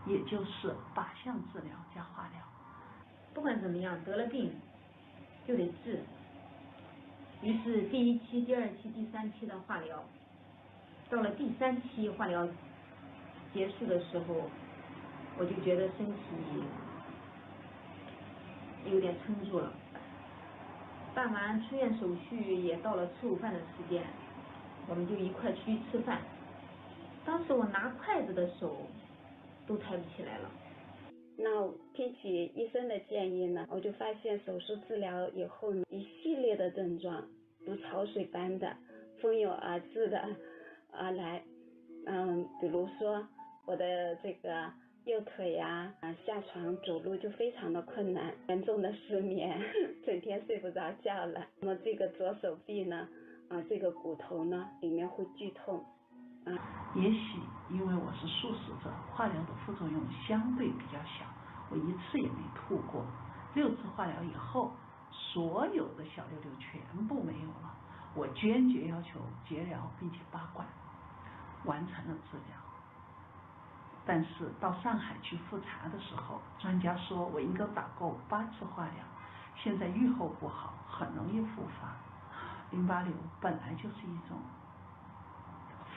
也就是靶向治疗加化疗。不管怎么样，得了病就得治。于是第1期、第2期、第3期的化疗，到了第3期化疗结束的时候，我就觉得身体有点撑住了。办完出院手续，也到了吃午饭的时间，我们就一块出去吃饭。当时我拿筷子的手都抬不起来了。那听取医生的建议呢，我就发现手术治疗以后呢，一系列的症状如潮水般的蜂拥而至的来，比如说我的这个右腿呀，下床走路就非常的困难，严重的失眠，整天睡不着觉了。那么这个左手臂呢，这个骨头呢里面会剧痛。也许因为我是素食者，化疗的副作用相对比较小，我一次也没吐过。6次化疗以后，所有的小瘤瘤全部没有了。我坚决要求节疗并且拔管，完成了治疗。但是到上海去复查的时候，专家说我应该打够8次化疗，现在预后不好，很容易复发。淋巴瘤本来就是一种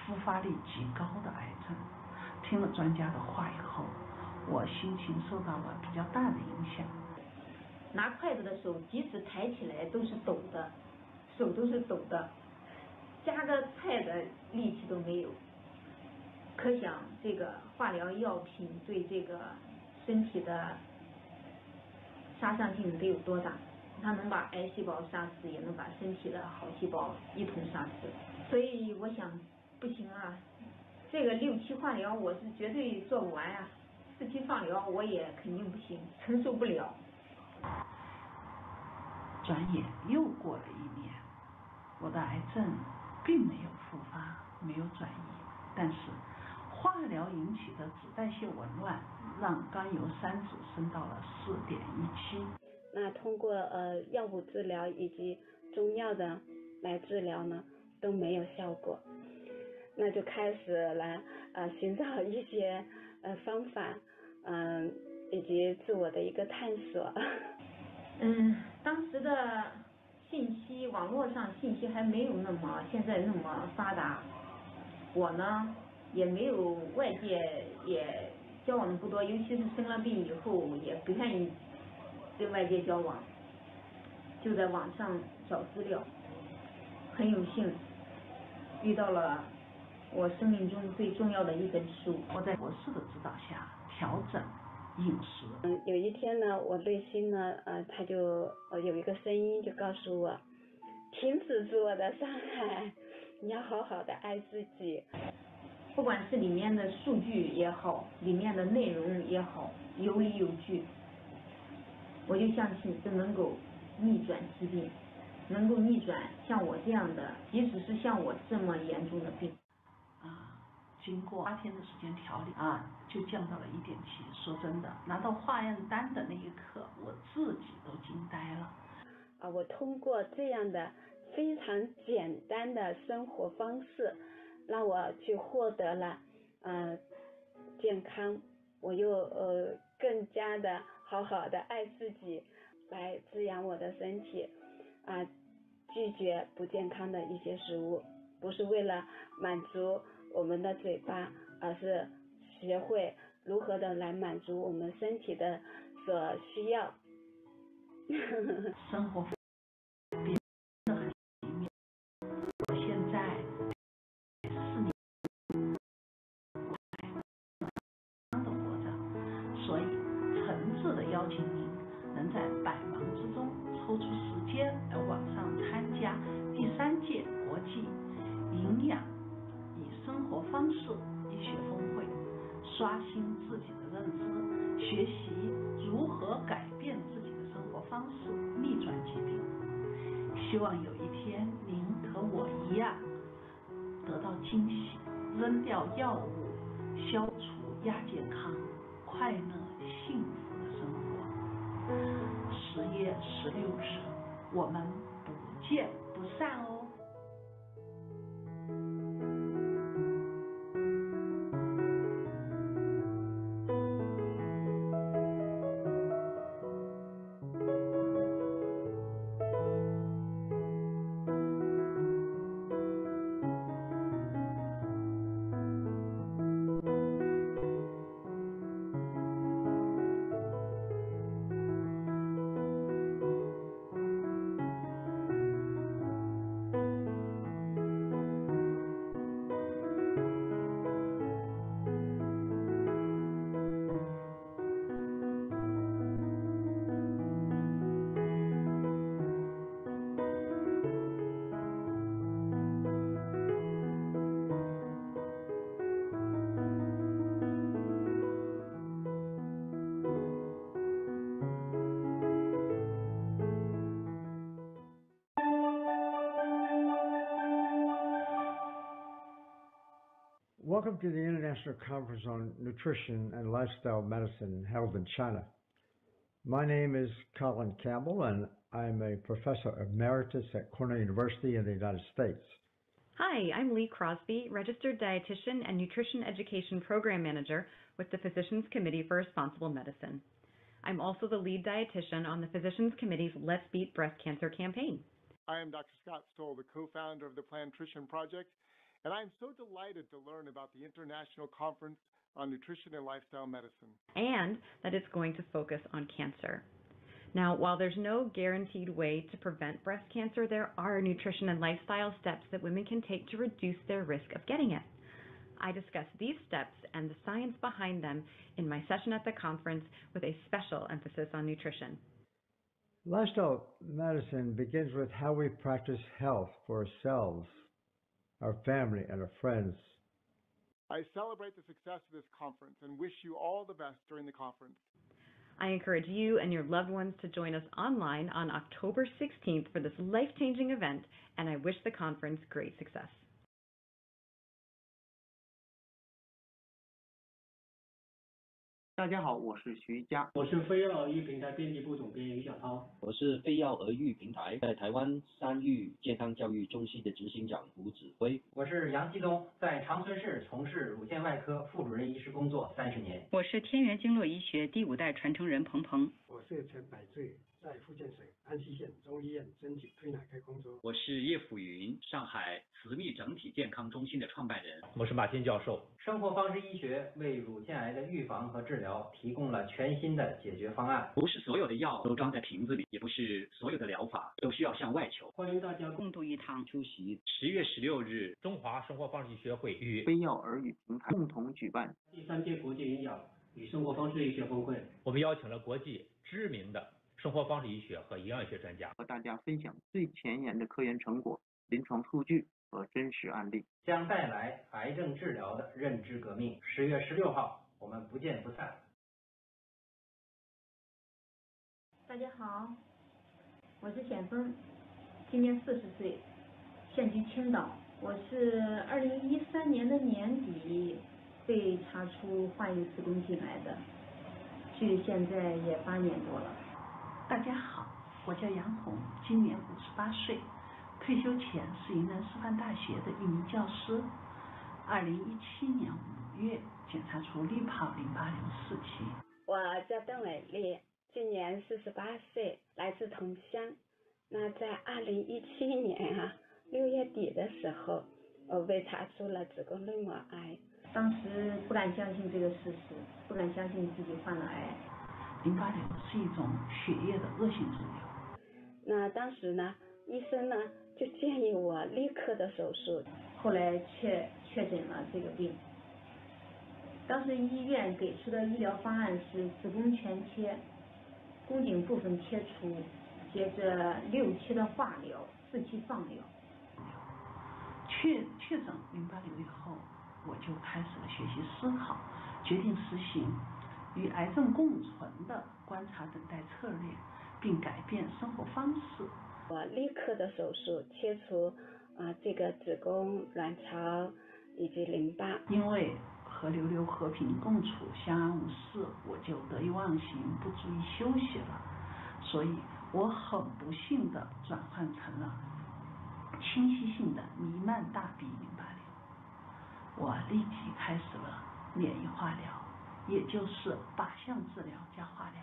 复发率极高的癌症。听了专家的话以后，我心情受到了比较大的影响。拿筷子的手，即使抬起来都是抖的，手都是抖的，夹个菜的力气都没有。可想这个化疗药品对这个身体的杀伤性得有多大？它能把癌细胞杀死，也能把身体的好细胞一同杀死。所以我想，不行啊，这个6期化疗我是绝对做不完啊，4期放疗我也肯定不行，承受不了。转眼又过了1年，我的癌症并没有复发，没有转移，但是化疗引起的脂代谢紊乱让甘油三酯升到了4.17。那通过药物治疗以及中药的来治疗呢，都没有效果。那就开始了寻找一些方法，以及自我的一个探索。当时的信息，网络上信息还没有现在那么发达，我呢也没有外界也交往的不多，尤其是生了病以后也不愿意跟外界交往，就在网上找资料。很有幸遇到了我生命中最重要的一本书，我在博士的指导下调整饮食。有一天呢，我内心呢，他就有一个声音就告诉我，停止自我的伤害，你要好好的爱自己。不管是里面的数据也好，里面的内容也好，有理有据，我就相信这能够逆转疾病，能够逆转像我这样的，即使是像我这么严重的病。经过8天的时间调理就降到了1.7。说真的，拿到化验单的那一刻，我自己都惊呆了。我通过这样的非常简单的生活方式，让我去获得了健康，我又更加的好好的爱自己，来滋养我的身体，拒绝不健康的一些食物，不是为了满足我们的嘴巴，而是学会如何的来满足我们身体的所需要。生活变得很体面，我现在4年的活着，所以诚挚的邀请您能在百忙之中抽出时间来网上参加第3届国际营养与生活方式医学峰会，刷新自己的认知，学习如何改变自己的生活方式，逆转疾病。希望有一天您和我一样得到惊喜，扔掉药物，消除亚健康，快乐幸福的生活。10月16日，我们不见不散哦。Welcome to the International Conference on Nutrition and Lifestyle Medicine held in China. My name is Colin Campbell, and I'm a professor emeritus at Cornell University in the United States. Hi, I'm Lee Crosby, registered dietitian and nutrition education program manager with the Physicians Committee for Responsible Medicine. I'm also the lead dietitian on the Physicians Committee's Let's Beat Breast Cancer campaign. I am Dr. Scott Stoll, the co-founder of the Planned Nutrition Project, and I'm so delighted to learn about the International Conference on Nutrition and Lifestyle Medicine. And that it's going to focus on cancer. Now, while there's no guaranteed way to prevent breast cancer, there are nutrition and lifestyle steps that women can take to reduce their risk of getting it. I discuss these steps and the science behind them in my session at the conference with a special emphasis on nutrition. Lifestyle medicine begins with how we practice health for ourselves, our family, and our friends. I celebrate the success of this conference and wish you all the best during the conference. I encourage you and your loved ones to join us online on October 16th for this life-changing event, and I wish the conference great success. 大家好，我是徐佳，我是非药儿育平台编辑部总编余小涛，我是非药儿育平台在台湾3育健康教育中心的执行长胡子辉，我是杨继东，在长春市从事乳腺外科副主任医师工作30年。我是天元经络医学第5代传承人彭鹏，我是陈百岁，在福建省安溪县中医院针灸推拿科工作。我是叶辅云，上海慈密整体健康中心的创办人。我是马欣教授。生活方式医学为乳腺癌的预防和治疗提供了全新的解决方案。不是所有的药都装在瓶子里，也不是所有的疗法都需要向外求。欢迎大家共度一堂，出席10月16日中华生活方式医学会与非药儿育平台共同举办第3届国际营养与生活方式医学峰会。我们邀请了国际知名的生活方式医学和营养学专家，和大家分享最前沿的科研成果、临床数据和真实案例，将带来癌症治疗的认知革命。10月16号，我们不见不散。大家好，我是显峰，今年40岁，现居青岛。我是2013年的年底被查出患有子宫颈癌的，距现在也8年多了。大家好，我叫杨红，今年58岁，退休前是云南师范大学的一名教师。2017年5月检查出滤泡淋巴瘤4期。我叫邓伟丽，今年48岁，来自桐乡。那在2017年6月底的时候，我被查出了子宫内膜癌。当时不敢相信这个事实，不敢相信自己患了癌。淋巴瘤是一种血液的恶性肿瘤。那当时呢，医生呢就建议我立刻的手术。后来确诊了这个病。当时医院给出的医疗方案是子宫全切，宫颈部分切除，接着6期的化疗，4期放疗。确诊淋巴瘤以后，我就开始了学习思考，决定实行与癌症共存的观察等待策略，并改变生活方式。我立刻的手术切除这个子宫、卵巢以及淋巴。因为和瘤瘤和平共处、相安无事，我就得意忘形，不注意休息了，所以我很不幸的转换成了侵袭性的弥漫大 B 淋巴瘤。我立即开始了免疫化疗，也就是靶向治疗加化疗。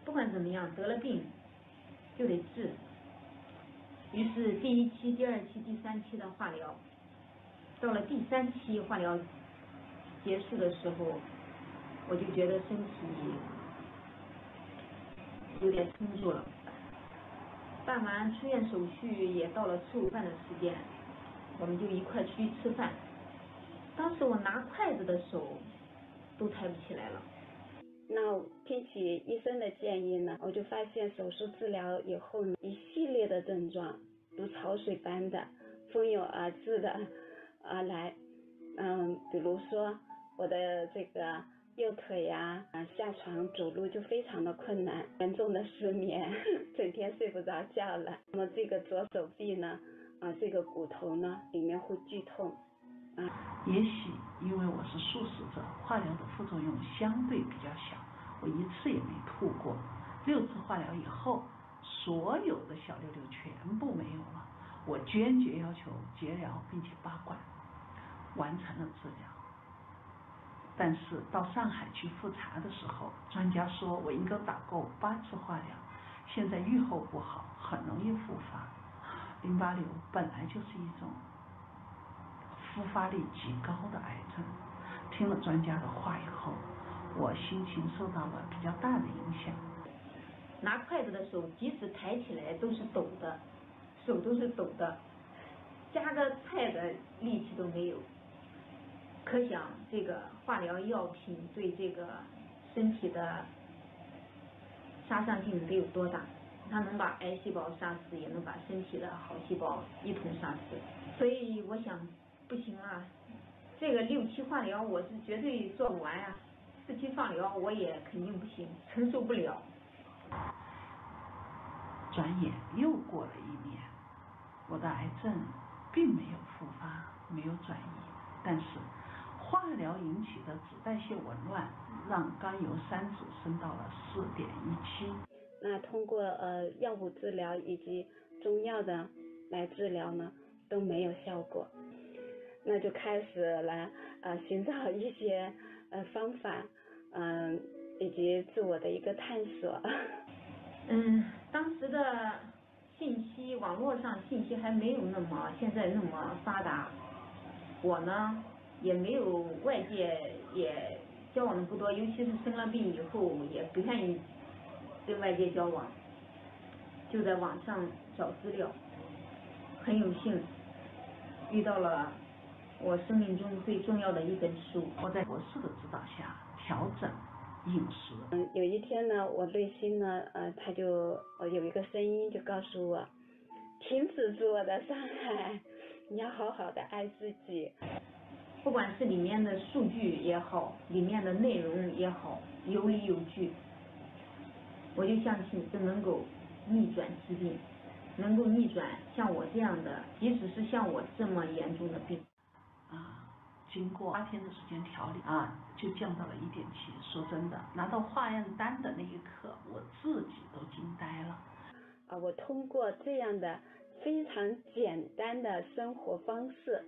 不管怎么样，得了病就得治。于是第1期、第2期、第3期的化疗，到了第3期化疗结束的时候，我就觉得身体有点撑住了。办完出院手续，也到了吃午饭的时间，我们就一块出去吃饭。当时我拿筷子的手都抬不起来了。那听取医生的建议呢，我就发现手术治疗以后呢，一系列的症状如潮水般的蜂拥而至的来，比如说我的这个右腿下床走路就非常的困难，严重的失眠，整天睡不着觉了。那么这个左手臂呢，这个骨头呢里面会剧痛，也许因为我是素食者，化疗的副作用相对比较小，我一次也没吐过。6次化疗以后，所有的小瘤瘤全部没有了。我坚决要求节疗并且拔管，完成了治疗。但是到上海去复查的时候，专家说我应该打够8次化疗，现在预后不好，很容易复发。淋巴瘤本来就是一种复发率极高的癌症。听了专家的话以后，我心情受到了比较大的影响。拿筷子的手，即使抬起来都是抖的，手都是抖的，夹个菜的力气都没有。可想这个化疗药品对这个身体的杀伤性得有多大？它能把癌细胞杀死，也能把身体的好细胞一同杀死。所以我想，不行啊，这个6期化疗我是绝对做不完啊，4期放疗我也肯定不行，承受不了。转眼又过了1年，我的癌症并没有复发，没有转移，但是化疗引起的脂代谢紊乱让甘油三酯升到了4.17。那通过药物治疗以及中药的来治疗呢，都没有效果。那就开始了寻找一些方法，以及自我的一个探索。当时的信息，网络上信息还没有现在那么发达，我呢也没有外界也交往的不多，尤其是生了病以后也不愿意跟外界交往，就在网上找资料。很有幸遇到了我生命中最重要的一本书，我在博士的指导下调整饮食。有一天呢，我内心呢，他就有一个声音就告诉我，停止自我的伤害，你要好好的爱自己。不管是里面的数据也好，里面的内容也好，有理有据，我就相信这能够逆转疾病，能够逆转像我这样的，即使是像我这么严重的病。经过8天的时间调理就降到了1.7。说真的，拿到化验单的那一刻，我自己都惊呆了。我通过这样的非常简单的生活方式，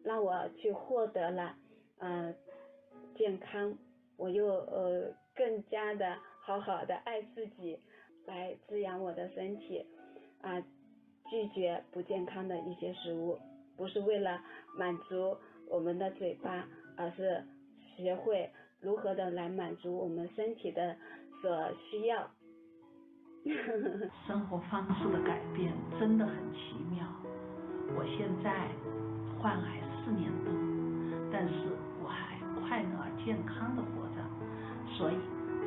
让我去获得了健康，我又更加的好好的爱自己，来滋养我的身体拒绝不健康的一些食物，不是为了满足我们的嘴巴，而是学会如何的来满足我们身体的所需要。生活方式的改变真的很奇妙。我现在患癌4年多，但是我还快乐而健康的活着，所以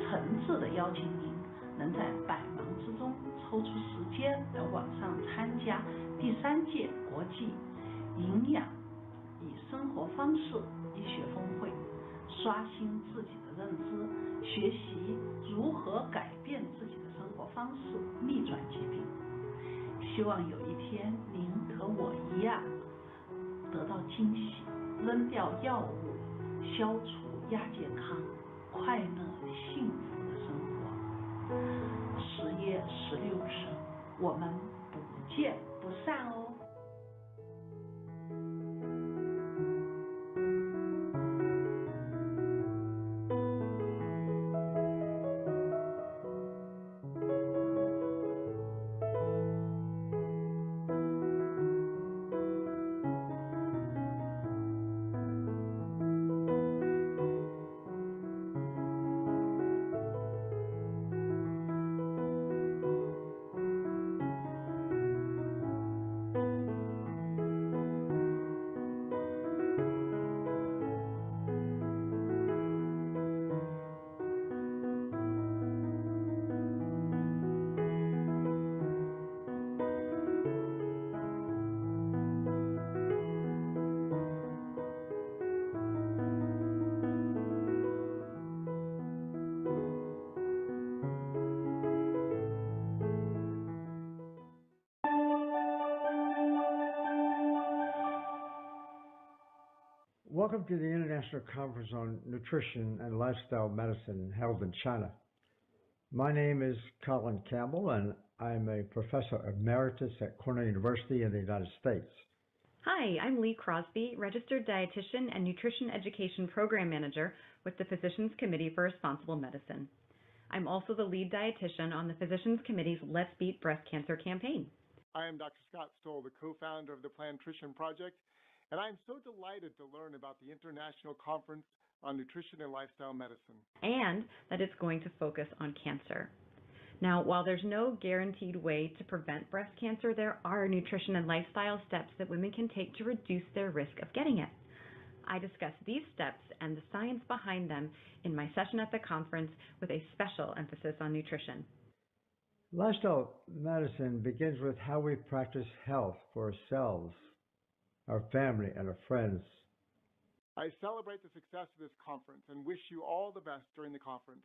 诚挚的邀请您能在百忙之中抽出时间来网上参加第3届国际营养与生活方式医学峰会，刷新自己的认知，学习如何改变自己的生活方式，逆转疾病。希望有一天您和我一样得到惊喜，扔掉药物，消除亚健康，快乐幸福的生活。10月16日，我们不见不散哦。Welcome to the International Conference on Nutrition and Lifestyle Medicine held in China. My name is Colin Campbell, and I'm a professor emeritus at Cornell University in the United States. Hi, I'm Lee Crosby, registered dietitian and nutrition education program manager with the Physicians Committee for Responsible Medicine. I'm also the lead dietitian on the Physicians Committee's Let's Beat Breast Cancer campaign. I am Dr. Scott Stoll, the co-founder of the Planned Nutrition Project, and I'm so delighted to learn about the International Conference on Nutrition and Lifestyle Medicine. And that it's going to focus on cancer. Now, while there's no guaranteed way to prevent breast cancer, there are nutrition and lifestyle steps that women can take to reduce their risk of getting it. I discuss these steps and the science behind them in my session at the conference with a special emphasis on nutrition. Lifestyle medicine begins with how we practice health for ourselves, our family, and our friends. I celebrate the success of this conference and wish you all the best during the conference.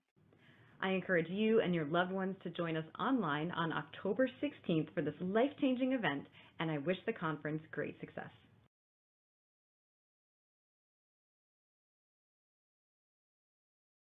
I encourage you and your loved ones to join us online on October 16th for this life-changing event, and I wish the conference great success.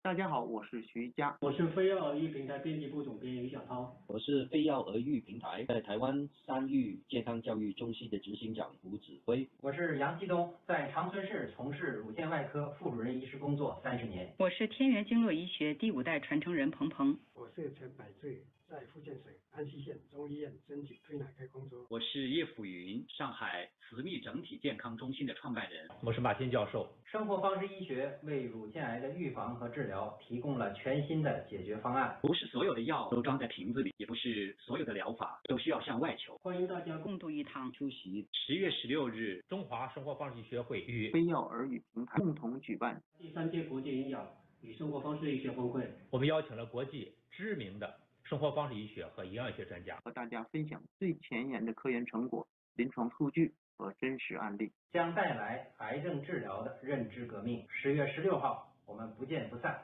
大家好，我是徐佳，我是非药儿育平台编辑部总编余小涛，我是非药儿育平台在台湾三育健康教育中心的执行长胡子辉，我是杨继东，在长春市从事乳腺外科副主任医师工作30年。我是天元经络医学第5代传承人彭鹏。我是陈百岁，在福建省安溪县中医院针灸推拿科工作。我是叶辅云，上海慈密整体健康中心的创办人。我是马欣教授。生活方式医学为乳腺癌的预防和治疗提供了全新的解决方案。不是所有的药都装在瓶子里，也不是所有的疗法都需要向外求。欢迎大家共度一堂，出席10月16日，中华生活方式医学会与非药儿育平台共同举办第3届国际营养与生活方式医学峰会。我们邀请了国际知名的生活方式医学和营养学专家，和大家分享最前沿的科研成果、临床数据和真实案例，将带来癌症治疗的认知革命。10月16号，我们不见不散。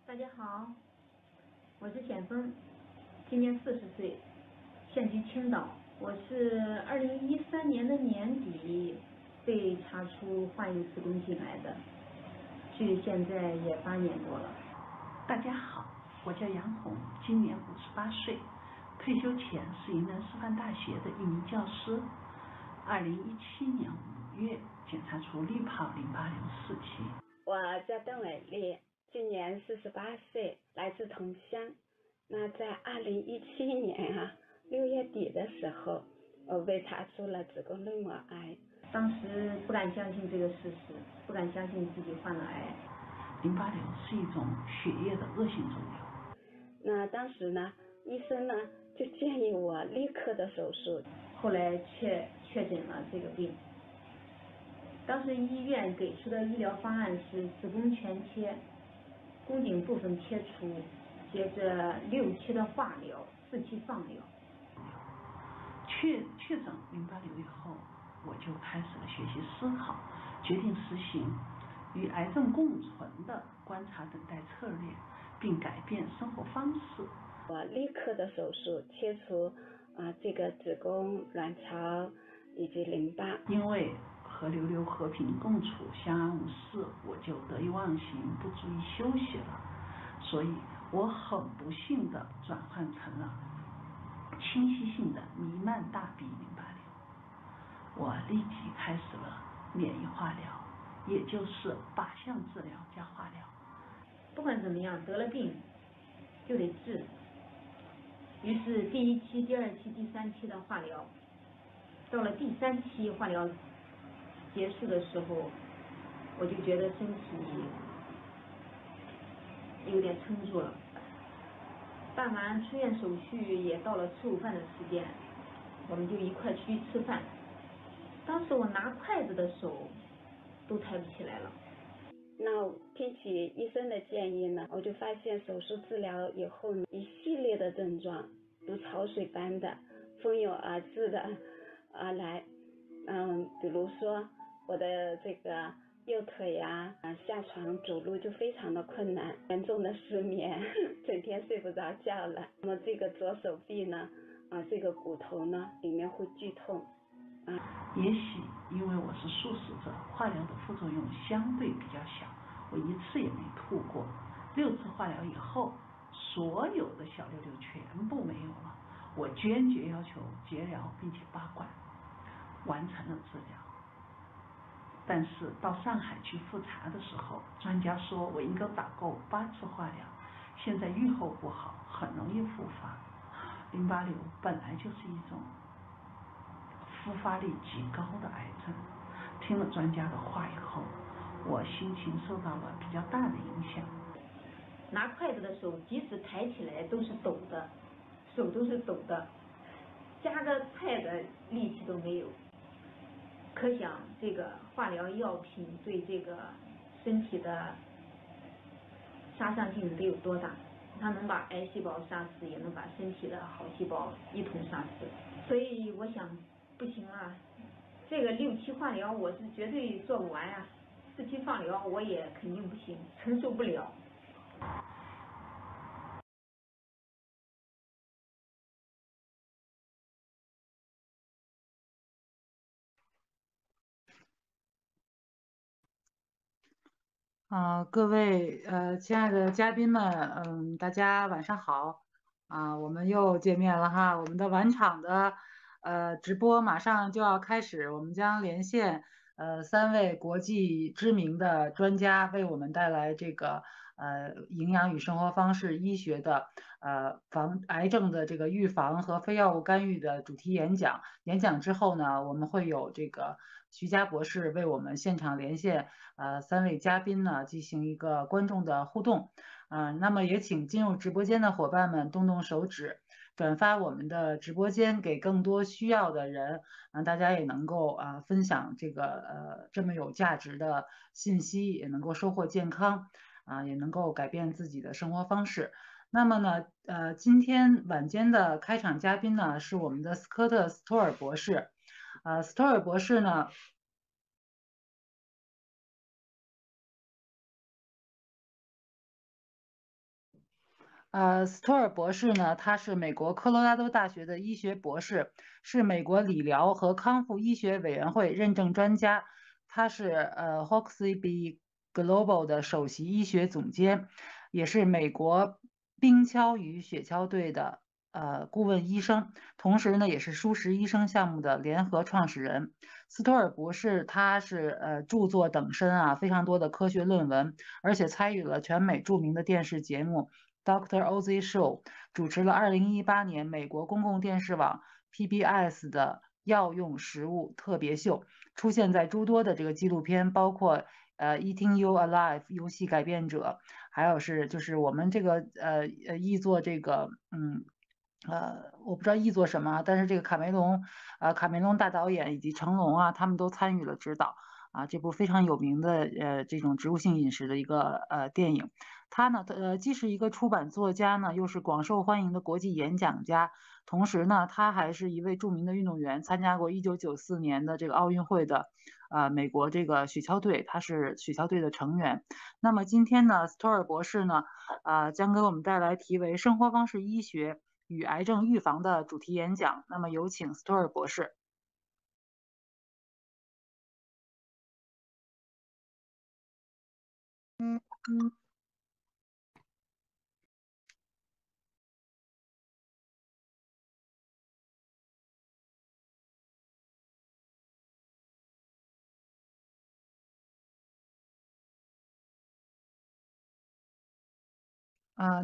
大家好，我是显峰，今年40岁，现居青岛。我是2013年的年底被查出患有子宫颈癌的，距现在也8年多了。大家好，我叫杨红，今年58岁，退休前是云南师范大学的一名教师。2017年5月检查出滤泡淋巴瘤4期。我叫邓伟丽，今年48岁，来自桐乡。那在2017年6月底的时候，我被查出了子宫内膜癌。当时不敢相信这个事实，不敢相信自己患了癌。淋巴瘤是一种血液的恶性肿瘤。那当时呢，医生呢就建议我立刻的手术，后来确诊了这个病。当时医院给出的医疗方案是子宫全切，宫颈部分切除，接着6期的化疗，4期放疗。确诊淋巴瘤以后，我就开始了学习思考，决定实行与癌症共存的观察等待策略，并改变生活方式。我立刻的手术切除这个子宫、卵巢以及淋巴。因为和瘤瘤和平共处相安无事，我就得意忘形，不注意休息了，所以我很不幸的转换成了侵袭性的弥漫大鼻淋巴瘤。我立即开始了免疫化疗，也就是靶向治疗加化疗。不管怎么样，得了病就得治。于是第1期、第2期、第3期的化疗，到了第3期化疗结束的时候，我就觉得身体有点撑住了。办完出院手续也到了吃午饭的时间，我们就一块去吃饭。当时我拿筷子的手都抬不起来了。那听取医生的建议呢，我就发现手术治疗以后呢，一系列的症状如潮水般的蜂拥而至的而来。比如说我的这个右腿下床走路就非常的困难，严重的失眠，整天睡不着觉了。那么这个左手臂呢，这个骨头呢里面会剧痛，也许因为我是素食者，化疗的副作用相对比较小，我一次也没吐过。6次化疗以后，所有的小瘤瘤全部没有了。我坚决要求节疗并且拔管，完成了治疗。但是到上海去复查的时候，专家说我应该打够8次化疗，现在预后不好，很容易复发。淋巴瘤本来就是一种复发率极高的癌症。听了专家的话以后，我心情受到了比较大的影响。拿筷子的手，即使抬起来都是抖的，手都是抖的，夹个菜的力气都没有。可想这个化疗药品对这个身体的杀伤性得有多大？它能把癌细胞杀死，也能把身体的好细胞一同杀死。所以我想，不行了，这个6期化疗我是绝对做不完呀，4期放疗我也肯定不行，承受不了。各位亲爱的嘉宾们，大家晚上好我们又见面了哈。我们的晚场的直播马上就要开始，我们将连线3位国际知名的专家，为我们带来这个营养与生活方式医学的防癌症的这个预防和非药物干预的主题演讲。演讲之后呢，我们会有这个徐佳博士为我们现场连线3位嘉宾呢进行一个观众的互动那么也请进入直播间的伙伴们动动手指，转发我们的直播间给更多需要的人，让大家也能够分享这个这么有价值的信息，也能够收获健康也能够改变自己的生活方式。那么呢今天晚间的开场嘉宾呢是我们的斯科特·斯托尔博士斯托尔博士呢斯托尔博士呢，他是美国科罗拉多大学的医学博士，是美国理疗和康复医学委员会认证专家，他是Hoxsey Global 的首席医学总监，也是美国冰橇与雪橇队的顾问医生，同时呢也是舒食医生项目的联合创始人。斯托尔博士他是著作等身非常多的科学论文，而且参与了全美著名的电视节目Dr.T Show， 主持了2018年美国公共电视网 PBS 的药用食物特别秀，出现在诸多的这个纪录片，包括Eating You Alive 游戏改变者，还有就是我们这个译作这个我不知道译作什么，但是这个卡梅隆大导演以及成龙他们都参与了指导这部非常有名的这种植物性饮食的一个电影。他呢既是一个出版作家呢，又是广受欢迎的国际演讲家，同时呢他还是一位著名的运动员，参加过1994年的这个奥运会的美国这个雪橇队，他是雪橇队的成员。那么今天呢斯托尔博士呢将给我们带来题为生活方式医学与癌症预防的主题演讲。那么有请斯托尔博士。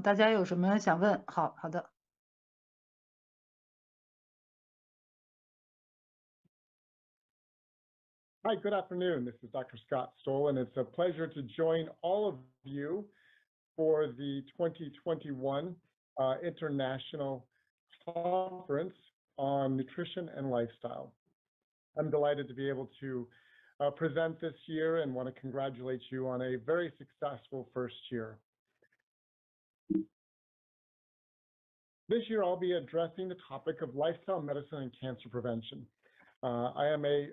大家有什么想问？好的。Hi, good afternoon. This is Dr. Scott Stoll, and it's a pleasure to join all of you for the 2021 International Conference on Nutrition and Lifestyle. I'm delighted to be able to present this year and want to congratulate you on a very successful first year. This year, I'll be addressing the topic of lifestyle medicine and cancer prevention. I am a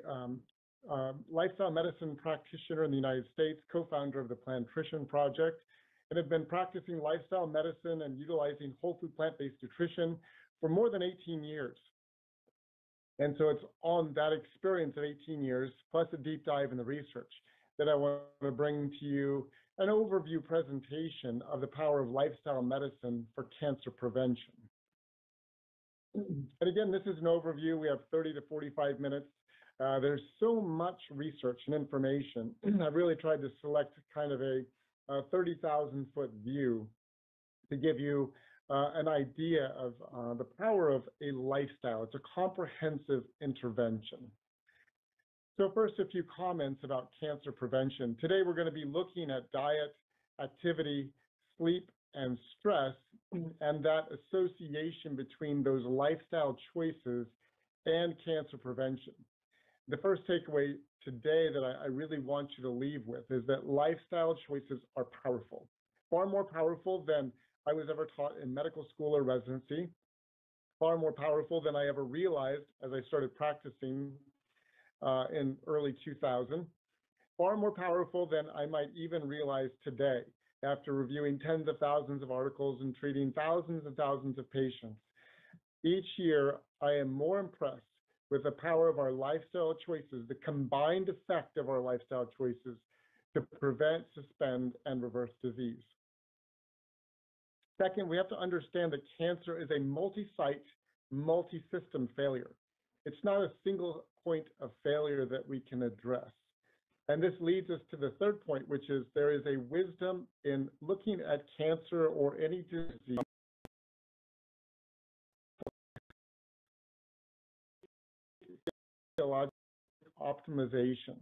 lifestyle medicine practitioner in the United States, co-founder of the Plantrition Project, and have been practicing lifestyle medicine and utilizing whole food plant-based nutrition for more than 18 years. And so it's on that experience of 18 years, plus a deep dive in the research, that I want to bring to you an overview presentation of the power of lifestyle medicine for cancer prevention. And again, this is an overview. We have 30 to 45 minutes. There's so much research and information. I've really tried to select kind of a 30,000-foot view to give you an idea of the power of a lifestyle. It's a comprehensive intervention. So first, a few comments about cancer prevention. Today, we're going to be looking at diet, activity, sleep, and stress, and that association between those lifestyle choices and cancer prevention. The first takeaway today that I really want you to leave with is that lifestyle choices are powerful, far more powerful than I was ever taught in medical school or residency, far more powerful than I ever realized as I started practicing in early 2000, far more powerful than I might even realize today after reviewing tens of thousands of articles and treating thousands and thousands of patients. Each year, I am more impressed with the power of our lifestyle choices, the combined effect of our lifestyle choices to prevent, suspend, and reverse disease. Second, we have to understand that cancer is a multi-site, multi-system failure. It's not a single point of failure that we can address. And this leads us to the third point, which is there is a wisdom in looking at cancer or any disease optimization.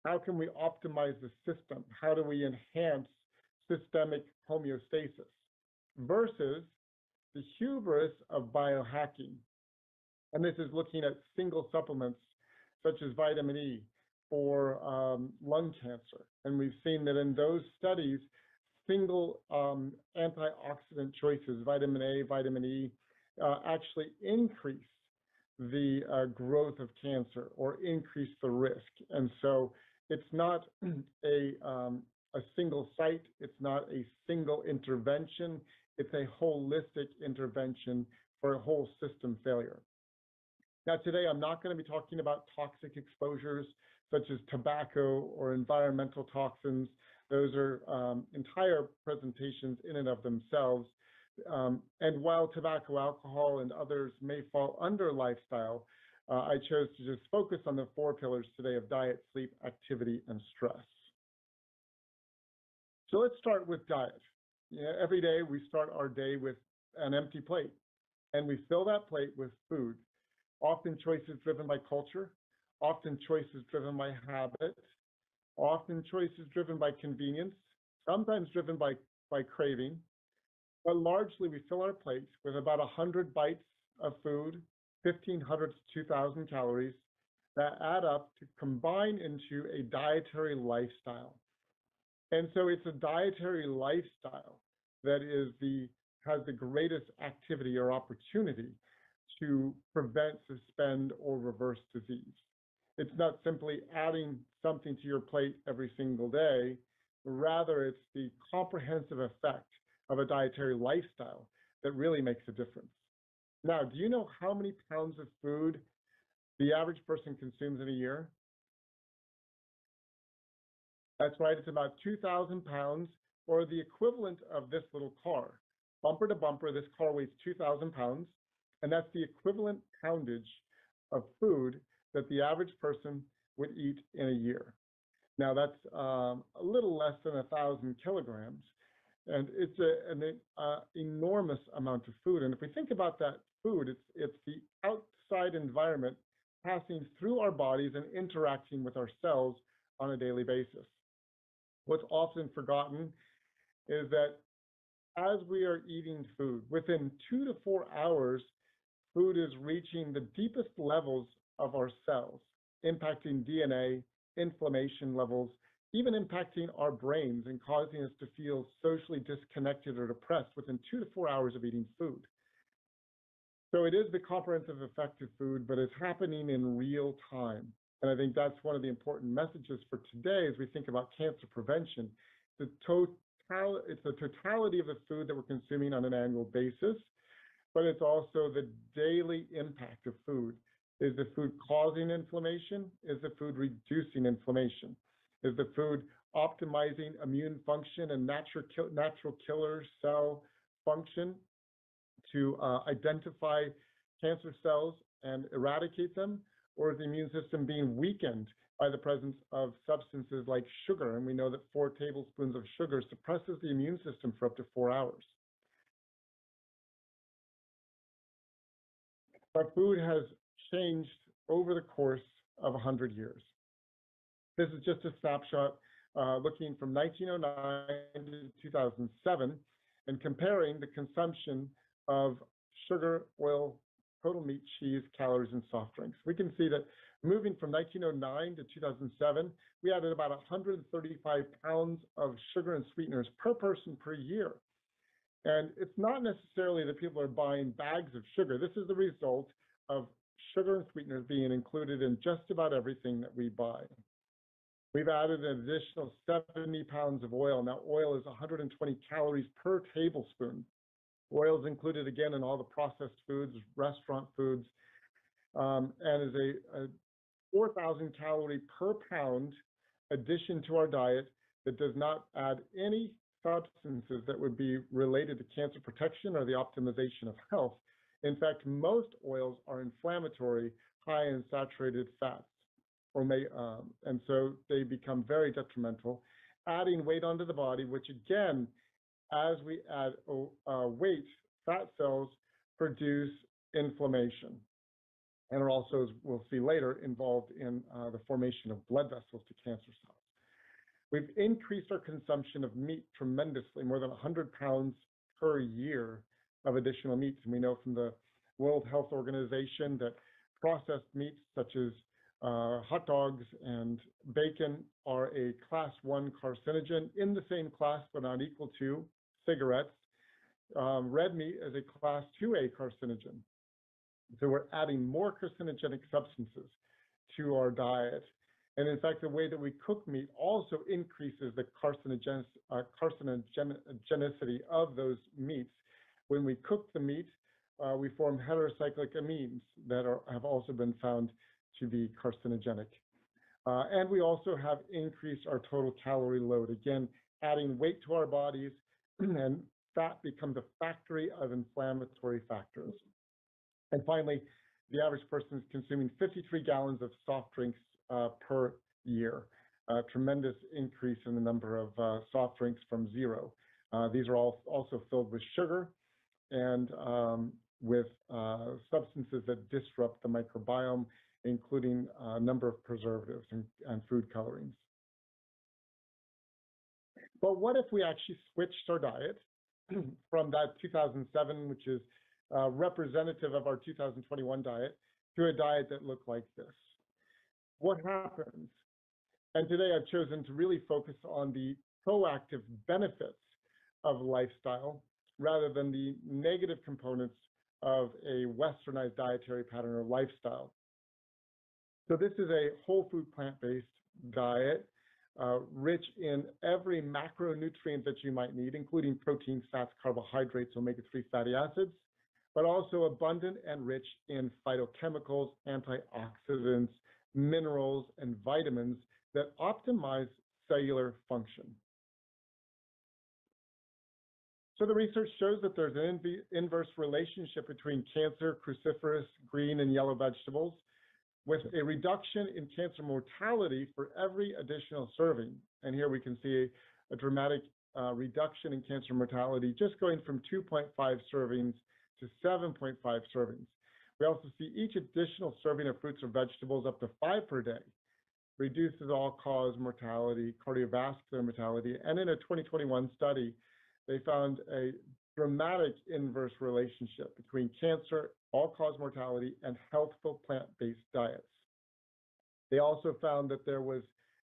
How can we optimize the system? How do we enhance systemic homeostasis versus the hubris of biohacking? And this is looking at single supplements such as vitamin E for lung cancer. And we've seen that in those studies, single antioxidant choices, vitamin A, vitamin E, actually increase the growth of cancer or increase the risk. And so it's not a single site, it's not a single intervention, it's a holistic intervention for a whole system failure. Now today I'm not going to be talking about toxic exposures such as tobacco or environmental toxins. Those are entire presentations in and of themselves. And while tobacco, alcohol, and others may fall under lifestyle, I chose to just focus on the four pillars today of diet, sleep, activity, and stress. So let's start with diet. Every day we start our day with an empty plate, and we fill that plate with food, often choices driven by culture, often choices driven by habit, often choices driven by convenience, sometimes driven by craving. But largely, we fill our plates with about 100 bites of food, 1,500 to 2,000 calories that add up to combine into a dietary lifestyle. And so it's a dietary lifestyle that has the greatest activity or opportunity to prevent, suspend, or reverse disease. It's not simply adding something to your plate every single day, rather it's the comprehensive effect of a dietary lifestyle that really makes a difference. Now, do you know how many pounds of food the average person consumes in a year? That's right, it's about 2,000 pounds, or the equivalent of this little car. Bumper to bumper, this car weighs 2,000 pounds, and that's the equivalent poundage of food that the average person would eat in a year. Now, that's a little less than 1,000 kilograms, and it's an enormous amount of food. And if we think about that food, it's the outside environment passing through our bodies and interacting with our cells on a daily basis. What's often forgotten is that as we are eating food, within 2 to 4 hours, food is reaching the deepest levels of our cells, impacting DNA, inflammation levels, even impacting our brains and causing us to feel socially disconnected or depressed within 2 to 4 hours of eating food. So it is the comprehensive effect of food, but it's happening in real time. And I think that's one of the important messages for today as we think about cancer prevention. It's the totality of the food that we're consuming on an annual basis, but it's also the daily impact of food Is the food causing inflammation? Is the food reducing inflammation? Is the food optimizing immune function and natural killer cell function to identify cancer cells and eradicate them? Or is the immune system being weakened by the presence of substances like sugar? And we know that 4 tablespoons of sugar suppresses the immune system for up to 4 hours. Our food has changed over the course of 100 years. This is just a snapshot looking from 1909 to 2007 and comparing the consumption of sugar, oil, total meat, cheese, calories, and soft drinks. We can see that moving from 1909 to 2007, we added about 135 pounds of sugar and sweeteners per person per year. And it's not necessarily that people are buying bags of sugar. This is the result of sugar and sweeteners being included in just about everything that we buy. We've added an additional 70 pounds of oil. Now, oil is 120 calories per tablespoon. Oil is included again in all the processed foods, restaurant foods, and is a 4,000 calorie per pound addition to our diet that does not add any substances that would be related to cancer protection or the optimization of health. In fact, most oils are inflammatory, high in saturated fats, and so they become very detrimental, adding weight onto the body, which again, as we add weight, fat cells produce inflammation and are also, as we'll see later, involved in the formation of blood vessels to cancer cells. We've increased our consumption of meat tremendously, more than 100 pounds per year of additional meats. And we know from the World Health Organization that processed meats such as hot dogs and bacon are a class 1 carcinogen, in the same class but not equal to cigarettes. Red meat is a class 2A carcinogen. So we're adding more carcinogenic substances to our diet. And in fact, the way that we cook meat also increases the carcinogenicity of those meats. When we cook the meat, we form heterocyclic amines that have also been found to be carcinogenic. And we also have increased our total calorie load, again, adding weight to our bodies, and fat becomes a factory of inflammatory factors. And finally, the average person is consuming 53 gallons of soft drinks per year, a tremendous increase in the number of soft drinks from 0. These are all also filled with sugar and with substances that disrupt the microbiome, including a number of preservatives and food colorings. But what if we actually switched our diet from that 2007, which is representative of our 2021 diet, to a diet that looked like this? What happens? And today I've chosen to really focus on the proactive benefits of lifestyle rather than the negative components of a westernized dietary pattern or lifestyle. So this is a whole food plant-based diet, rich in every macronutrient that you might need, including proteins, fats, carbohydrates, omega-3 fatty acids, but also abundant and rich in phytochemicals, antioxidants, minerals, and vitamins that optimize cellular function. So the research shows that there's an inverse relationship between cancer, cruciferous, green, and yellow vegetables, with a reduction in cancer mortality for every additional serving. And here we can see a dramatic reduction in cancer mortality, just going from 2.5 servings to 7.5 servings. We also see each additional serving of fruits or vegetables, up to 5 per day, reduces all-cause mortality, cardiovascular mortality, and in a 2021 study, they found a dramatic inverse relationship between cancer, all-cause mortality, and healthful plant-based diets. They also found that there was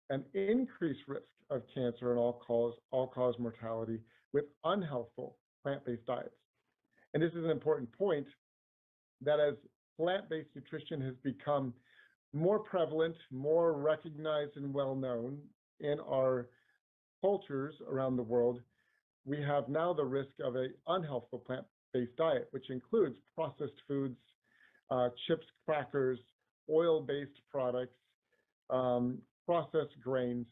an increased risk of cancer and all-cause mortality with unhealthful plant-based diets. And this is an important point, that as plant-based nutrition has become more prevalent, more recognized and well-known in our cultures around the world, we have now the risk of an unhealthful plant-based diet, which includes processed foods, chips, crackers, oil-based products, processed grains.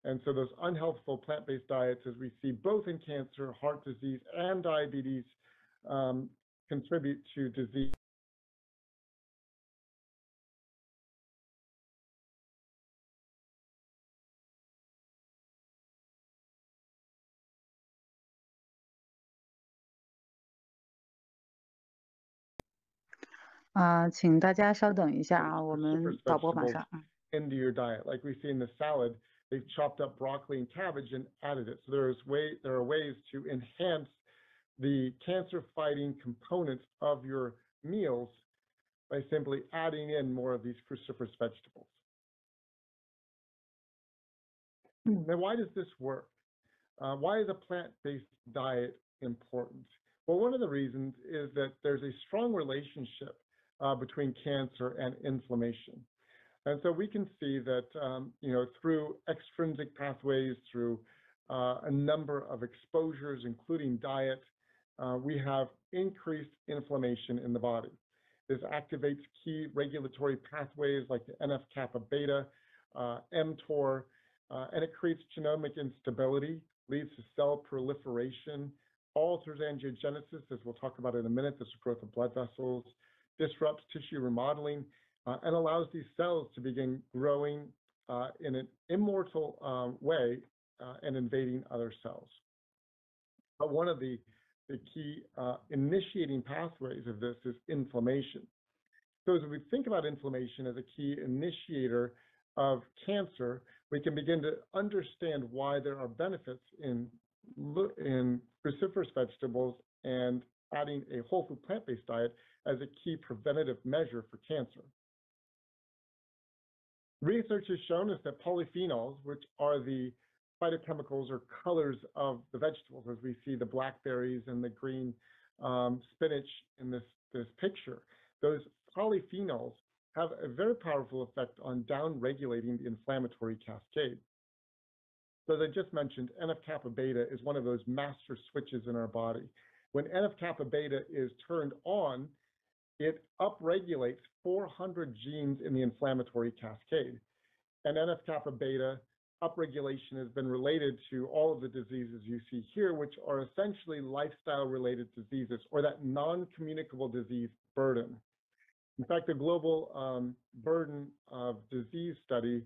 And so those unhealthful plant-based diets, as we see both in cancer, heart disease, and diabetes, contribute to disease.请大家稍等一下啊，我们导播马上。Into your diet, like we see in the salad, they've chopped up broccoli and cabbage and added it. So there are ways to enhance the cancer-fighting components of your meals by simply adding in more of these cruciferous vegetables. Now, why does this work? Why is a plant-based diet important? Well, one of the reasons is that there's a strong relationship between cancer and inflammation. And so we can see that, through extrinsic pathways, through a number of exposures, including diet, we have increased inflammation in the body. This activates key regulatory pathways like the NF-kappa beta, mTOR, and it creates genomic instability, leads to cell proliferation, alters angiogenesis, as we'll talk about in a minute, this growth of blood vessels, disrupts tissue remodeling, and allows these cells to begin growing in an immortal way and invading other cells. But one of the key initiating pathways of this is inflammation. So as we think about inflammation as a key initiator of cancer, we can begin to understand why there are benefits in cruciferous vegetables and adding a whole food plant-based diet as a key preventative measure for cancer. Research has shown us that polyphenols, which are the phytochemicals or colors of the vegetables, as we see the blackberries and the green spinach in this picture, those polyphenols have a very powerful effect on down-regulating the inflammatory cascade. So as I just mentioned, NF-kappa beta is one of those master switches in our body. When NF-kappa beta is turned on, it upregulates 400 genes in the inflammatory cascade. And NF-kappa beta upregulation has been related to all of the diseases you see here, which are essentially lifestyle-related diseases or that non-communicable disease burden. In fact, the global burden of disease study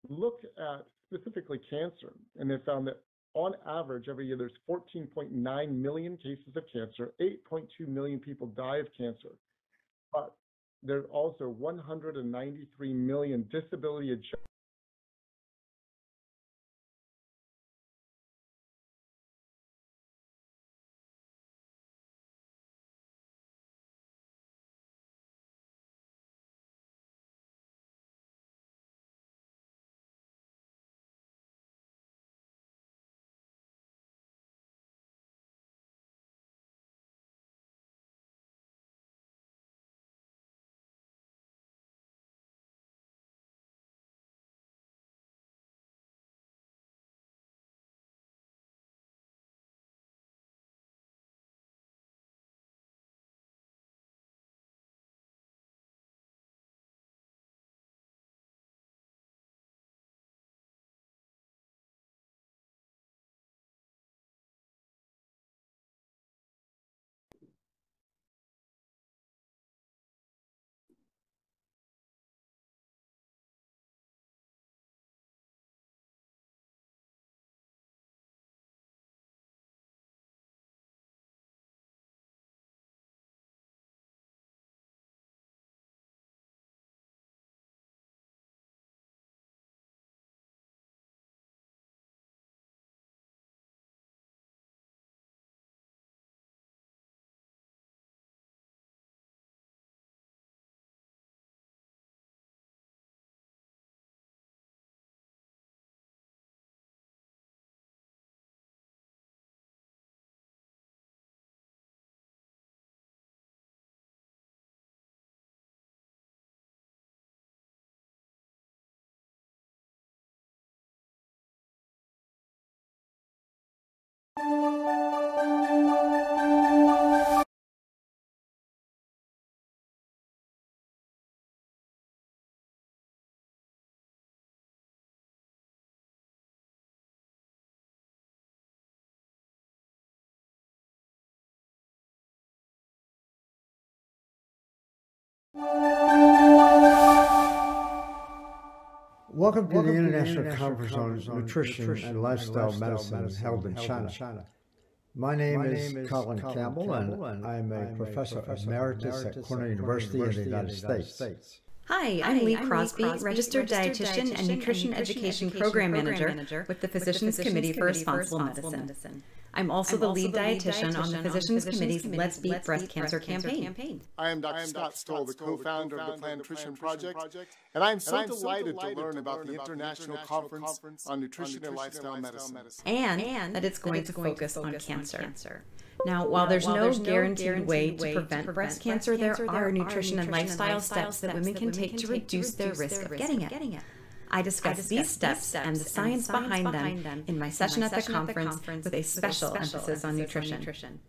looked at specifically cancer, and they found that on average, every year there's 14.9 million cases of cancer, 8.2 million people die of cancer, but there's also 193 million disability-adjusted Welcome to the International Conference on Nutrition and Lifestyle Medicine held in China. My name is Colin Campbell, and I'm a professor emeritus at Cornell University in the United States. Hi, I'm Lee Crosby, registered dietitian and nutrition education program manager with the Physicians Committee for Responsible Medicine. I'm also the lead dietitian on the Physicians Committee's Let's Beat Breast Cancer campaign. I am Dr. Scott Stoll, the co-founder of the Planned Nutrition Project, and I'm so delighted to learn about the International Conference on Nutrition and Lifestyle Medicine. And that it's going to focus on cancer. Now, while there's no guaranteed way to prevent breast cancer, there are nutrition and lifestyle steps that women can take to reduce their risk of getting it. I discuss these steps and the science behind them in my session at the conference with a special emphasis on nutrition.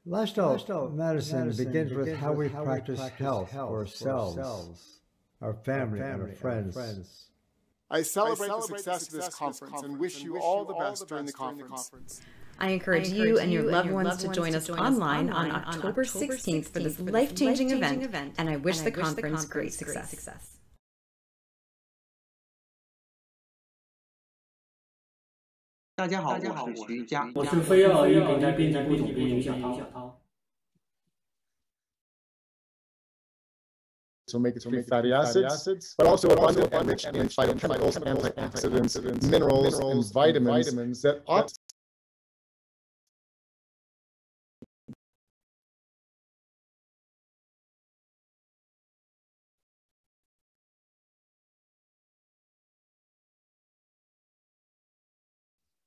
Lifestyle medicine begins with how we practice health for ourselves, our family, and our friends. I celebrate the success of this conference and wish you all the best during the conference. I encourage you and your loved ones to join us online on October 16th for this life-changing event, and I wish the conference great success. 大家好，我是徐瑜佳。我是非药医平台编辑部总编余小涛。So omega-3 fatty acids, but also abundant and rich in phytochemicals, antioxidants, minerals, and vitamins that ought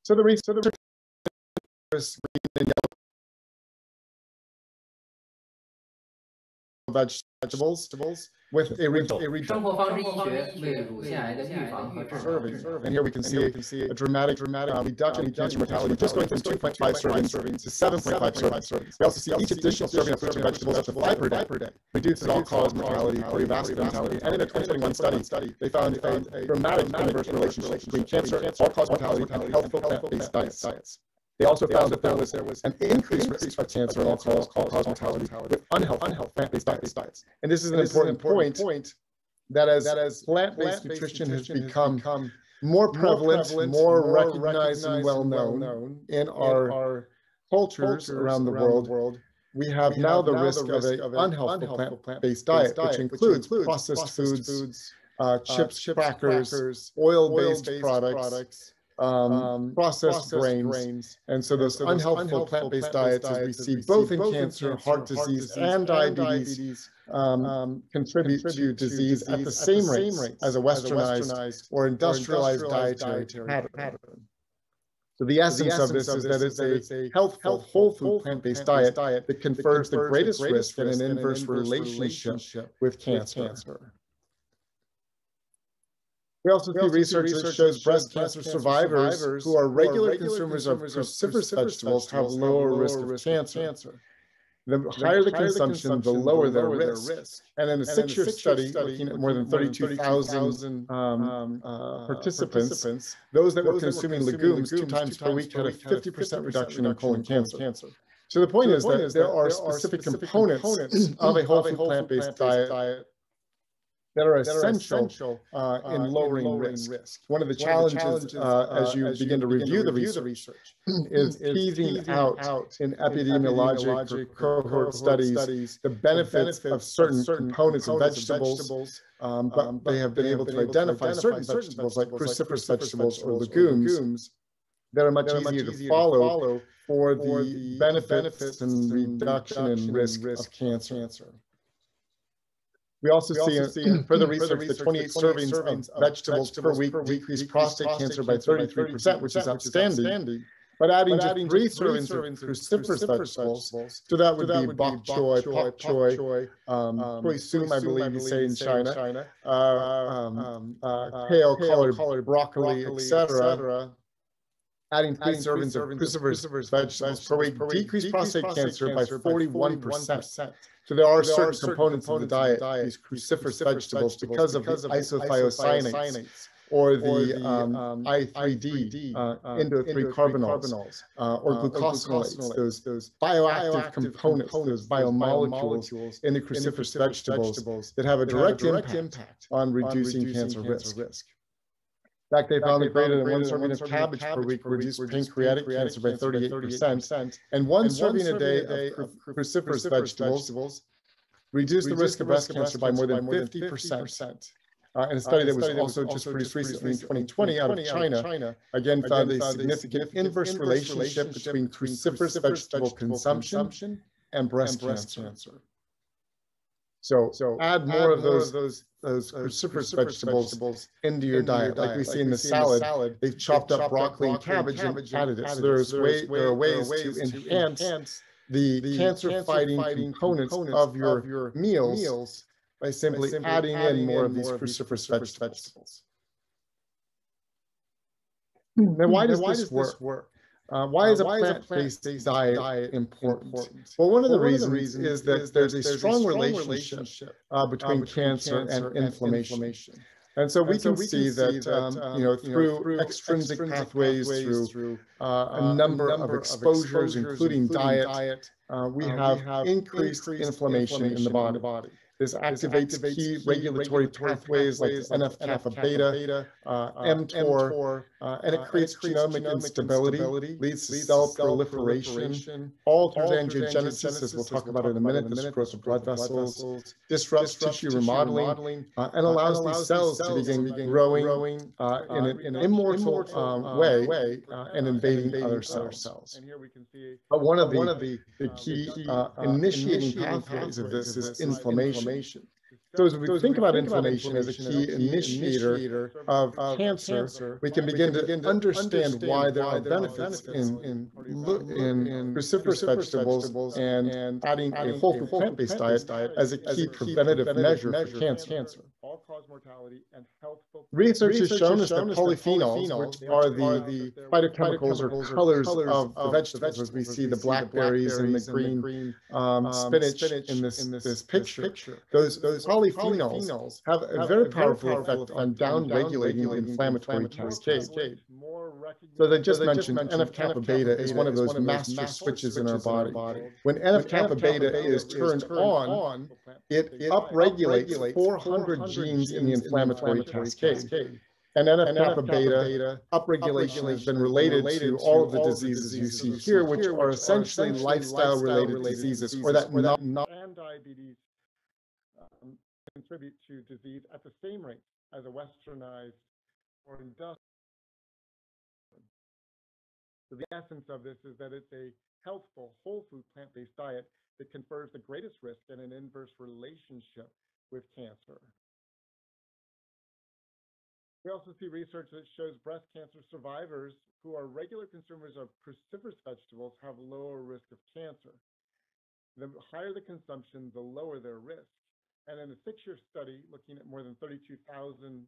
So the research is vegetables with a result. 生活方式医学为乳腺癌的预防和治疗。 And here we can see a dramatic reduction in cancer mortality, just going from 2.5 servings to 7.5 servings. We also see each additional serving of fruits and vegetables up to 5 per day reduces all-cause mortality, cardiovascular mortality, and in a 2021 study, they found a dramatic inverse relationship between cancer, all-cause mortality, and healthful plant-based diets. They also found that there was an increased risk of cancer and all-cause mortality with unhealthy plant-based diets. And this is an important point that as plant-based nutrition has become more prevalent, more recognized and well-known in our cultures around the world, we have now the risk of an unhealthy plant-based diet, which includes processed foods, chips, crackers, oil-based products, processed grains, and so those unhealthful plant-based diets, as we see both in cancer, heart disease, and diabetes, contribute to disease at the same rates as a westernized or industrialized dietary pattern. So the essence of this is that it's a healthful, whole food plant-based diet that confers the greatest risk and an inverse relationship with cancer. We also see research that shows breast cancer survivors who are regular consumers of cruciferous vegetables have lower risk of cancer. The higher the consumption, the lower their risk. And in a 6-year study looking at more than 32,000 participants, those that were consuming legumes 2 times per week had a 50% reduction in colon cancer. So the point is that there are specific components of a whole food plant-based diet that are essential in lowering risk. One of the challenges as you begin to review the research is teasing out in epidemiologic or cohort studies the benefits of certain components of vegetables, but they have been able to identify certain vegetables like cruciferous vegetables or legumes that are much easier to follow for the benefits and reduction in risk of cancer. We also see in further research that 28 servings of vegetables per week decrease prostate cancer by 33%, which is outstanding. But adding just 3 servings of cruciferous vegetables, so that would be bok choy, pak choy, choy sum, I believe you say in China, kale, collard, broccoli, etc. Adding 3 servings of cruciferous vegetables per week decrease prostate cancer by 41%. So there are certain components of the diet, these cruciferous vegetables, because of the isothiocyanates or the I3D, Indo-3-carbinols, or glucosinolates, those bioactive components, those biomolecules in the cruciferous vegetables that have a direct impact on reducing cancer risk. In fact, they found that greater than one serving of cabbage per week reduced pancreatic cancer by 38%, and one serving a day of cruciferous vegetables reduced the risk of breast cancer by more than 50%. In a study that was also just produced recently in 2020 out of China, again found a significant inverse relationship between cruciferous vegetable consumption and breast cancer. So add more of those cruciferous vegetables into your diet. Like we see in the salad, they've chopped up broccoli and cabbage and added it. So there are ways to enhance the cancer-fighting components of your meals by simply adding in more of these cruciferous vegetables. Now, why does this work? Why is a plant-based diet important? Well, one of the reasons is that there's a strong relationship between cancer and inflammation. And so we can see that, through extrinsic pathways, through a number of exposures, including diet, we have increased inflammation in the body. This activates key regulatory pathways like NF-kappa beta, mTOR, and it creates genomic instability, leads to cell proliferation, alters angiogenesis, as we'll talk about in a minute, this growth of blood vessels, disrupts tissue remodeling, and allows these cells to begin growing in an immortal way and invading other cells. And here we can see one of the key initiating pathways of this is inflammation. So as we think about inflammation as a key initiator of cancer, we can begin to understand why there are benefits in cruciferous vegetables and adding a whole food plant-based diet as a key preventative measure for cancer. All-cause mortality and health. Research has shown us that polyphenols, which are the phytochemicals or colors of the vegetables, as we see the blackberries and the green spinach in this picture, those polyphenols have a very powerful effect on down-regulating the inflammatory cascade. So as I just mentioned, NF-kappa beta is one of those master switches in our body. When NF-kappa beta is turned on, it upregulates 400 genes in the inflammatory cascade. And NF-kappa beta upregulation has been related to all of the diseases you see here, which are essentially lifestyle-related diseases, or that and diabetes contribute to disease at the same rate as a westernized or industrial. So the essence of this is that it's a healthful, whole food, plant-based diet that confers the greatest risk and an inverse relationship with cancer. We also see research that shows breast cancer survivors who are regular consumers of cruciferous vegetables have lower risk of cancer. The higher the consumption, the lower their risk. And in a 6-year study looking at more than 32,000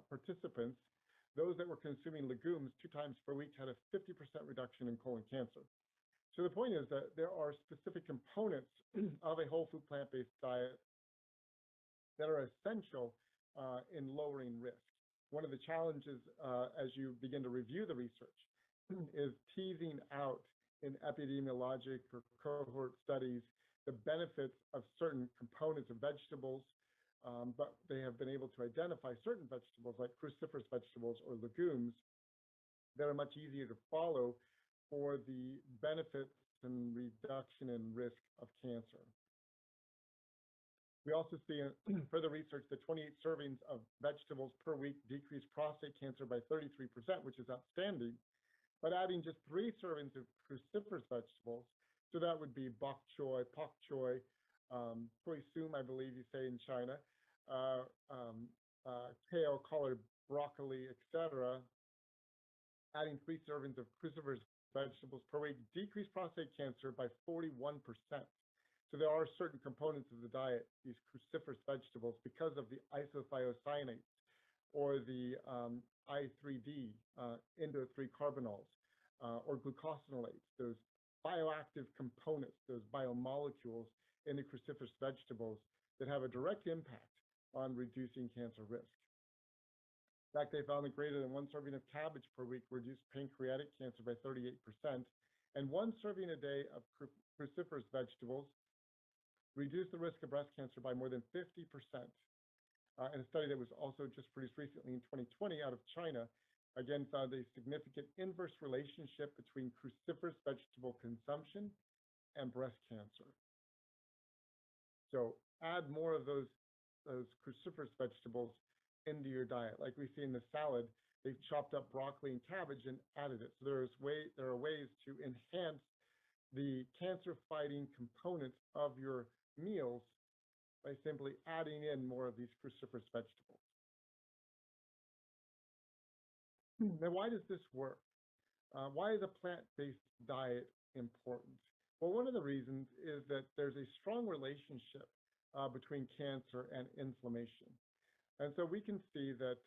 participants, those that were consuming legumes 2 times per week had a 50% reduction in colon cancer. So the point is that there are specific components of a whole food plant-based diet that are essential in lowering risk. One of the challenges as you begin to review the research is teasing out in epidemiologic or cohort studies the benefits of certain components of vegetables, but they have been able to identify certain vegetables like cruciferous vegetables or legumes that are much easier to follow for the benefits and reduction in risk of cancer. We also see in further research that 28 servings of vegetables per week decrease prostate cancer by 33%, which is outstanding. But adding just 3 servings of cruciferous vegetables, so that would be bok choy, pak choy, pui sum, I believe you say in China, kale, collard, broccoli, etc. Adding 3 servings of cruciferous vegetables per week decrease prostate cancer by 41%. So there are certain components of the diet, these cruciferous vegetables, because of the isothiocyanates or the I3D, indo-3 carbanols, or glucosinolates, those bioactive components, those biomolecules in the cruciferous vegetables that have a direct impact on reducing cancer risk. In fact, they found that greater than 1 serving of cabbage per week reduced pancreatic cancer by 38%, and 1 serving a day of cruciferous vegetables reduced the risk of breast cancer by more than 50%. And a study that was also just produced recently in 2020 out of China, again, found a significant inverse relationship between cruciferous vegetable consumption and breast cancer. So add more of those cruciferous vegetables into your diet. Like we see in the salad, they've chopped up broccoli and cabbage and added it. So there are ways to enhance the cancer-fighting components of your meals by simply adding in more of these cruciferous vegetables. Now, why does this work? Why is a plant-based diet important? Well, one of the reasons is that there's a strong relationship between cancer and inflammation. And so we can see that,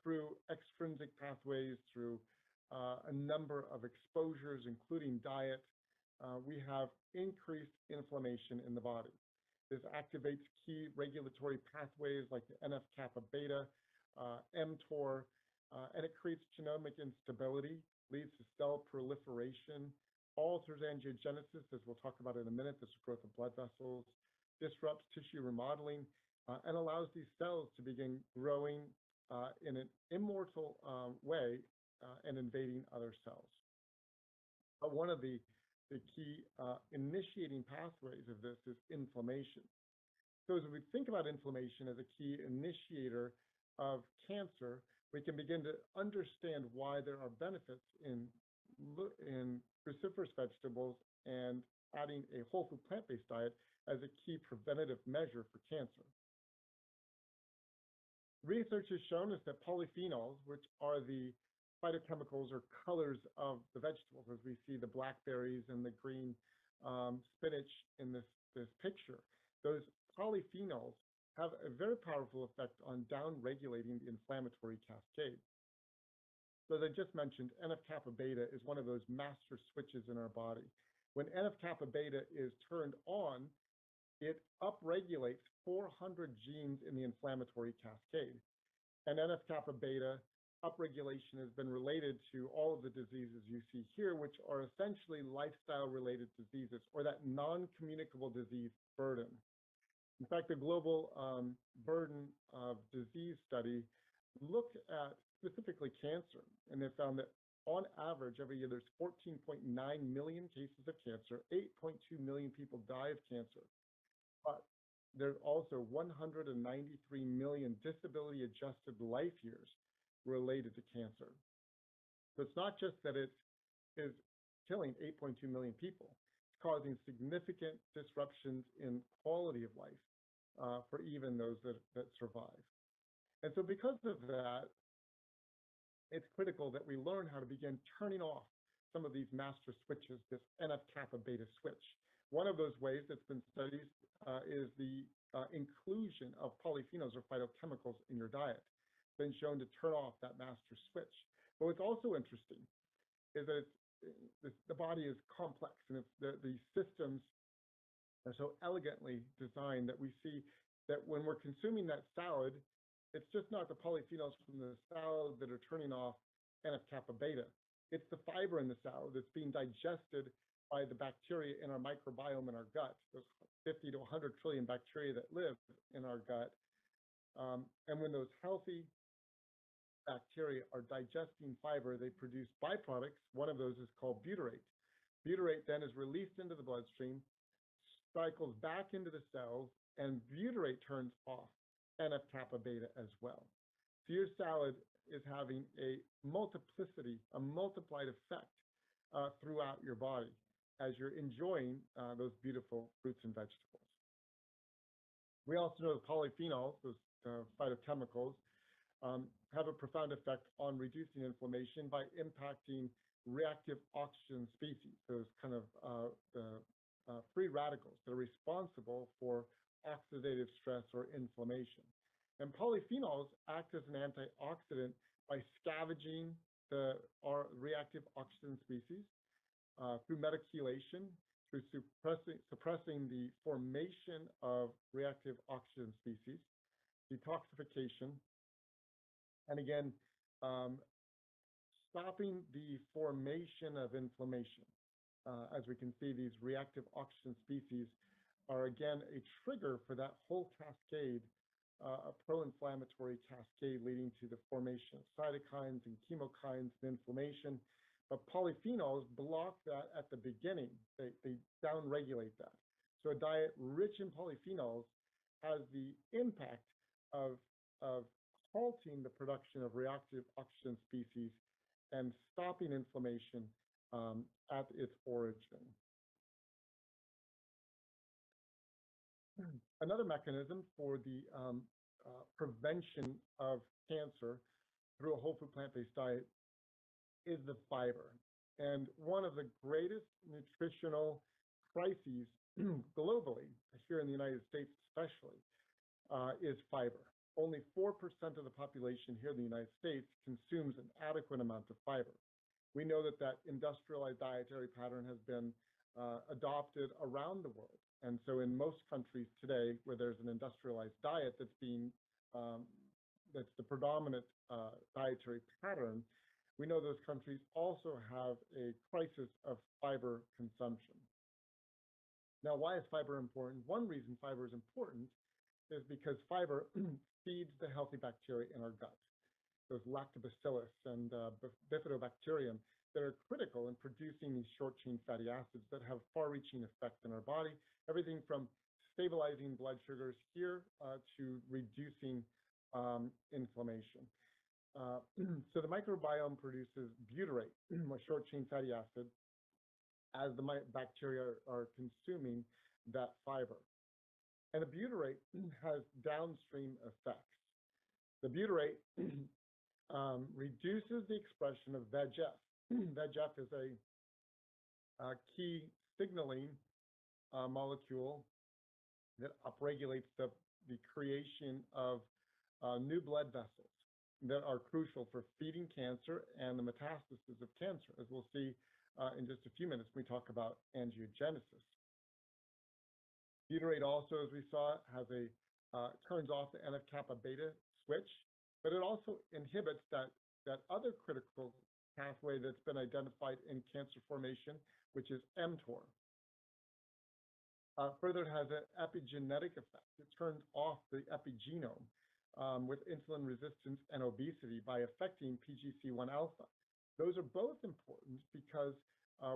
through extrinsic pathways, through a number of exposures, including diet, we have increased inflammation in the body. This activates key regulatory pathways like the NF-kappa beta, mTOR, and it creates genomic instability, leads to cell proliferation, alters angiogenesis, as we'll talk about in a minute, this growth of blood vessels, disrupts tissue remodeling, and allows these cells to begin growing in an immortal way and invading other cells. But one of the key initiating pathways of this is inflammation. So as we think about inflammation as a key initiator of cancer, we can begin to understand why there are benefits in cruciferous vegetables and adding a whole food plant-based diet as a key preventative measure for cancer. Research has shown us that polyphenols, which are the phytochemicals or colors of the vegetables, as we see the blackberries and the green spinach in this picture, those polyphenols have a very powerful effect on down-regulating the inflammatory cascade. So as I just mentioned, NF-kappa beta is one of those master switches in our body. When NF-kappa beta is turned on, it upregulates 400 genes in the inflammatory cascade. And NF-kappa beta upregulation has been related to all of the diseases you see here, which are essentially lifestyle-related diseases or that non-communicable disease burden. In fact, the global burden of disease study looked at specifically cancer, and they found that on average, every year there's 14.9 million cases of cancer, 8.2 million people die of cancer, but there's also 193 million disability-adjusted life years related to cancer. So it's not just that it is killing 8.2 million people, it's causing significant disruptions in quality of life for even those that survive. And so because of that, it's critical that we learn how to begin turning off some of these master switches, this NF-kappa beta switch. One of those ways that's been studied is the inclusion of polyphenols or phytochemicals in your diet. It's been shown to turn off that master switch. But what's also interesting is that the body is complex, and the systems are so elegantly designed that we see that when we're consuming that salad, it's just not the polyphenols from the salad that are turning off NF-kappa beta. It's the fiber in the salad that's being digested by the bacteria in our microbiome in our gut, those 50 to 100 trillion bacteria that live in our gut. And when those healthy bacteria are digesting fiber, they produce byproducts. One of those is called butyrate. Butyrate then is released into the bloodstream, cycles back into the cells, and butyrate turns off NF-kappa beta as well. So your salad is having a multiplied effect throughout your body as you're enjoying those beautiful fruits and vegetables. We also know that polyphenols, those phytochemicals, have a profound effect on reducing inflammation by impacting reactive oxygen species, those kind of free radicals that are responsible for oxidative stress or inflammation. And polyphenols act as an antioxidant by scavenging our reactive oxygen species through metachylation, through suppressing the formation of reactive oxygen species, detoxification, and again, stopping the formation of inflammation. As we can see, these reactive oxygen species are again a trigger for that whole cascade a pro-inflammatory cascade leading to the formation of cytokines and chemokines and inflammation. But polyphenols block that at the beginning. They downregulate that. So a diet rich in polyphenols has the impact of halting the production of reactive oxygen species and stopping inflammation at its origin. Another mechanism for the prevention of cancer through a whole food plant-based diet is the fiber. And one of the greatest nutritional crises globally, here in the United States especially, is fiber. Only 4% of the population here in the United States consumes an adequate amount of fiber. We know that industrialized dietary pattern has been adopted around the world. And so in most countries today where there's an industrialized diet that's the predominant dietary pattern, we know those countries also have a crisis of fiber consumption. Now, why is fiber important? One reason fiber is important is because fiber feeds the healthy bacteria in our gut, those lactobacillus and bifidobacterium that are critical in producing these short-chain fatty acids that have far-reaching effects in our body, everything from stabilizing blood sugars here to reducing inflammation. So the microbiome produces butyrate, a short-chain fatty acid, as the bacteria are consuming that fiber. And the butyrate has downstream effects. The butyrate reduces the expression of VEGF. VEGF is a key signaling molecule that upregulates the creation of new blood vessels that are crucial for feeding cancer and the metastasis of cancer, as we'll see in just a few minutes when we talk about angiogenesis. Butyrate also, as we saw, turns off the NF-kappa beta switch, but it also inhibits that other critical pathway that's been identified in cancer formation, which is mTOR. Further, it has an epigenetic effect. It turns off the epigenome with insulin resistance and obesity by affecting PGC1 alpha. Those are both important because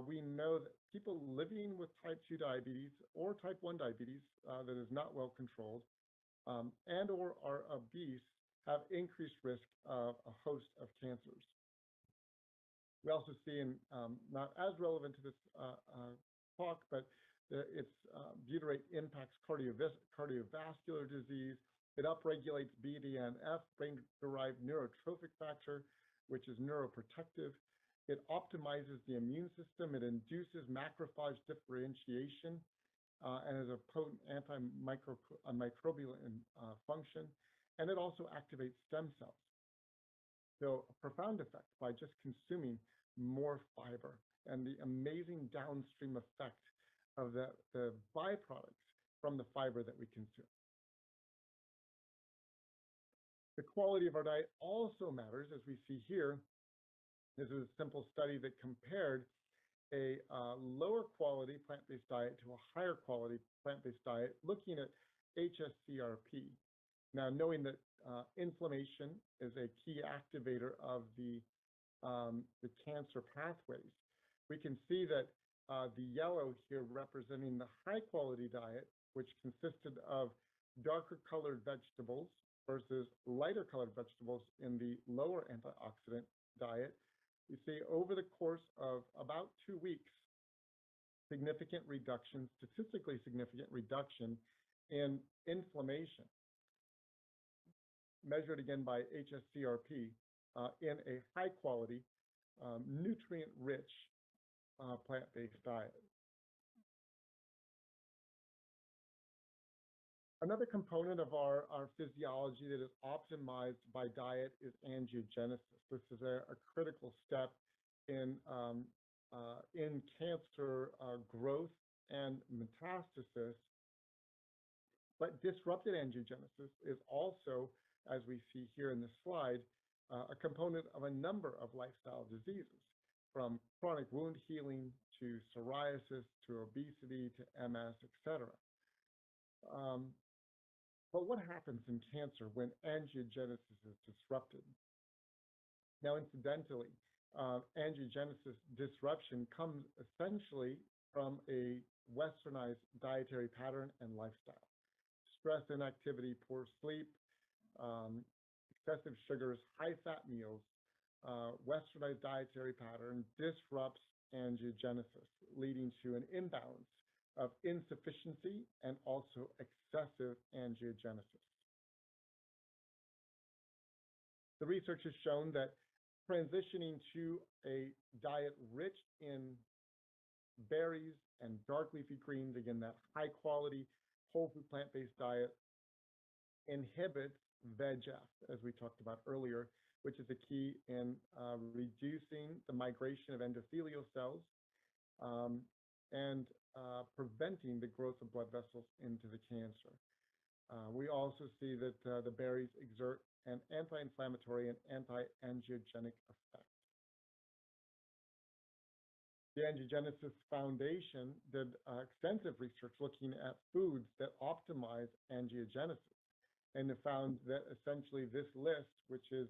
we know that people living with type 2 diabetes or type 1 diabetes that is not well controlled and or are obese have increased risk of a host of cancers. We also see, not as relevant to this talk, but its butyrate impacts cardiovascular disease. It upregulates BDNF, brain-derived neurotrophic factor, which is neuroprotective. It optimizes the immune system. It induces macrophage differentiation and is a potent antimicrobial function. And it also activates stem cells. So a profound effect by just consuming more fiber and the amazing downstream effect of the byproducts from the fiber that we consume. The quality of our diet also matters, as we see here. This is a simple study that compared a lower quality plant-based diet to a higher quality plant-based diet, looking at HSCRP. Now, knowing that inflammation is a key activator of the cancer pathways, we can see that the yellow here representing the high quality diet, which consisted of darker colored vegetables versus lighter colored vegetables in the lower antioxidant diet. You see over the course of about 2 weeks, statistically significant reduction in inflammation, measured again by HSCRP in a high quality, nutrient-rich plant-based diet. Another component of our physiology that is optimized by diet is angiogenesis. This is a critical step in cancer growth and metastasis. But disrupted angiogenesis is also, as we see here in this slide, a component of a number of lifestyle diseases, from chronic wound healing to psoriasis to obesity to MS, etc. But what happens in cancer when angiogenesis is disrupted? Now, incidentally, angiogenesis disruption comes essentially from a westernized dietary pattern and lifestyle. Stress, inactivity, poor sleep, excessive sugars, high-fat meals, westernized dietary pattern disrupts angiogenesis, leading to an imbalance of insufficiency and also excessive angiogenesis. The research has shown that transitioning to a diet rich in berries and dark leafy greens, again, that high quality whole food plant-based diet, inhibits VEGF, as we talked about earlier, which is a key in reducing the migration of endothelial cells and preventing the growth of blood vessels into the cancer. We also see that the berries exert an anti-inflammatory and anti-angiogenic effect. The Angiogenesis Foundation did extensive research looking at foods that optimize angiogenesis, and it found that essentially this list, which is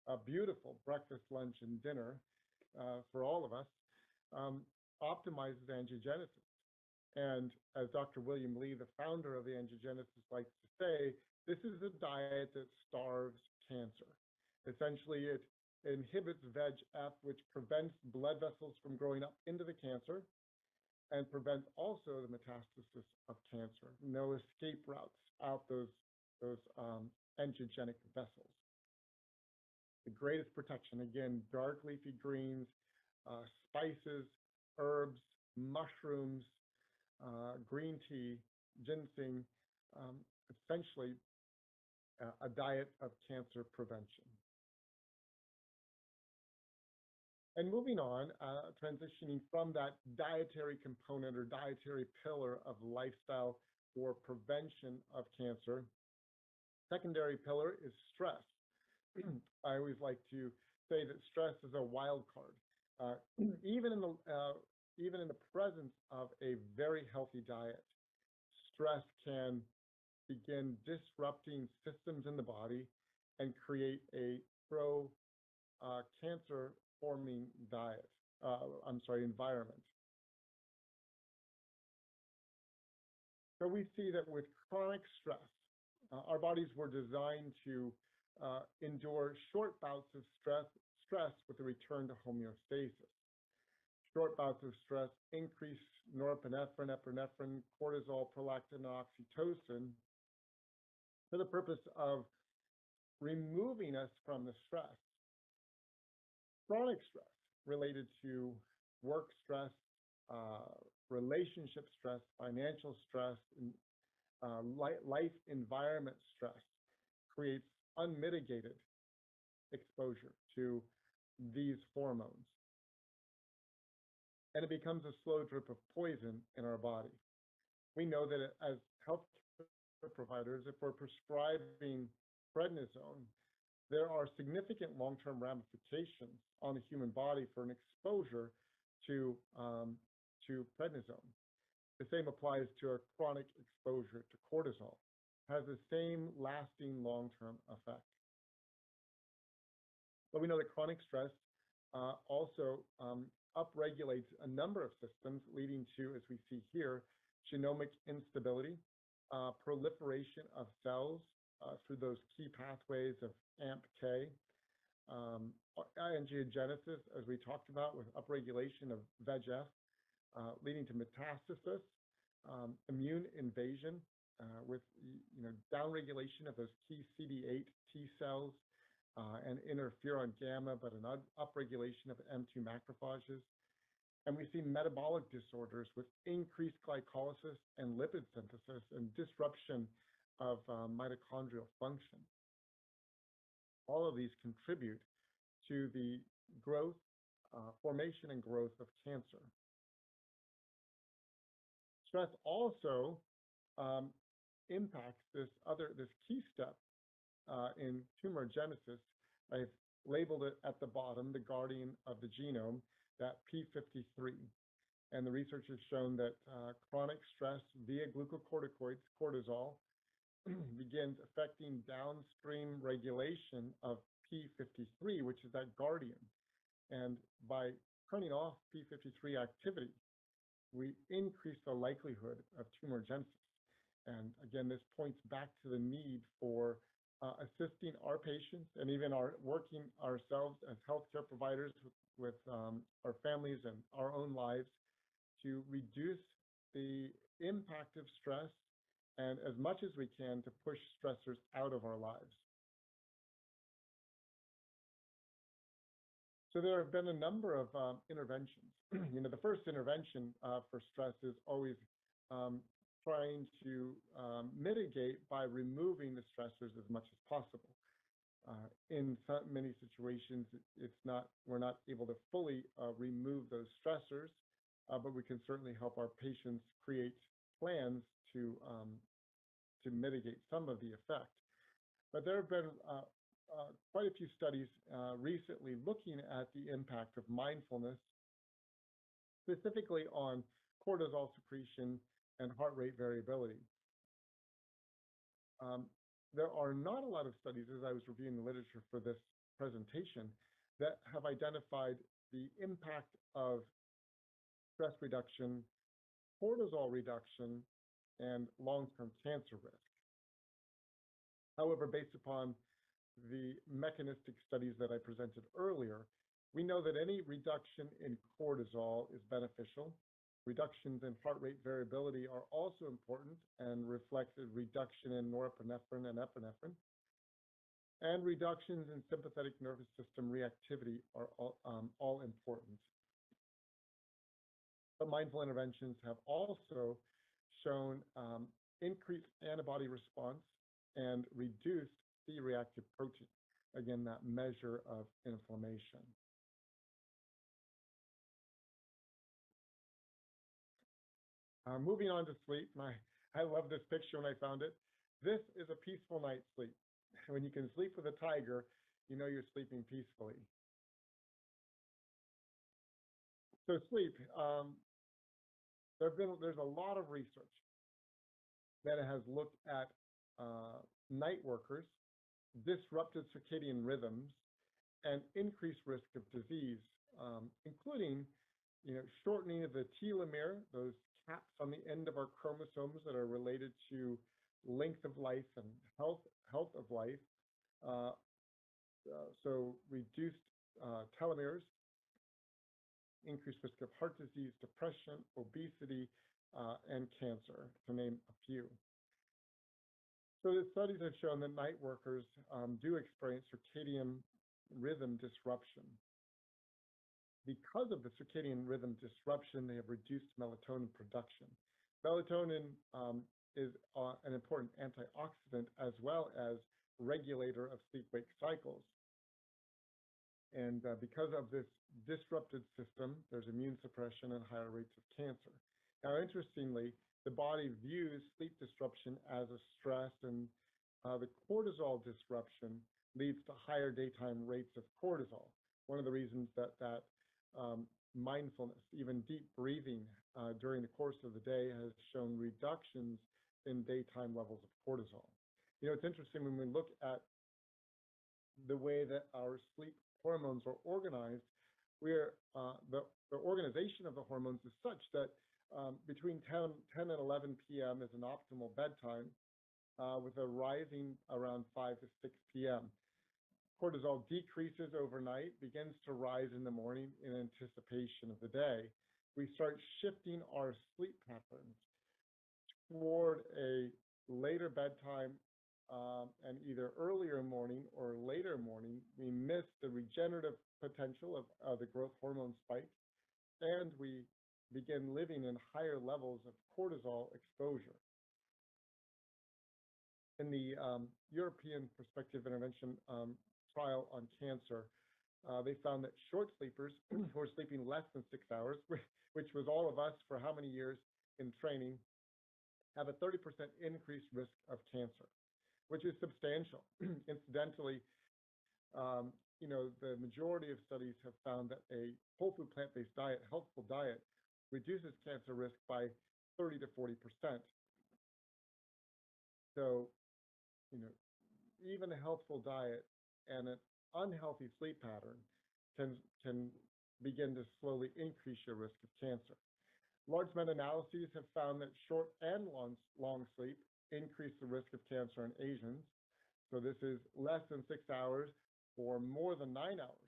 a beautiful breakfast, lunch, and dinner for all of us, optimizes angiogenesis. And as Dr. William Lee, the founder of the Angiogenesis, likes to say, this is a diet that starves cancer. Essentially, it inhibits VEGF, which prevents blood vessels from growing up into the cancer and prevents also the metastasis of cancer. No escape routes out those angiogenic vessels. The greatest protection, again, dark leafy greens, spices, herbs, mushrooms, green tea, ginseng, essentially a diet of cancer prevention. And moving on, transitioning from that dietary component or dietary pillar of lifestyle for prevention of cancer, secondary pillar is stress. I always like to say that stress is a wild card. Even in the presence of a very healthy diet, stress can begin disrupting systems in the body and create a pro-cancer forming environment. So we see that with chronic stress, our bodies were designed to endure short bouts of stress with a return to homeostasis. Short bouts of stress increase norepinephrine, epinephrine, cortisol, prolactin, and oxytocin for the purpose of removing us from the stress. Chronic stress related to work stress, relationship stress, financial stress, life environment stress creates unmitigated exposure to these hormones. And it becomes a slow drip of poison in our body. We know that as healthcare providers, if we're prescribing prednisone, there are significant long-term ramifications on the human body for an exposure to prednisone. The same applies to a chronic exposure to cortisol. It has the same lasting long-term effect. But we know that chronic stress also upregulates a number of systems, leading to, as we see here, genomic instability, proliferation of cells through those key pathways of AMPK, angiogenesis, as we talked about, with upregulation of VEGF, leading to metastasis, immune invasion with downregulation of those key CD8 T cells and interferon gamma, but an upregulation of M2 macrophages. And we see metabolic disorders with increased glycolysis and lipid synthesis and disruption of mitochondrial function. All of these contribute to the growth, formation and growth of cancer. Stress also impacts this key step in tumorigenesis. I've labeled it at the bottom, the guardian of the genome, that P53. And the research has shown that chronic stress via glucocorticoids, cortisol, begins affecting downstream regulation of P53, which is that guardian. And by turning off P53 activity, we increase the likelihood of tumorigenesis. And again, this points back to the need for assisting our patients and even working ourselves as healthcare providers with our families and our own lives to reduce the impact of stress and as much as we can to push stressors out of our lives. So there have been a number of interventions. The first intervention for stress is always trying to mitigate by removing the stressors as much as possible. In many situations, we're not able to fully remove those stressors, but we can certainly help our patients create plans to mitigate some of the effect. But there have been quite a few studies recently looking at the impact of mindfulness, specifically on cortisol secretion and heart rate variability. There are not a lot of studies, as I was reviewing the literature for this presentation, that have identified the impact of stress reduction, cortisol reduction, and long-term cancer risk. However, based upon the mechanistic studies that I presented earlier, we know that any reduction in cortisol is beneficial. Reductions in heart rate variability are also important and reflect a reduction in norepinephrine and epinephrine. And reductions in sympathetic nervous system reactivity are all important. But mindful interventions have also shown increased antibody response and reduced C-reactive protein, again, that measure of inflammation. Moving on to sleep, I love this picture when I found it. This is a peaceful night's sleep. When you can sleep with a tiger, you know you're sleeping peacefully. So sleep, there's a lot of research that has looked at night workers, disrupted circadian rhythms, and increased risk of disease, including shortening of the telomere, those caps on the end of our chromosomes that are related to length of life and health of life. So reduced telomeres, increased risk of heart disease, depression, obesity, and cancer, to name a few. So the studies have shown that night workers do experience circadian rhythm disruption. Because of the circadian rhythm disruption, they have reduced melatonin production. Melatonin is an important antioxidant as well as regulator of sleep-wake cycles. And because of this disrupted system, there's immune suppression and higher rates of cancer. Now, interestingly, the body views sleep disruption as a stress, and the cortisol disruption leads to higher daytime rates of cortisol. One of the reasons that mindfulness, even deep breathing during the course of the day, has shown reductions in daytime levels of cortisol. It's interesting when we look at the way that our sleep hormones are organized. The organization of the hormones is such that between 10 and 11 p.m. is an optimal bedtime, with a rising around 5 to 6 p.m. Cortisol decreases overnight, begins to rise in the morning in anticipation of the day. We start shifting our sleep patterns toward a later bedtime and either earlier morning or later morning. We miss the regenerative potential of the growth hormone spike, and we begin living in higher levels of cortisol exposure. In the European Prospective Intervention trial on cancer, they found that short sleepers who were sleeping less than 6 hours, which was all of us for how many years in training, have a 30% increased risk of cancer, which is substantial. Incidentally, the majority of studies have found that a whole food plant-based diet, healthful diet, reduces cancer risk by 30 to 40%. So even a healthful diet and an unhealthy sleep pattern can begin to slowly increase your risk of cancer. Large meta-analyses have found that short and long sleep increase the risk of cancer in Asians. So this is less than 6 hours or more than 9 hours.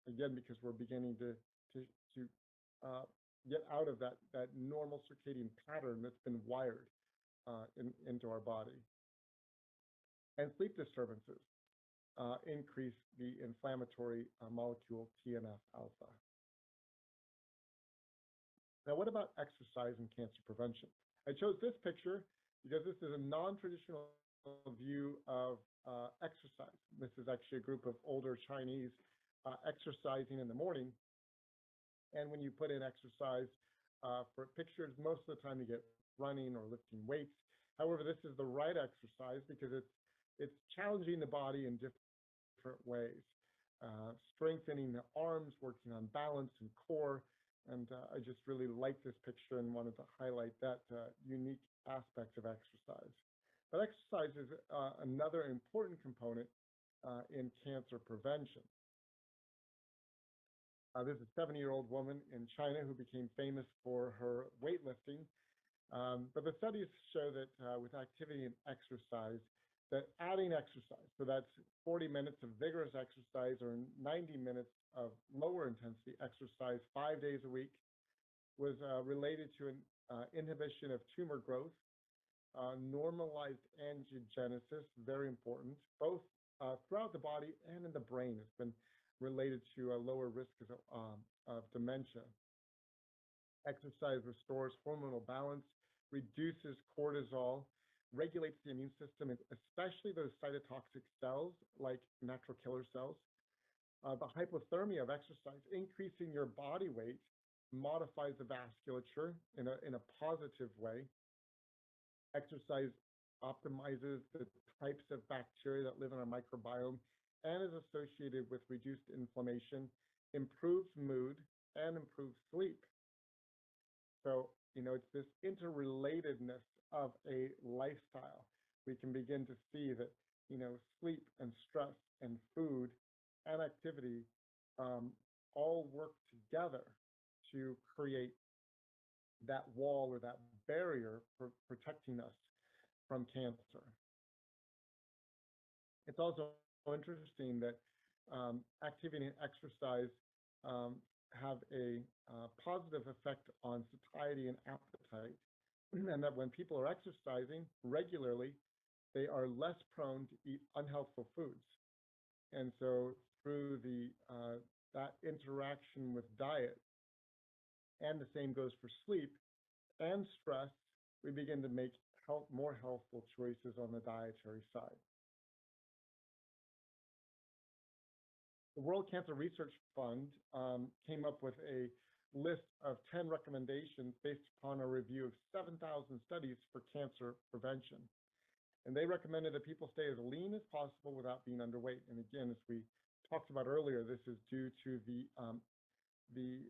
Again, because we're beginning to get out of that normal circadian pattern that's been wired into our body. And sleep disturbances increase the inflammatory molecule TNF-alpha. Now, what about exercise and cancer prevention? I chose this picture because this is a non-traditional view of exercise. This is actually a group of older Chinese exercising in the morning. And when you put in exercise for pictures, most of the time you get running or lifting weights. However, this is the right exercise because it's challenging the body in different ways, strengthening the arms, working on balance and core. And I just really like this picture and wanted to highlight that unique aspect of exercise. But exercise is another important component in cancer prevention. This is a 70-year-old woman in China who became famous for her weightlifting. But the studies show that with activity and exercise, that adding exercise, so that's 40 minutes of vigorous exercise or 90 minutes of lower intensity exercise 5 days a week, was related to an inhibition of tumor growth, normalized angiogenesis, very important, both throughout the body and in the brain. It's been related to a lower risk of dementia. Exercise restores hormonal balance, reduces cortisol, regulates the immune system, especially those cytotoxic cells like natural killer cells. The hypothermia of exercise, increasing your body weight, modifies the vasculature in a positive way. Exercise optimizes the types of bacteria that live in our microbiome and is associated with reduced inflammation, improves mood, and improves sleep. So, it's this interrelatedness of a lifestyle. We can begin to see that, sleep and stress and food and activity all work together to create that wall or that barrier for protecting us from cancer. It's also interesting that activity and exercise have a positive effect on satiety and appetite, and that when people are exercising regularly, they are less prone to eat unhealthful foods. And so through that interaction with diet, and the same goes for sleep and stress, we begin to make more healthful choices on the dietary side. The World Cancer Research Fund came up with a list of 10 recommendations based upon a review of 7,000 studies for cancer prevention. And they recommended that people stay as lean as possible without being underweight. And again, as we talked about earlier, this is due to the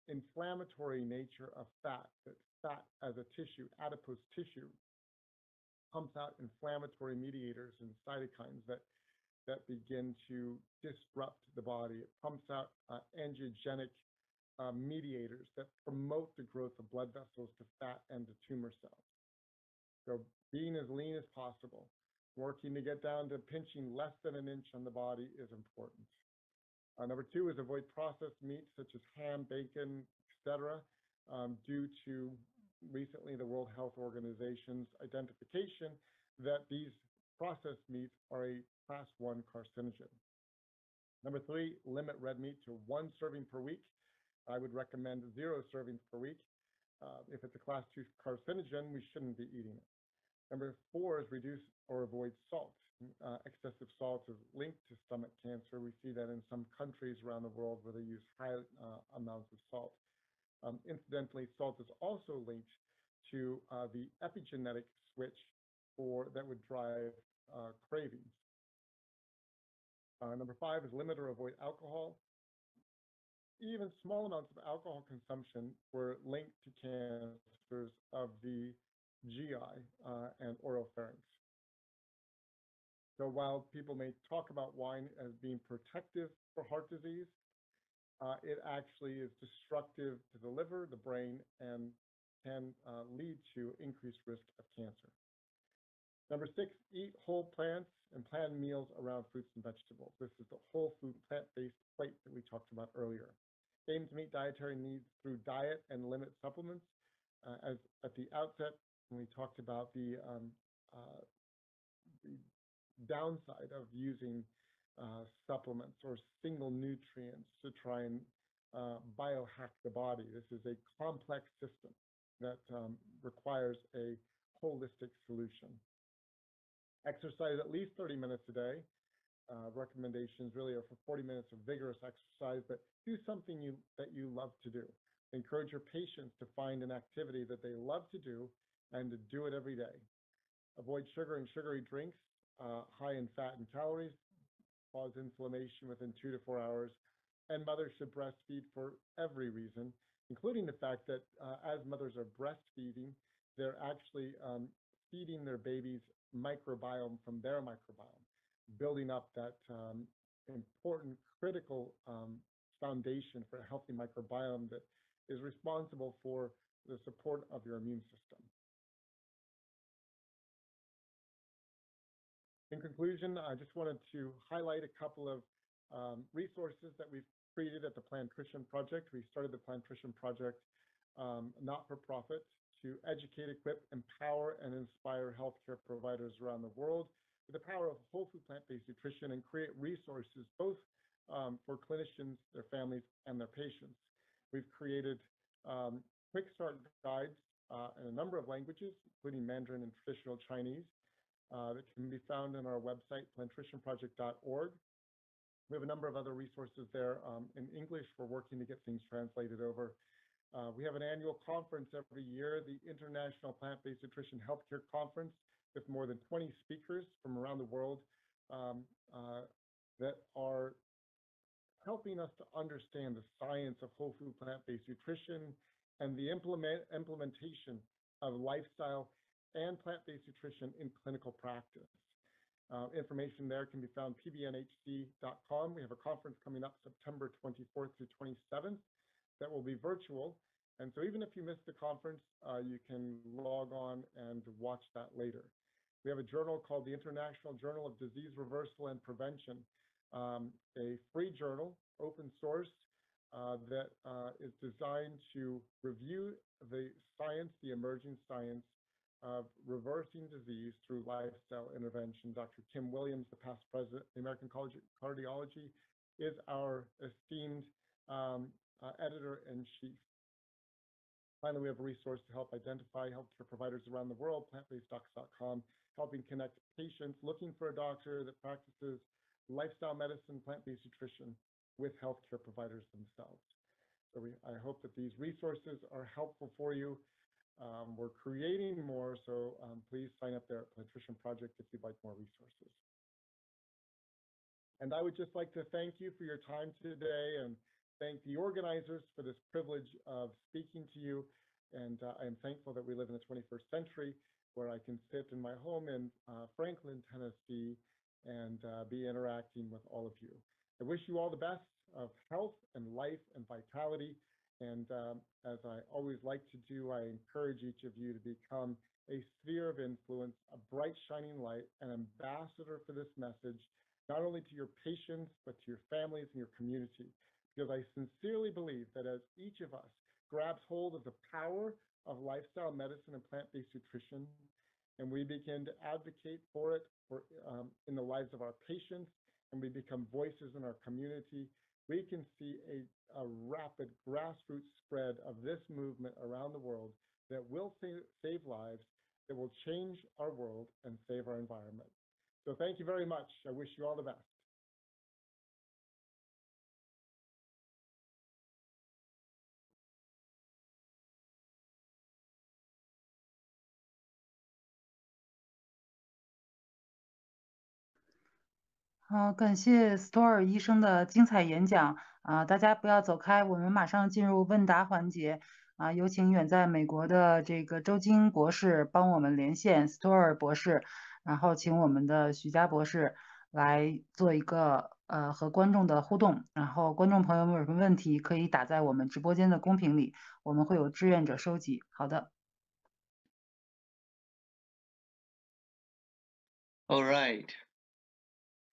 inflammatory nature of fat, that fat as a tissue, adipose tissue, pumps out inflammatory mediators and cytokines that begin to disrupt the body. It pumps out angiogenic mediators that promote the growth of blood vessels to fat and to tumor cells. So being as lean as possible, working to get down to pinching less than an inch on the body is important. Number 2 is avoid processed meats such as ham, bacon, etc., due to recently the World Health Organization's identification that these processed meats are a class 1 carcinogen. Number 3, limit red meat to 1 serving per week. I would recommend 0 servings per week. If it's a class 2 carcinogen, we shouldn't be eating it. Number 4 is reduce or avoid salt. Excessive salt is linked to stomach cancer. We see that in some countries around the world where they use high amounts of salt. Incidentally, salt is also linked to the epigenetic switch that would drive cravings. Number 5 is limit or avoid alcohol. Even small amounts of alcohol consumption were linked to cancers of the GI, and oropharynx. So while people may talk about wine as being protective for heart disease, it actually is destructive to the liver, the brain, and can lead to increased risk of cancer. Number 6, eat whole plants and plan meals around fruits and vegetables. This is the whole food plant-based plate that we talked about earlier. Aim to meet dietary needs through diet and limit supplements. As at the outset, when we talked about the downside of using supplements or single nutrients to try and biohack the body. This is a complex system that requires a holistic solution. Exercise at least 30 minutes a day. Recommendations really are for 40 minutes of vigorous exercise, but do something that you love to do. Encourage your patients to find an activity that they love to do and to do it every day. Avoid sugar and sugary drinks, high in fat and calories, cause inflammation within 2 to 4 hours. And mothers should breastfeed for every reason, including the fact that as mothers are breastfeeding, they're actually feeding their babies microbiome from their microbiome, building up that important, critical foundation for a healthy microbiome that is responsible for the support of your immune system. In conclusion, I just wanted to highlight a couple of resources that we've created at the Planned Nutrition Project. We started the Planned Nutrition Project not-for-profit to educate, equip, empower, and inspire healthcare providers around the world with the power of whole food plant-based nutrition and create resources both for clinicians, their families, and their patients. We've created quick start guides in a number of languages, including Mandarin and traditional Chinese, that can be found on our website, plannednutritionproject.org. We have a number of other resources there in English. We're working to get things translated over. We have an annual conference every year, the International Plant-Based Nutrition Healthcare Conference, with more than 20 speakers from around the world that are helping us to understand the science of whole food plant-based nutrition and the implementation of lifestyle and plant-based nutrition in clinical practice. Information there can be found pbnhc.com. We have a conference coming up September 24th through 27th that will be virtual. And so even if you missed the conference, you can log on and watch that later. We have a journal called the International Journal of Disease Reversal and Prevention, a free journal, open source, that is designed to review the science, the emerging science of reversing disease through lifestyle intervention. Dr. Kim Williams, the past president of the American College of Cardiology, is our esteemed editor-in-chief. Finally, we have a resource to help identify healthcare providers around the world, plantbaseddocs.com, helping connect patients looking for a doctor that practices lifestyle medicine, plant-based nutrition with healthcare providers themselves. So I hope that these resources are helpful for you. We're creating more, so please sign up there at Planned Nutrition Project if you'd like more resources. And I would just like to thank you for your time today and thank the organizers for this privilege of speaking to you. And I am thankful that we live in the 21st century where I can sit in my home in Franklin, Tennessee, and be interacting with all of you. I wish you all the best of health and life and vitality. And as I always like to do, I encourage each of you to become a sphere of influence, a bright shining light, an ambassador for this message, not only to your patients, but to your families and your community. Because I sincerely believe that as each of us grabs hold of the power of lifestyle medicine and plant-based nutrition, and we begin to advocate for it in the lives of our patients, and we become voices in our community, we can see a rapid grassroots spread of this movement around the world that will save lives, that will change our world and save our environment. So thank you very much. I wish you all the best.感谢 Stoll 医生的精彩演讲大家不要走开，我们马上进入问答环节。有请远在美国的这个周金博士帮我们连线 Stoll 博士，然后请我们的徐佳博士来做一个和观众的互动，然后观众朋友们有什么问题可以打在我们直播间的公屏里，我们会有志愿者收集。好的。All right.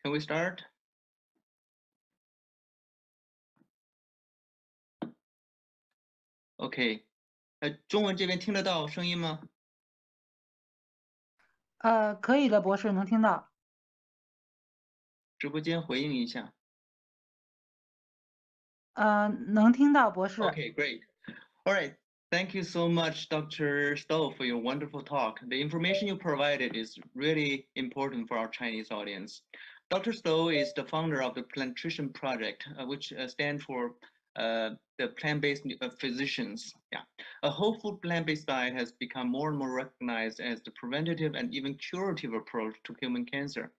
Can we start? OK. 中文这边听得到声音吗？可以的，博士能听到。直播间回应一下。能听到，博士。Okay, great. All right. Thank you so much, Dr. Stoll, for your wonderful talk. The information you provided is really important for our Chinese audience. Dr. Stoll is the founder of the Plant Nutrition Project, which stands for the plant-based physicians. Yeah, a whole food plant-based diet has become more and more recognized as the preventative and even curative approach to human cancer.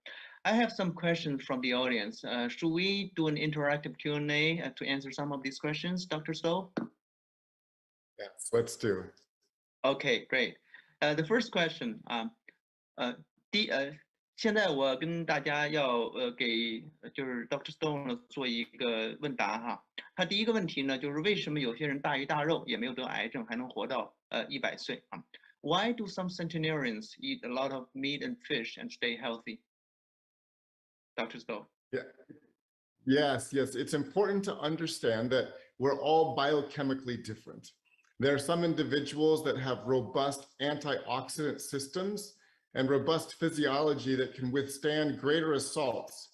I have some questions from the audience. Should we do an interactive Q&A to answer some of these questions, Dr. Stoll? Yes, let's do. Okay, great. The first question. 现在我跟大家要给就是 Dr. Stoll 呢做一个问答哈。他第一个问题呢就是为什么有些人大鱼大肉也没有得癌症还能活到100岁啊 ？Why do some centenarians eat a lot of meat and fish and stay healthy? Dr. Stoll. Yeah. Yes, it's important to understand that we're all biochemically different. There are some individuals that have robust antioxidant systems and robust physiology that can withstand greater assaults.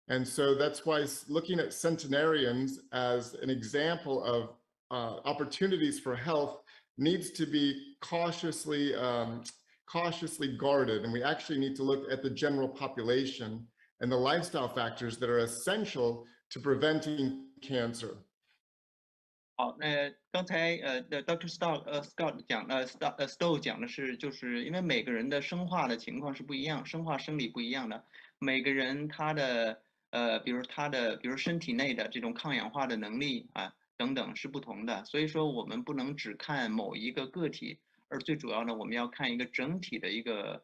And so that's why looking at centenarians as an example of opportunities for health needs to be cautiously guarded. And we actually need to look at the general population and the lifestyle factors that are essential to preventing cancer. 好，刚才Dr. Stoll 讲Stoll 讲的是，就是因为每个人的生化的情况是不一样，生化生理不一样的，每个人他的比如身体内的这种抗氧化的能力啊等等是不同的，所以说我们不能只看某一个个体，而最主要呢，我们要看一个整体的一个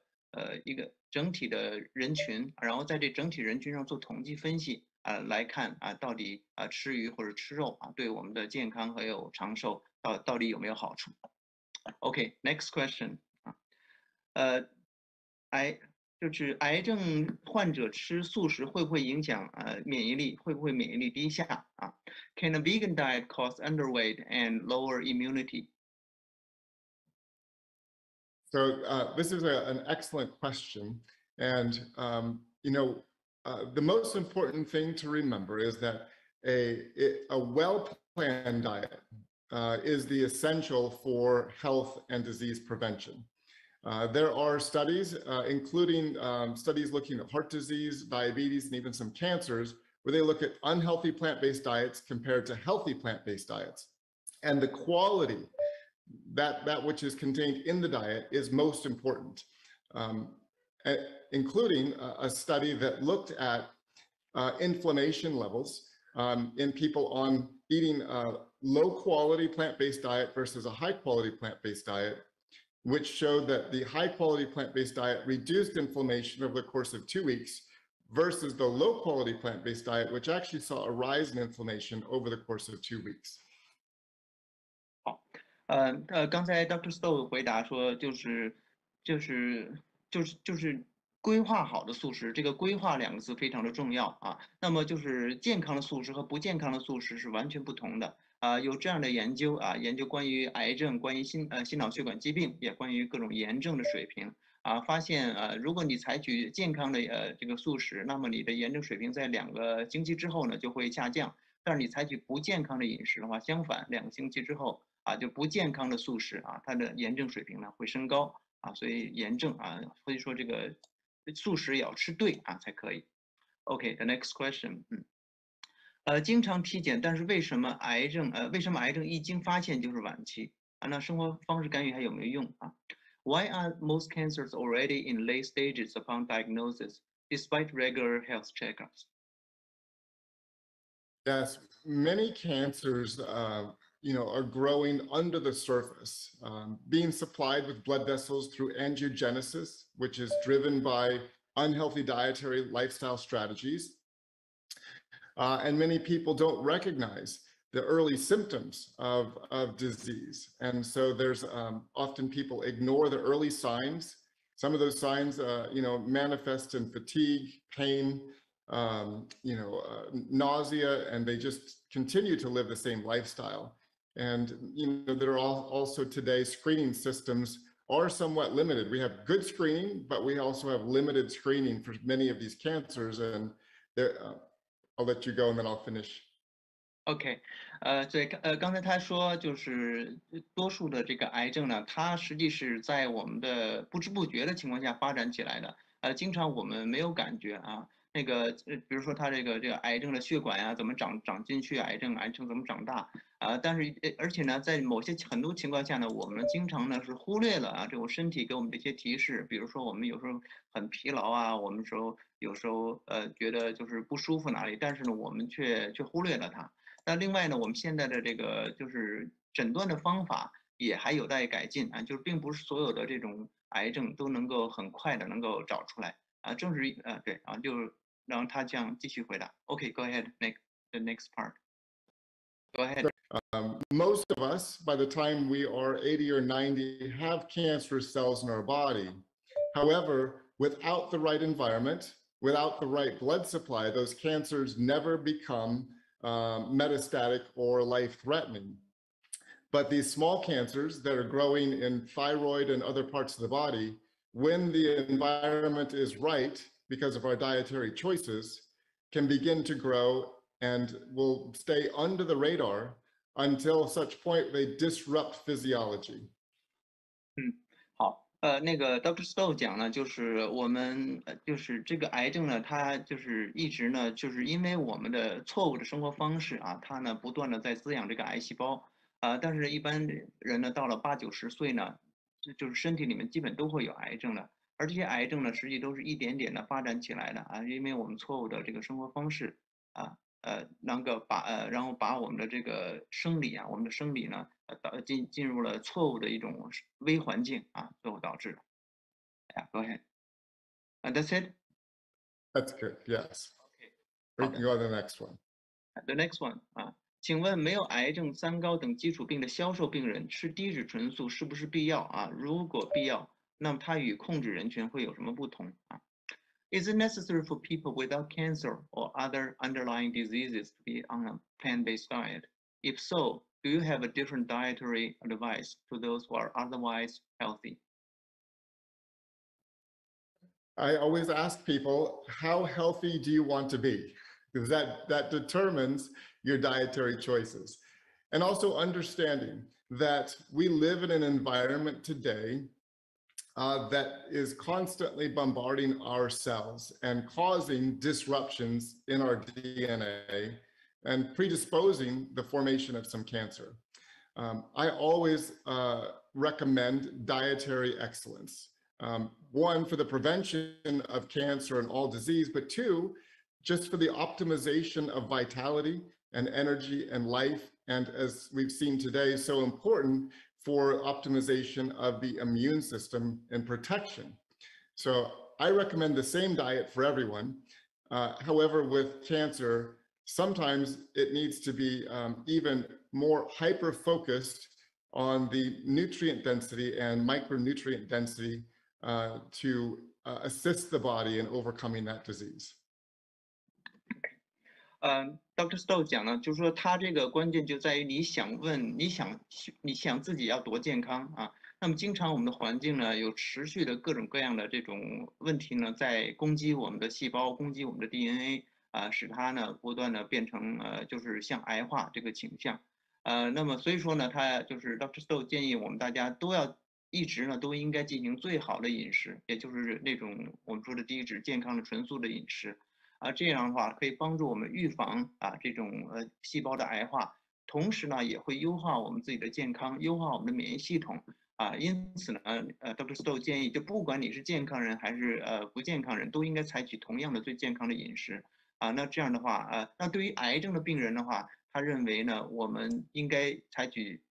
整体的人群，然后在这整体人群上做统计分析。来看到底吃鱼或者吃肉对我们的健康还有长寿到底有没有好处 ？OK, next question 就是癌症患者吃素食会不会影响免疫力？会不会免疫力低下？Can a vegan diet cause underweight and lower immunity? So this is an excellent question, and the most important thing to remember is that a well-planned diet is the essential for health and disease prevention. There are studies, including studies looking at heart disease, diabetes, and even some cancers, where they look at unhealthy plant-based diets compared to healthy plant-based diets. And the quality, that which is contained in the diet, is most important. Including a study that looked at inflammation levels in people on eating a low-quality plant-based diet versus a high-quality plant-based diet, which showed that the high-quality plant-based diet reduced inflammation over the course of 2 weeks versus the low-quality plant-based diet, which actually saw a rise in inflammation over the course of 2 weeks. 好，刚才 Dr. Stoll 回答说，就是规划好的素食，这个规划2个字非常的重要那么就是健康的素食和不健康的素食是完全不同的有这样的研究研究关于癌症、关于心脑血管疾病，也关于各种炎症的水平发现如果你采取健康的这个素食，那么你的炎症水平在2个星期之后呢就会下降。但是你采取不健康的饮食的话，相反，2个星期之后就不健康的素食它的炎症水平呢会升高所以炎症所以说这个素食也要吃对才可以。OK, the next question. 经常体检，但是为什么癌症一经发现就是晚期那生活方式干预还有没有用Why are most cancers already in late stages upon diagnosis, despite regular health checkups? Yes, many cancers are growing under the surface, being supplied with blood vessels through angiogenesis, which is driven by unhealthy dietary lifestyle strategies. And many people don't recognize the early symptoms of disease. And so there's often people ignore the early signs. Some of those signs, manifest in fatigue, pain, nausea, and they just continue to live the same lifestyle. And, there are also today screening systems are somewhat limited. We have good screening, but we also have limited screening for many of these cancers. And I'll let you go and then I'll finish. OK， 对，刚才他说就是多数的这个癌症呢，它实际是在我们的不知不觉的情况下发展起来的，经常我们没有感觉啊。那个比如说他这个癌症的血管呀，怎么长进去，癌症怎么长大啊？但是而且呢，在很多情况下呢，我们经常呢是忽略了啊这种身体给我们的一些提示，比如说我们有时候很疲劳啊，我们有时候觉得就是不舒服哪里，但是呢我们却忽略了它。那另外呢，我们现在的这个就是诊断的方法也还有待改进啊，就是并不是所有的这种癌症都能够很快的能够找出来啊，正是对啊，就让他这样继续回答。Okay, go ahead, the next part. Go ahead. Most of us, by the time we are 80 or 90, have cancerous cells in our body. However, without the right environment, without the right blood supply, those cancers never become metastatic or life-threatening. But these small cancers that are growing in thyroid and other parts of the body, when the environment is right, because of our dietary choices, can begin to grow and will stay under the radar until such point they disrupt physiology. 好，那个 Dr. Stoll 讲呢，就是我们就是这个癌症呢，它就是一直呢，就是因为我们的错误的生活方式啊，它呢不断的在滋养这个癌细胞啊，但是一般人呢到了80、90岁呢，就是身体里面基本都会有癌症的，而这些癌症呢，实际都是一点点的发展起来的啊，因为我们错误的这个生活方式啊，能够然后把我们的这个生理啊，我们的生理呢，进入了错误的一种微环境啊，最后导致的。Yeah, go ahead. That's it. That's good. Yes. We can go to the next one. The next one 啊，请问没有癌症、三高等基础病的消瘦病人吃低脂纯素是不是必要啊？如果必要，那么它与控制人群会有什么不同啊？ Is it necessary for people without cancer or other underlying diseases to be on a plant-based diet? If so, do you have a different dietary advice to those who are otherwise healthy? I always ask people, how healthy do you want to be? Because that determines your dietary choices. And also understanding that we live in an environment today that is constantly bombarding our cells and causing disruptions in our DNA and predisposing the formation of some cancer. I always recommend dietary excellence. One, for the prevention of cancer and all disease, but two, just for the optimization of vitality and energy and life. And as we've seen today, so important for optimization of the immune system and protection. So I recommend the same diet for everyone. However, with cancer, sometimes it needs to be even more hyper-focused on the nutrient density and micronutrient density to assist the body in overcoming that disease. Dr. Stoll 讲呢，就是说他这个关键就在于你想自己要多健康啊。那么经常我们的环境呢，有持续的各种各样的这种问题呢，在攻击我们的细胞，攻击我们的 DNA 啊，使它呢不断的变成就是向癌化这个倾向。那么所以说呢，他就是 Dr. Stoll 建议我们大家都要一直呢都应该进行最好的饮食，也就是那种我们说的低脂、健康的纯素的饮食。这样的话可以帮助我们预防这种细胞的癌化，同时呢也会优化我们自己的健康，优化我们的免疫系统因此呢Dr. Stoll 建议，就不管你是健康人还是不健康人，都应该采取同样的最健康的饮食那这样的话那对于癌症的病人的话，他认为呢，我们应该采取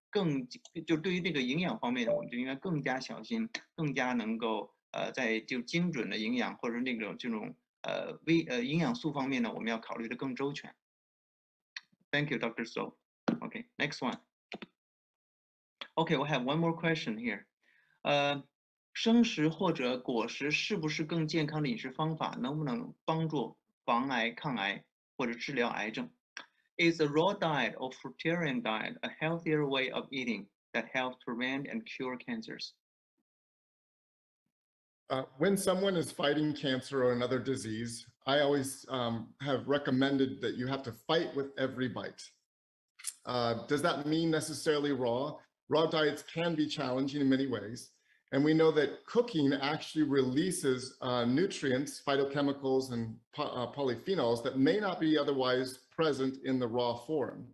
就对于这个营养方面呢，我们就应该更加小心，更加能够在就精准的营养或者这种营养素方面呢，我们要考虑的更周全。Thank you, Dr. Stoll. Okay, next one. Okay, we have one more question here. 生食或者果实是不是更健康的饮食方法？能不能帮助防癌、抗癌或者治疗癌症？ Is a raw diet or fruitarian diet a healthier way of eating that helps prevent and cure cancers? When someone is fighting cancer or another disease, I always have recommended that you have to fight with every bite. Does that mean necessarily raw? Raw diets can be challenging in many ways. And we know that cooking actually releases nutrients, phytochemicals, and polyphenols that may not be otherwise present in the raw form.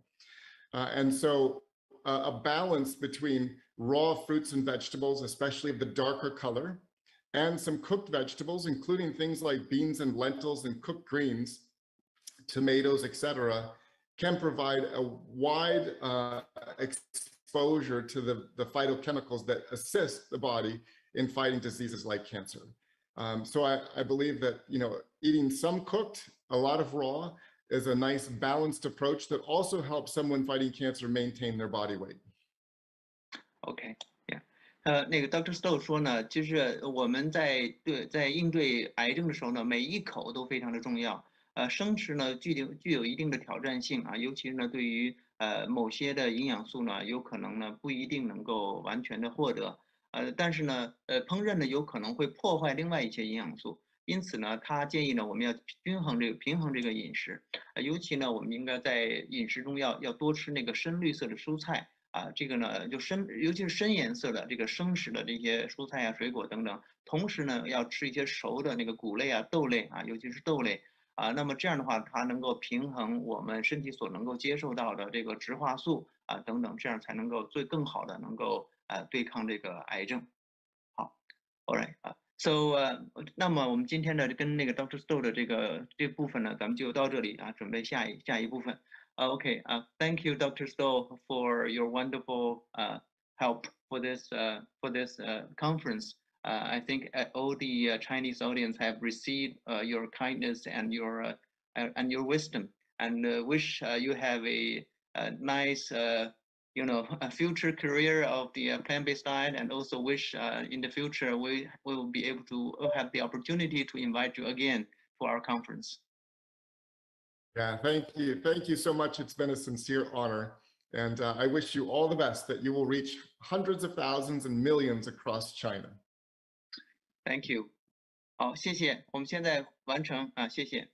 And so a balance between raw fruits and vegetables, especially of the darker color, and some cooked vegetables, including things like beans and lentils and cooked greens, tomatoes, etc., can provide a wide exposure to the phytochemicals that assist the body in fighting diseases like cancer. So I believe that, eating some cooked, a lot of raw, is a nice balanced approach that also helps someone fighting cancer maintain their body weight. Okay. 那个 Dr. Stoll 说呢，就是我们在应对癌症的时候呢，每一口都非常的重要。生食呢具有一定的挑战性啊，尤其是呢对于某些的营养素呢，有可能呢不一定能够完全的获得。但是呢，烹饪呢有可能会破坏另外一些营养素。因此呢，他建议呢我们要平衡这个饮食，尤其呢我们应该在饮食中要多吃那个深绿色的蔬菜。这个呢，尤其是深颜色的这个生食的这些蔬菜啊、水果等等，同时呢，要吃一些熟的那个谷类啊、豆类啊，尤其是豆类啊。那么这样的话，它能够平衡我们身体所能够接受到的这个植化素啊等等，这样才能够更好的能够对抗这个癌症。好 ，All right ，So 那么我们今天的跟那个 Dr. Stoll 的这部分呢，咱们就到这里啊，准备下一部分。Okay, thank you, Dr. Stoll, for your wonderful help for this conference. I think all the Chinese audience have received your kindness and your wisdom, and wish you have a nice, a future career of the plant-based diet, and also wish in the future we will be able to have the opportunity to invite you again for our conference. Yeah, thank you. Thank you so much. It's been a sincere honor. And I wish you all the best, that you will reach hundreds of thousands and millions across China. Thank you. 好，谢谢。我们现在完成啊，谢谢。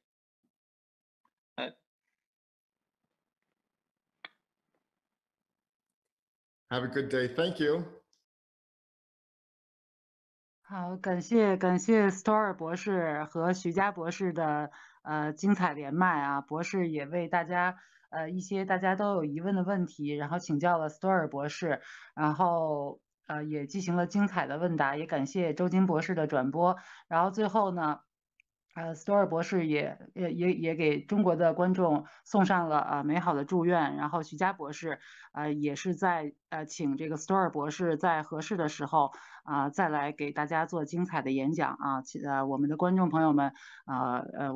Have a good day. Thank you. 好，感谢Stoll博士和徐佳博士的精彩连麦啊，博士也为大家一些大家都有疑问的问题，然后请教了Stoll博士，然后也进行了精彩的问答，也感谢周金博士的转播，然后最后呢。Stoll博士也给中国的观众送上了美好的祝愿，然后徐佳博士也是在请这个Stoll博士在合适的时候再来给大家做精彩的演讲啊，我们的观众朋友们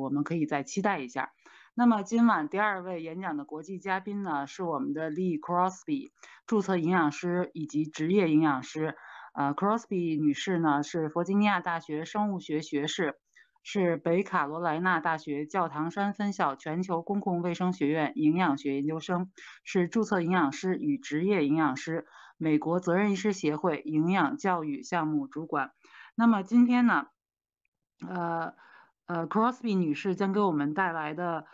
我们可以再期待一下。那么今晚第二位演讲的国际嘉宾呢是我们的 Lee Crosby 注册营养师以及职业营养师，Crosby 女士呢是弗吉尼亚大学生物学学士。是北卡罗来纳大学教堂山分校全球公共卫生学院营养学研究生，是注册营养师与职业营养师，美国责任医师协会营养教育项目主管。那么今天呢，Crosby 女士将给我们带来的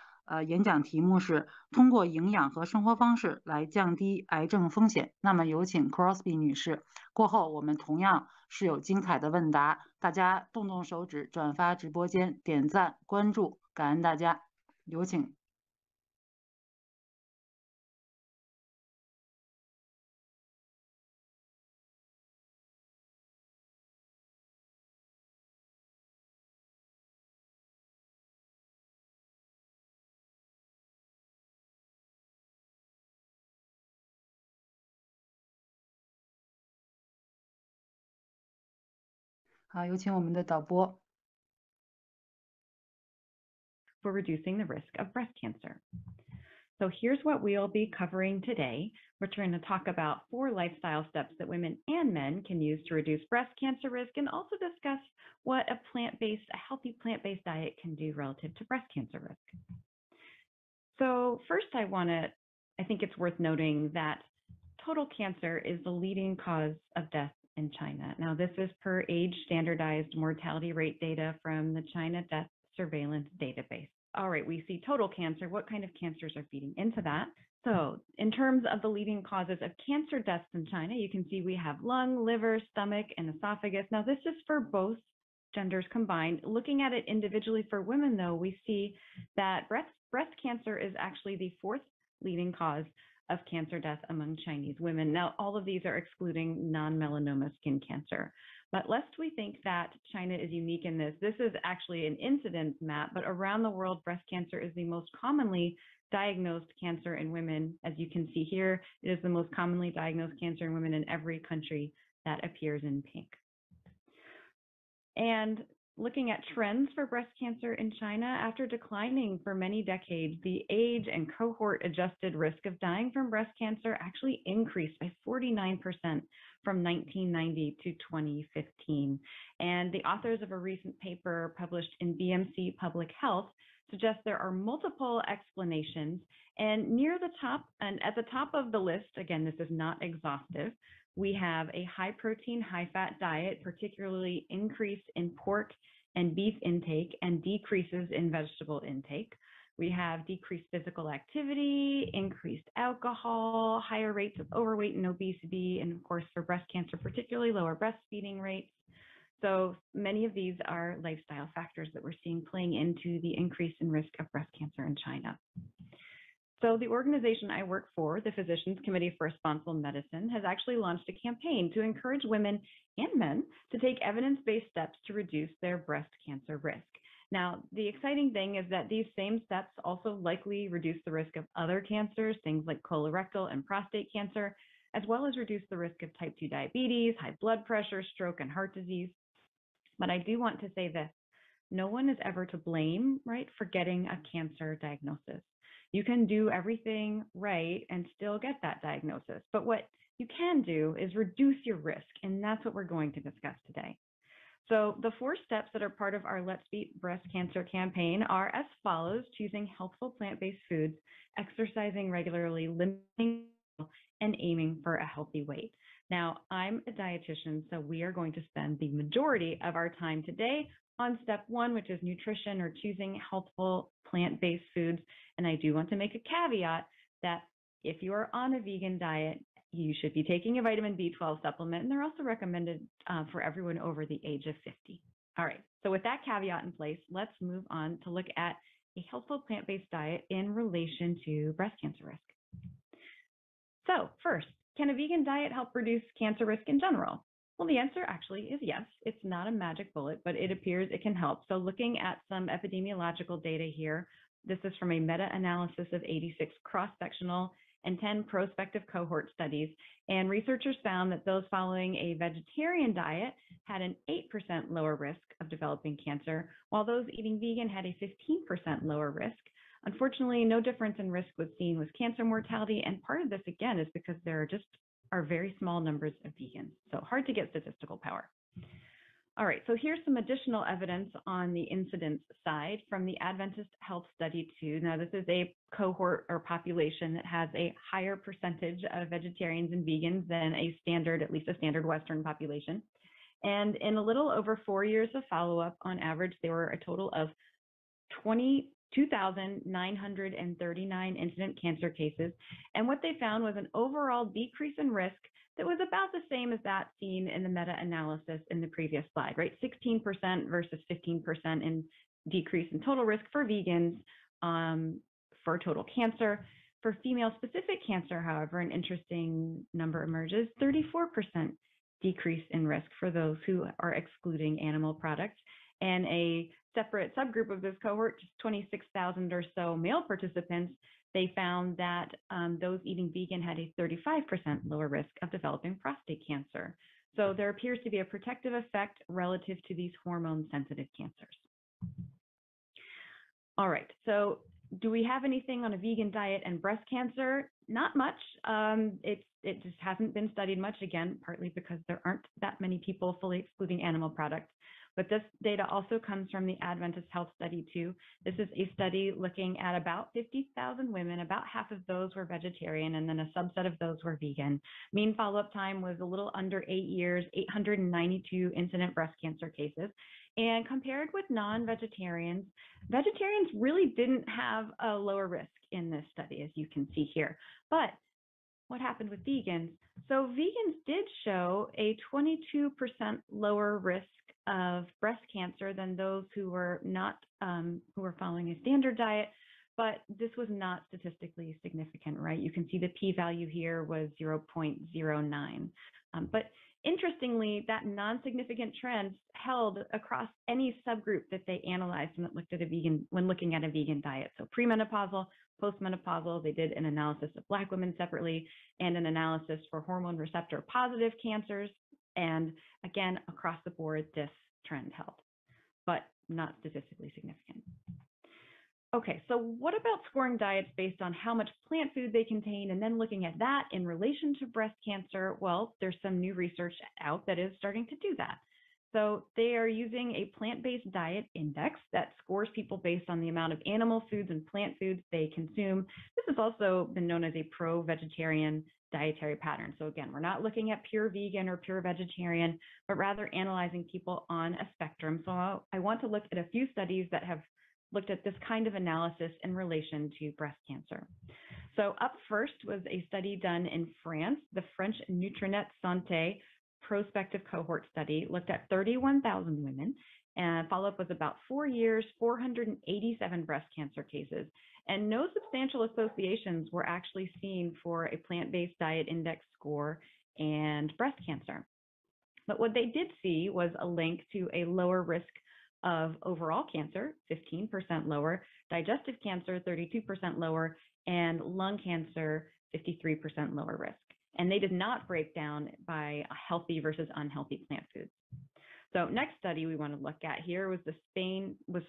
演讲题目是通过营养和生活方式来降低癌症风险。那么有请 Crosby 女士，过后我们同样是有精彩的问答，大家动动手指转发直播间，点赞关注，感恩大家，有请。好，有请我们的导播。For reducing the risk of breast cancer. So here's what we'll be covering today. We're going to talk about 4 lifestyle steps that women and men can use to reduce breast cancer risk, and also discuss what a healthy plant-based diet can do relative to breast cancer risk. So first I think it's worth noting that total cancer is the leading cause of death in China. Now this is per age standardized mortality rate data from the China Death Surveillance Database. All right, we see total cancer. What kind of cancers are feeding into that? So in terms of the leading causes of cancer deaths in China, you can see we have lung, liver, stomach, and esophagus. Now this is for both genders combined. Looking at it individually for women though, we see that breast cancer is actually the 4th leading cause of cancer death among Chinese women. Now, all of these are excluding non-melanoma skin cancer. But lest we think that China is unique in this, this is actually an incidence map, but around the world, breast cancer is the most commonly diagnosed cancer in women. As you can see here, it is the most commonly diagnosed cancer in women in every country that appears in pink. And looking at trends for breast cancer in China, after declining for many decades, the age and cohort adjusted risk of dying from breast cancer actually increased by 49% from 1990 to 2015. And the authors of a recent paper published in BMC Public Health suggest there are multiple explanations. And near the top, and at the top of the list, again, this is not exhaustive, we have a high protein, high fat diet, particularly increase in pork and beef intake and decreases in vegetable intake. We have decreased physical activity, increased alcohol, higher rates of overweight and obesity, and of course for breast cancer, particularly lower breastfeeding rates. So many of these are lifestyle factors that we're seeing playing into the increase in risk of breast cancer in China. So the organization I work for, the Physicians Committee for Responsible Medicine, has actually launched a campaign to encourage women and men to take evidence-based steps to reduce their breast cancer risk. Now, the exciting thing is that these same steps also likely reduce the risk of other cancers, things like colorectal and prostate cancer, as well as reduce the risk of type 2 diabetes, high blood pressure, stroke, and heart disease. But I do want to say this: no one is ever to blame, right, for getting a cancer diagnosis. You can do everything right and still get that diagnosis. But what you can do is reduce your risk, and that's what we're going to discuss today. So the 4 steps that are part of our Let's Beat Breast Cancer campaign are as follows: choosing healthful plant-based foods, exercising regularly, limiting, and aiming for a healthy weight. Now, I'm a dietitian, so we are going to spend the majority of our time today on step 1, which is nutrition or choosing healthful plant-based foods. And I do want to make a caveat that if you are on a vegan diet, you should be taking a vitamin B12 supplement, and they're also recommended for everyone over the age of 50. All right, so with that caveat in place, let's move on to look at a healthful plant-based diet in relation to breast cancer risk. So first, can a vegan diet help reduce cancer risk in general? Well, the answer actually is yes. It's not a magic bullet, but it appears it can help. So looking at some epidemiological data here, this is from a meta-analysis of 86 cross-sectional and 10 prospective cohort studies. And researchers found that those following a vegetarian diet had an 8% lower risk of developing cancer, while those eating vegan had a 15% lower risk. Unfortunately, no difference in risk was seen with cancer mortality, and part of this, again, is because there are very small numbers of vegans, so hard to get statistical power. All right, so here's some additional evidence on the incidence side from the Adventist Health Study 2. Now, this is a cohort or population that has a higher percentage of vegetarians and vegans than a standard, at least a standard Western population. And in a little over 4 years of follow-up, on average, there were a total of 22,939 incident cancer cases. And what they found was an overall decrease in risk that was about the same as that seen in the meta-analysis in the previous slide, right? 16% versus 15% in decrease in total risk for vegans for total cancer. For female-specific cancer, however, an interesting number emerges: 34% decrease in risk for those who are excluding animal products. And a separate subgroup of this cohort, just 26,000 or so male participants, they found that those eating vegan had a 35% lower risk of developing prostate cancer. So there appears to be a protective effect relative to these hormone-sensitive cancers. All right, so do we have anything on a vegan diet and breast cancer? Not much. It just hasn't been studied much, again, partly because there aren't that many people fully excluding animal products. But this data also comes from the Adventist Health Study too. This is a study looking at about 50,000 women. About half of those were vegetarian, and then a subset of those were vegan. Mean follow-up time was a little under 8 years, 892 incident breast cancer cases. And compared with non-vegetarians, vegetarians really didn't have a lower risk in this study, as you can see here. But what happened with vegans? So vegans did show a 22% lower risk of breast cancer than those who were not who were following a standard diet, but this was not statistically significant, right? You can see the p-value here was 0.09. But interestingly, that non-significant trend held across any subgroup that they analyzed when it looked at when looking at a vegan diet. So premenopausal, postmenopausal, they did an analysis of Black women separately and an analysis for hormone receptor positive cancers. And again, across the board, this trend held, but not statistically significant. Okay, so what about scoring diets based on how much plant food they contain and then looking at that in relation to breast cancer? Well, there's some new research out that is starting to do that. So they are using a plant-based diet index that scores people based on the amount of animal foods and plant foods they consume. This has also been known as a pro-vegetarian dietary pattern. So again, we're not looking at pure vegan or pure vegetarian, but rather analyzing people on a spectrum. So I want to look at a few studies that have looked at this kind of analysis in relation to breast cancer. So up first was a study done in France. The French Nutrinet Santé prospective cohort study looked at 31,000 women, and follow-up was about 4 years, 487 breast cancer cases, and no substantial associations were actually seen for a plant-based diet index score and breast cancer. But what they did see was a link to a lower risk of overall cancer, 15% lower, digestive cancer, 32% lower, and lung cancer, 53% lower risk. And they did not break down by healthy versus unhealthy plant foods. So next study we want to look at here was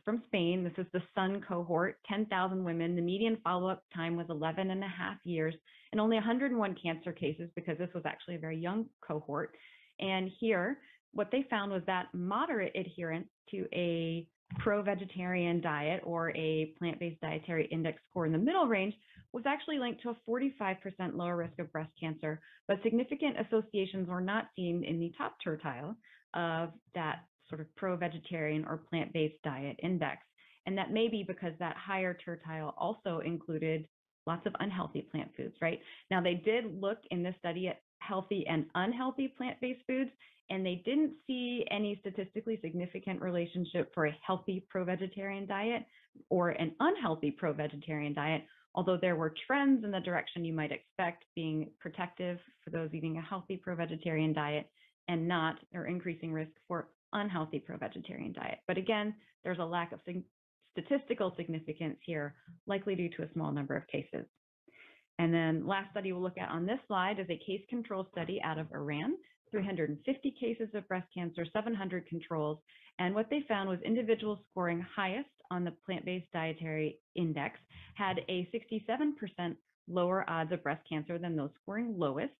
from Spain. This is the SUN cohort, 10,000 women. The median follow-up time was 11.5 years and only 101 cancer cases because this was actually a very young cohort. And here, what they found was that moderate adherence to a pro-vegetarian diet or a plant-based dietary index score in the middle range was actually linked to a 45% lower risk of breast cancer, but significant associations were not seen in the top tertile of that sort of pro-vegetarian or plant-based diet index. And that may be because that higher tertile also included lots of unhealthy plant foods, right? Now, they did look in this study at healthy and unhealthy plant-based foods, and they didn't see any statistically significant relationship for a healthy pro-vegetarian diet or an unhealthy pro-vegetarian diet, although there were trends in the direction you might expect, being protective for those eating a healthy pro-vegetarian diet and not, or increasing risk for unhealthy pro-vegetarian diet. But again, there's a lack of statistical significance here, likely due to a small number of cases. And then last study we'll look at on this slide is a case control study out of Iran, 350 cases of breast cancer, 700 controls. And what they found was individuals scoring highest on the plant-based dietary index had a 67% lower odds of breast cancer than those scoring lowest.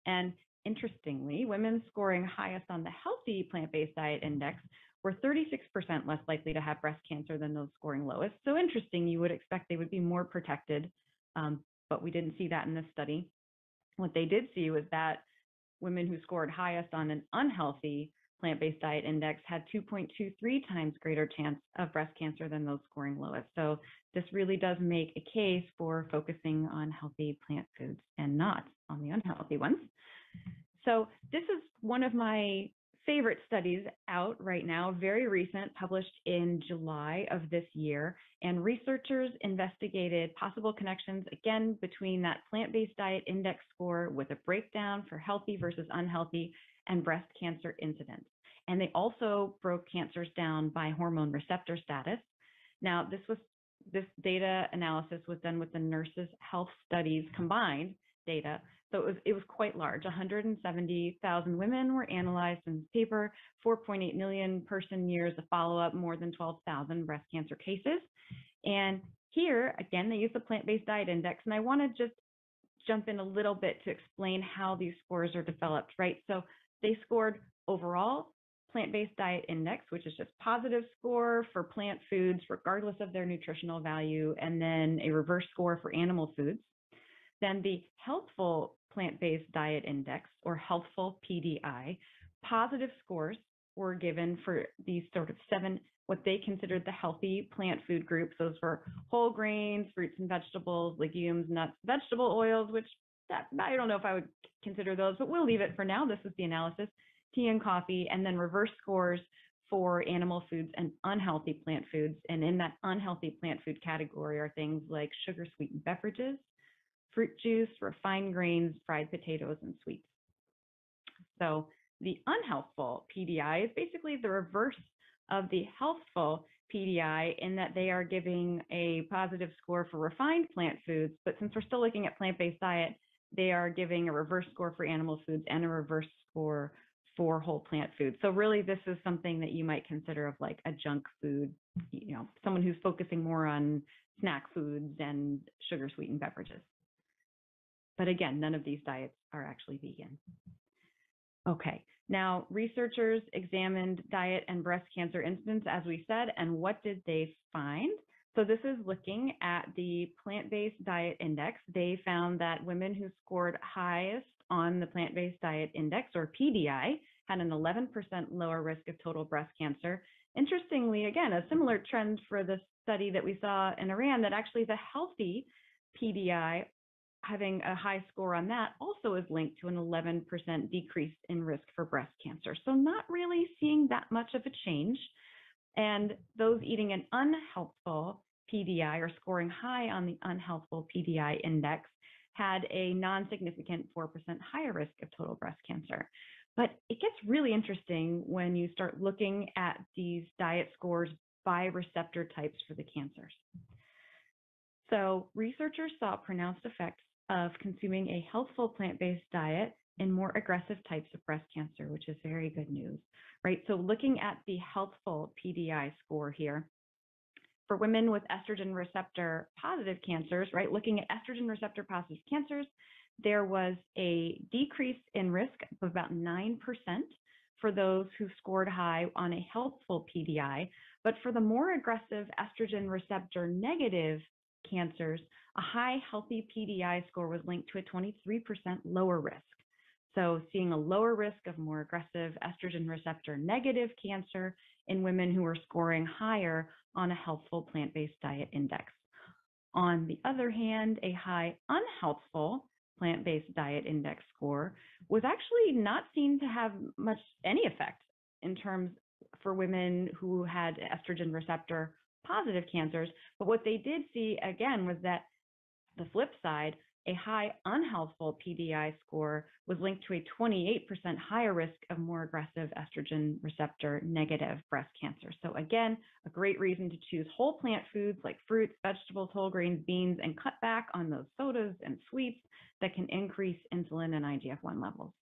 And interestingly, women scoring highest on the healthy plant-based diet index were 36% less likely to have breast cancer than those scoring lowest. So interesting, you would expect they would be more protected, but we didn't see that in this study. What they did see was that women who scored highest on an unhealthy plant-based diet index had 2.23 times greater chance of breast cancer than those scoring lowest. So this really does make a case for focusing on healthy plant foods and not on the unhealthy ones. So this is one of my favorite studies out right now, very recent, published in July of this year. And researchers investigated possible connections, again, between that plant-based diet index score with a breakdown for healthy versus unhealthy and breast cancer incidence. And they also broke cancers down by hormone receptor status. Now, this data analysis was done with the Nurses Health Studies combined data So it was quite large. 170,000 women were analyzed in this paper, 4.8 million person years of follow-up, more than 12,000 breast cancer cases. And here, again, they use the plant-based diet index. And I want to just jump in a little bit to explain how these scores are developed, right? So they scored overall plant-based diet index, which is just positive score for plant foods, regardless of their nutritional value, and then a reverse score for animal foods. Then the healthful plant-based diet index, or healthful PDI, positive scores were given for these sort of 7, what they considered the healthy plant food groups. Those were whole grains, fruits and vegetables, legumes, nuts, vegetable oils, which I don't know if I would consider those, but we'll leave it for now. This is the analysis. Tea and coffee, and then reverse scores for animal foods and unhealthy plant foods. And in that unhealthy plant food category are things like sugar-sweetened beverages, fruit juice, refined grains, fried potatoes, and sweets. So the unhealthful PDI is basically the reverse of the healthful PDI in that they are giving a positive score for refined plant foods, but since we're still looking at plant-based diet, they are giving a reverse score for animal foods and a reverse score for whole plant foods. So really this is something that you might consider of like a junk food, you know, someone who's focusing more on snack foods and sugar sweetened beverages. But again, none of these diets are actually vegan. Okay, now researchers examined diet and breast cancer incidence, as we said, and what did they find? So this is looking at the plant-based diet index. They found that women who scored highest on the plant-based diet index, or PDI, had an 11% lower risk of total breast cancer. Interestingly, again, a similar trend for the study that we saw in Iran, that actually the healthy PDI, having a high score on that, also is linked to an 11% decrease in risk for breast cancer. So not really seeing that much of a change. And those eating an unhealthful PDI or scoring high on the unhealthful PDI index had a non-significant 4% higher risk of total breast cancer. But it gets really interesting when you start looking at these diet scores by receptor types for the cancers. So researchers saw pronounced effects of consuming a healthful plant-based diet in more aggressive types of breast cancer, which is very good news, right? So looking at the healthful PDI score here, for women with estrogen receptor positive cancers, right, looking at estrogen receptor positive cancers, there was a decrease in risk of about 9% for those who scored high on a healthful PDI. But for the more aggressive estrogen receptor negative cancers, a high healthy PDI score was linked to a 23% lower risk. So seeing a lower risk of more aggressive estrogen receptor negative cancer in women who were scoring higher on a healthful plant-based diet index. On the other hand, a high unhealthful plant-based diet index score was actually not seen to have any effect in terms for women who had estrogen receptor positive cancers. But what they did see again was that the flip side, a high unhealthful PDI score was linked to a 28% higher risk of more aggressive estrogen receptor negative breast cancer. So again, a great reason to choose whole plant foods like fruits, vegetables, whole grains, beans, and cut back on those sodas and sweets that can increase insulin and IGF-1 levels.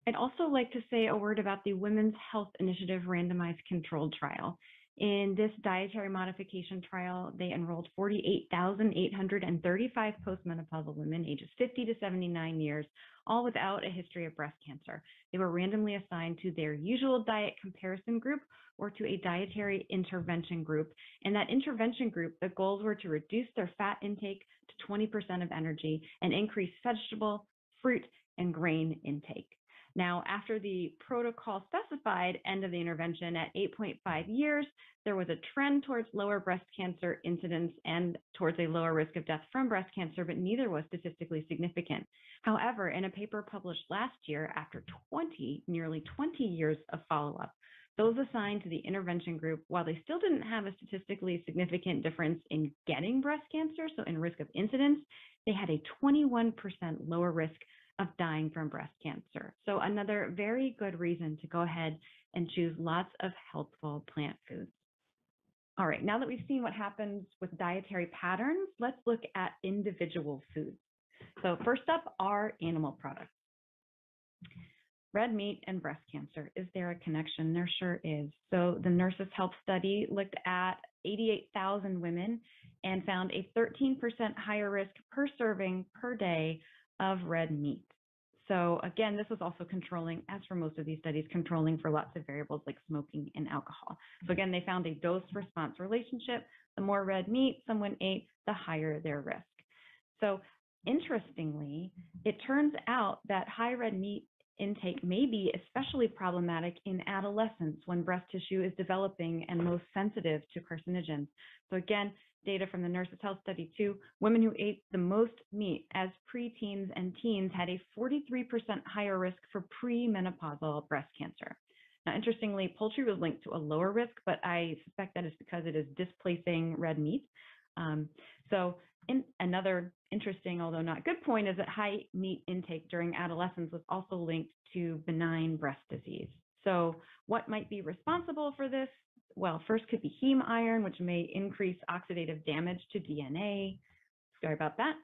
I'd also like to say a word about the Women's Health Initiative randomized controlled trial. In this dietary modification trial, they enrolled 48,835 postmenopausal women ages 50 to 79 years, all without a history of breast cancer. They were randomly assigned to their usual diet comparison group or to a dietary intervention group. In that intervention group, the goals were to reduce their fat intake to 20% of energy and increase vegetable, fruit, and grain intake. Now, after the protocol specified end of the intervention at 8.5 years, there was a trend towards lower breast cancer incidence and towards a lower risk of death from breast cancer, but neither was statistically significant. However, in a paper published last year, after nearly 20 years of follow-up, those assigned to the intervention group, while they still didn't have a statistically significant difference in getting breast cancer, so in risk of incidence, they had a 21% lower risk of dying from breast cancer. So another very good reason to go ahead and choose lots of healthful plant foods. All right, now that we've seen what happens with dietary patterns, let's look at individual foods. So first up are animal products. Red meat and breast cancer. Is there a connection? There sure is. So the Nurses Health Study looked at 88,000 women and found a 13% higher risk per serving per day of red meat. So again, this was also controlling, as for most of these studies, controlling for lots of variables like smoking and alcohol. So again, they found a dose-response relationship. The more red meat someone ate, the higher their risk. So interestingly, it turns out that high red meat intake may be especially problematic in adolescence when breast tissue is developing and most sensitive to carcinogens. So again, data from the Nurses Health Study 2, women who ate the most meat as preteens and teens had a 43% higher risk for premenopausal breast cancer. Now, interestingly, poultry was linked to a lower risk, but I suspect that is because it is displacing red meat. Another interesting, although not good point, is that high meat intake during adolescence was also linked to benign breast disease. So what might be responsible for this? Well, first could be heme iron, which may increase oxidative damage to DNA. Sorry about that.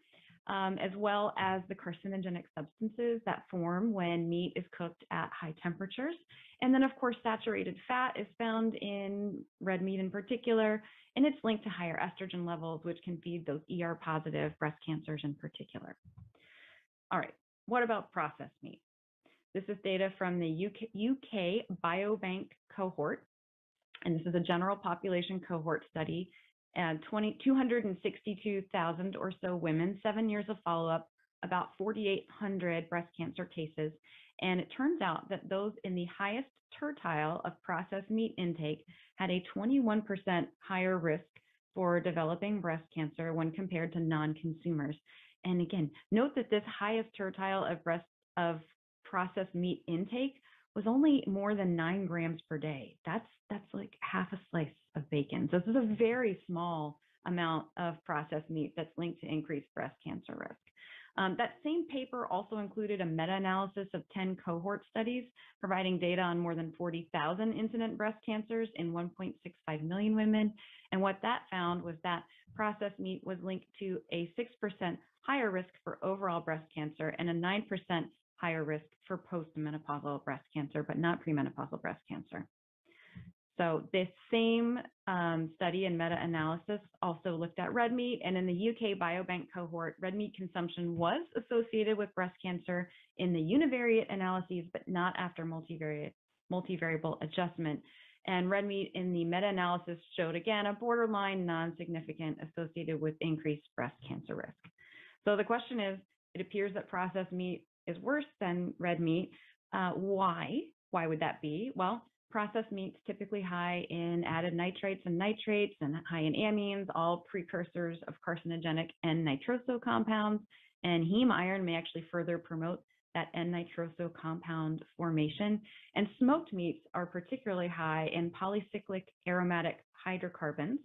As well as the carcinogenic substances that form when meat is cooked at high temperatures. And then, of course, saturated fat is found in red meat in particular, and it's linked to higher estrogen levels, which can feed those ER-positive breast cancers in particular. All right, what about processed meat? This is data from the UK Biobank cohort, and this is a general population cohort study. And 262,000 or so women, 7 years of follow-up, about 4,800 breast cancer cases. And it turns out that those in the highest tertile of processed meat intake had a 21% higher risk for developing breast cancer when compared to non-consumers. And again, note that this highest tertile of processed meat intake was only more than 9 grams per day. That's like half a slice of bacon. So this is a very small amount of processed meat that's linked to increased breast cancer risk. That same paper also included a meta-analysis of 10 cohort studies, providing data on more than 40,000 incident breast cancers in 1.65 million women. And what that found was that processed meat was linked to a 6% higher risk for overall breast cancer and a 9% higher risk for postmenopausal breast cancer, but not premenopausal breast cancer. So this same study and meta-analysis also looked at red meat, and in the UK Biobank cohort, red meat consumption was associated with breast cancer in the univariate analyses, but not after multivariable adjustment. And red meat in the meta-analysis showed, again, a borderline non-significant associated with increased breast cancer risk. So the question is, it appears that processed meat is worse than red meat. Why? Why would that be? Well, processed meat's typically high in added nitrites and nitrates and high in amines, all precursors of carcinogenic N-nitroso compounds. And heme iron may actually further promote that N-nitroso compound formation. And smoked meats are particularly high in polycyclic aromatic hydrocarbons,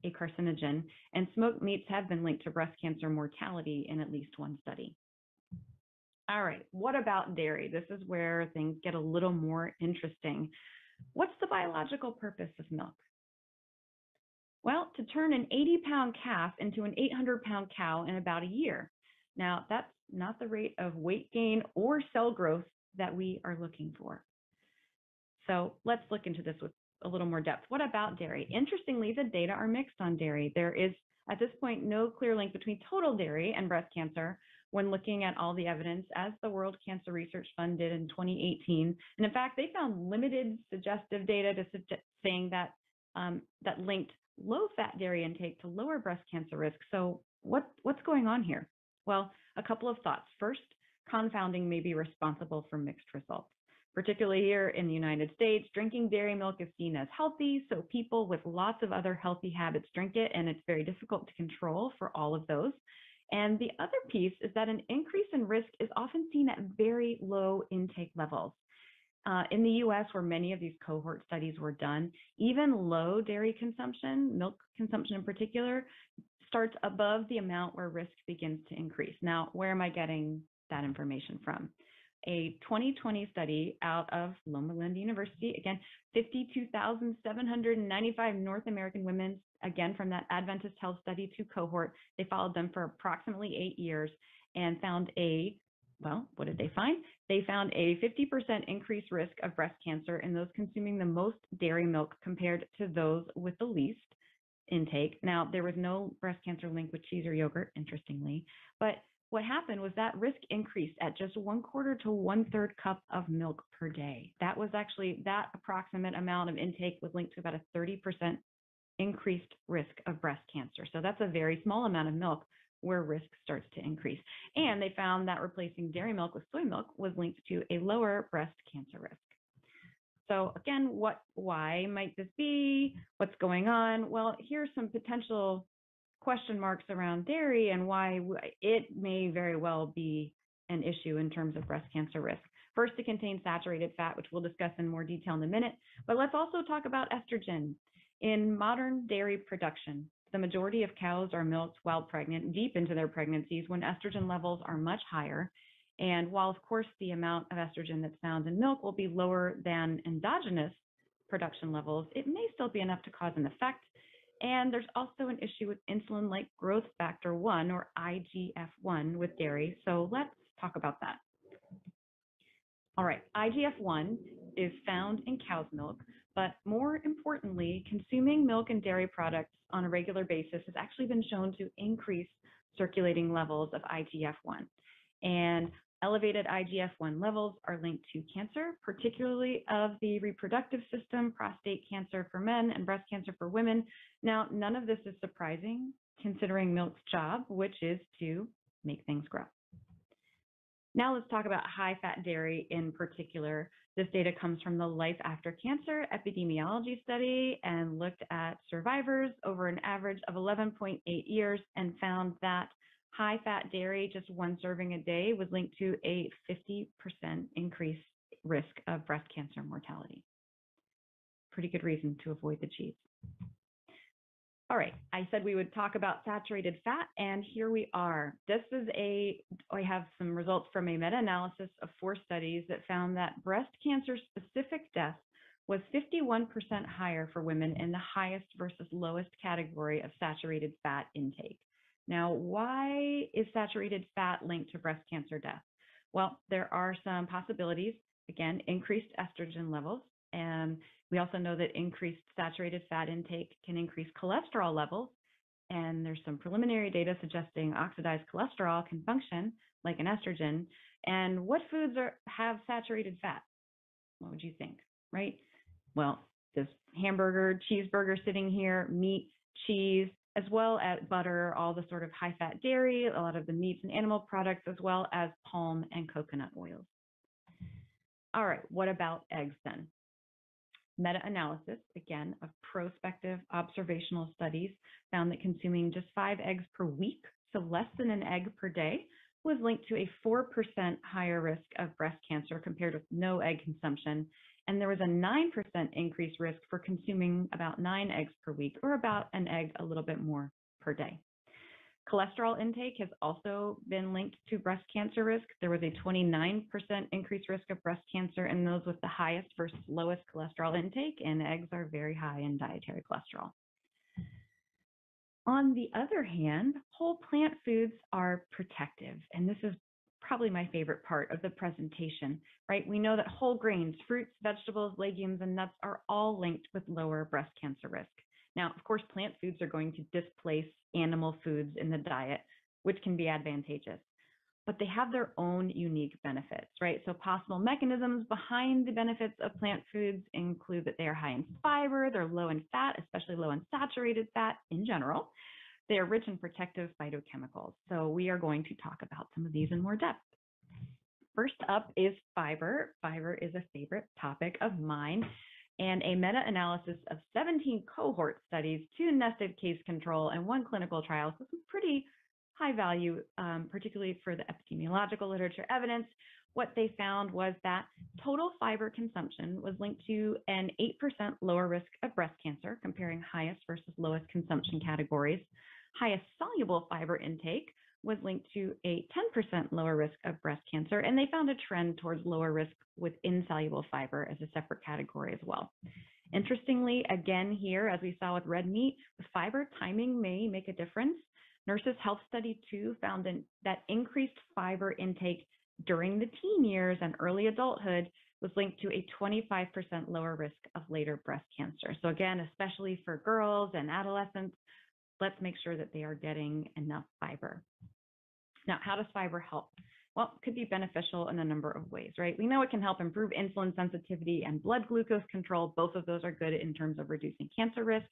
a carcinogen, and smoked meats have been linked to breast cancer mortality in at least one study. All right, what about dairy? This is where things get a little more interesting. What's the biological purpose of milk? Well, to turn an 80-pound calf into an 800-pound cow in about a year. Now, that's not the rate of weight gain or cell growth that we are looking for. So let's look into this with a little more depth. What about dairy? Interestingly, the data are mixed on dairy. There is, at this point, no clear link between total dairy and breast cancer when looking at all the evidence, as the World Cancer Research Fund did in 2018. And in fact, they found limited suggestive data to saying that that linked low-fat dairy intake to lower breast cancer risk. So what's going on here? Well, a couple of thoughts. First, confounding may be responsible for mixed results. Particularly here in the United States, drinking dairy milk is seen as healthy, so people with lots of other healthy habits drink it, and it's very difficult to control for all of those. And the other piece is that an increase in risk is often seen at very low intake levels. In the US, where many of these cohort studies were done, even low dairy consumption, milk consumption in particular, starts above the amount where risk begins to increase. Now, where am I getting that information from? A 2020 study out of Loma Linda University, again, 52,795 North American women, again, from that Adventist Health Study 2 cohort. They followed them for approximately 8 years. and found what did they find? They found a 50% increased risk of breast cancer in those consuming the most dairy milk compared to those with the least intake. Now, there was no breast cancer link with cheese or yogurt, interestingly, but what happened was that risk increased at just 1/4 to 1/3 cup of milk per day. That was actually, that approximate amount of intake was linked to about a 30% increased risk of breast cancer. So that's a very small amount of milk where risk starts to increase. And they found that replacing dairy milk with soy milk was linked to a lower breast cancer risk. So again, why might this be? What's going on? Well, here's some potential question marks around dairy and why it may very well be an issue in terms of breast cancer risk. First, it contains saturated fat, which we'll discuss in more detail in a minute, but let's also talk about estrogen. In modern dairy production, the majority of cows are milked while pregnant, deep into their pregnancies, when estrogen levels are much higher. And while, of course, the amount of estrogen that's found in milk will be lower than endogenous production levels, it may still be enough to cause an effect. And there's also an issue with insulin-like growth factor 1, or IGF-1, with dairy. So let's talk about that. All right, IGF-1 is found in cow's milk, but more importantly, consuming milk and dairy products on a regular basis has actually been shown to increase circulating levels of IGF-1. And elevated IGF-1 levels are linked to cancer, particularly of the reproductive system, prostate cancer for men, and breast cancer for women. Now, none of this is surprising, considering milk's job, which is to make things grow. Now let's talk about high-fat dairy in particular. This data comes from the Life After Cancer epidemiology study and looked at survivors over an average of 11.8 years and found that high-fat dairy, just one serving a day, was linked to a 50% increased risk of breast cancer mortality. Pretty good reason to avoid the cheese. All right, I said we would talk about saturated fat, and here we are. I have some results from a meta-analysis of 4 studies that found that breast cancer-specific death was 51% higher for women in the highest versus lowest category of saturated fat intake. Now, why is saturated fat linked to breast cancer death? Well, there are some possibilities. Again, increased estrogen levels. And we also know that increased saturated fat intake can increase cholesterol levels. And there's some preliminary data suggesting oxidized cholesterol can function like an estrogen. And what foods have saturated fat? What would you think, right? Well, this hamburger, cheeseburger sitting here, meat, cheese, as well as butter, all the sort of high-fat dairy, a lot of the meats and animal products, as well as palm and coconut oils. All right, what about eggs then? Meta-analysis, again, of prospective observational studies found that consuming just 5 eggs per week, so less than an egg per day, was linked to a 4% higher risk of breast cancer compared with no egg consumption. And there was a 9% increased risk for consuming about 9 eggs per week, or about an egg a little bit more per day. Cholesterol intake has also been linked to breast cancer risk. There was a 29% increased risk of breast cancer in those with the highest versus lowest cholesterol intake, and eggs are very high in dietary cholesterol. On the other hand, whole plant foods are protective, and this is probably my favorite part of the presentation, right? We know that whole grains, fruits, vegetables, legumes, and nuts are all linked with lower breast cancer risk. Now, of course, plant foods are going to displace animal foods in the diet, which can be advantageous, but they have their own unique benefits, right? So possible mechanisms behind the benefits of plant foods include that they are high in fiber, they're low in fat, especially low in saturated fat in general. They are rich in protective phytochemicals. So we are going to talk about some of these in more depth. First up is fiber. Fiber is a favorite topic of mine. And a meta-analysis of 17 cohort studies, 2 nested case control, and 1 clinical trial, so some pretty high value, particularly for the epidemiological literature evidence. What they found was that total fiber consumption was linked to an 8% lower risk of breast cancer, comparing highest versus lowest consumption categories. Highest soluble fiber intake was linked to a 10% lower risk of breast cancer, and they found a trend towards lower risk with insoluble fiber as a separate category as well. Interestingly, again here, as we saw with red meat, the fiber timing may make a difference. Nurses' Health Study 2 found that increased fiber intake during the teen years and early adulthood was linked to a 25% lower risk of later breast cancer. So again, especially for girls and adolescents, let's make sure that they are getting enough fiber. Now, how does fiber help? Well, it could be beneficial in a number of ways, right? We know it can help improve insulin sensitivity and blood glucose control. Both of those are good in terms of reducing cancer risk,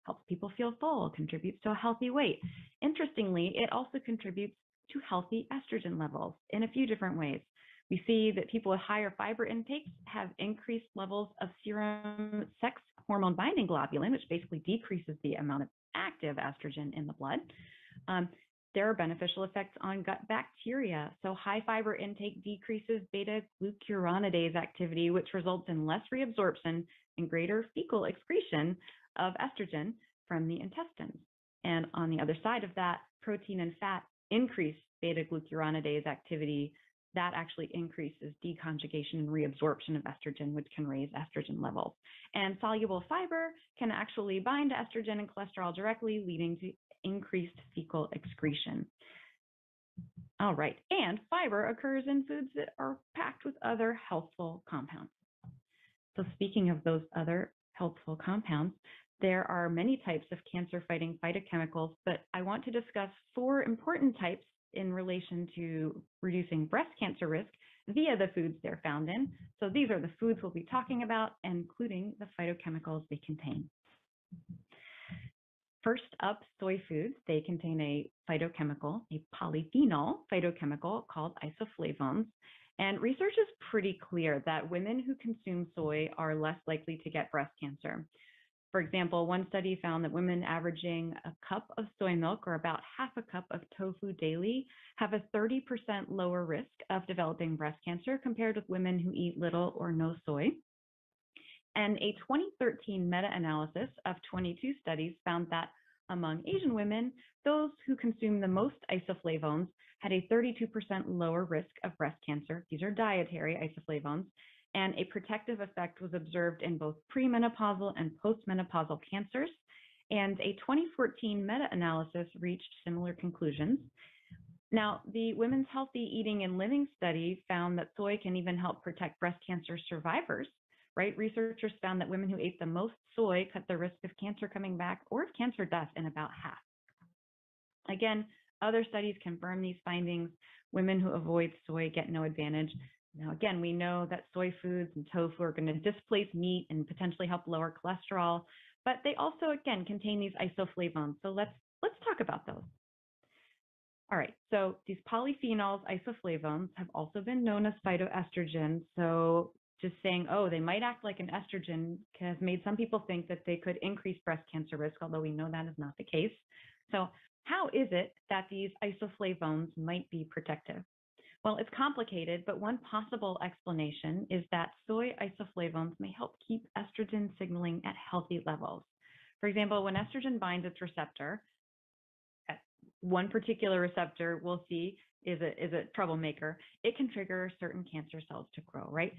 helps people feel full, contributes to a healthy weight. Interestingly, it also contributes to healthy estrogen levels in a few different ways. We see that people with higher fiber intakes have increased levels of serum sex hormone binding globulin, which basically decreases the amount of active estrogen in the blood. There are beneficial effects on gut bacteria. So high fiber intake decreases beta-glucuronidase activity, which results in less reabsorption and greater fecal excretion of estrogen from the intestines. And on the other side of that, protein and fat increase beta-glucuronidase activity. That actually increases deconjugation and reabsorption of estrogen, which can raise estrogen levels. And soluble fiber can actually bind to estrogen and cholesterol directly, leading to increased fecal excretion. All right, and fiber occurs in foods that are packed with other healthful compounds. So speaking of those other healthful compounds, there are many types of cancer-fighting phytochemicals, but I want to discuss 4 important types in relation to reducing breast cancer risk via the foods they're found in. So these are the foods we'll be talking about, including the phytochemicals they contain. First up, soy foods. They contain a phytochemical, a polyphenol phytochemical called isoflavones. And research is pretty clear that women who consume soy are less likely to get breast cancer. For example, one study found that women averaging a cup of soy milk or about half a cup of tofu daily have a 30% lower risk of developing breast cancer compared with women who eat little or no soy. And a 2013 meta-analysis of 22 studies found that among Asian women, those who consume the most isoflavones had a 32% lower risk of breast cancer. These are dietary isoflavones. And a protective effect was observed in both premenopausal and postmenopausal cancers. And a 2014 meta-analysis reached similar conclusions. Now, the Women's Healthy Eating and Living study found that soy can even help protect breast cancer survivors, right? Researchers found that women who ate the most soy cut the risk of cancer coming back or of cancer death in about half. Again, other studies confirm these findings. Women who avoid soy get no advantage. Now, again, we know that soy foods and tofu are going to displace meat and potentially help lower cholesterol, but they also, again, contain these isoflavones. So let's talk about those. All right, so these polyphenols, isoflavones, have also been known as phytoestrogens. So just saying, oh, they might act like an estrogen has made some people think that they could increase breast cancer risk, although we know that is not the case. So how is it that these isoflavones might be protective? Well, it's complicated, but one possible explanation is that soy isoflavones may help keep estrogen signaling at healthy levels. For example, when estrogen binds its receptor, one particular receptor we'll see is a troublemaker. It can trigger certain cancer cells to grow, right?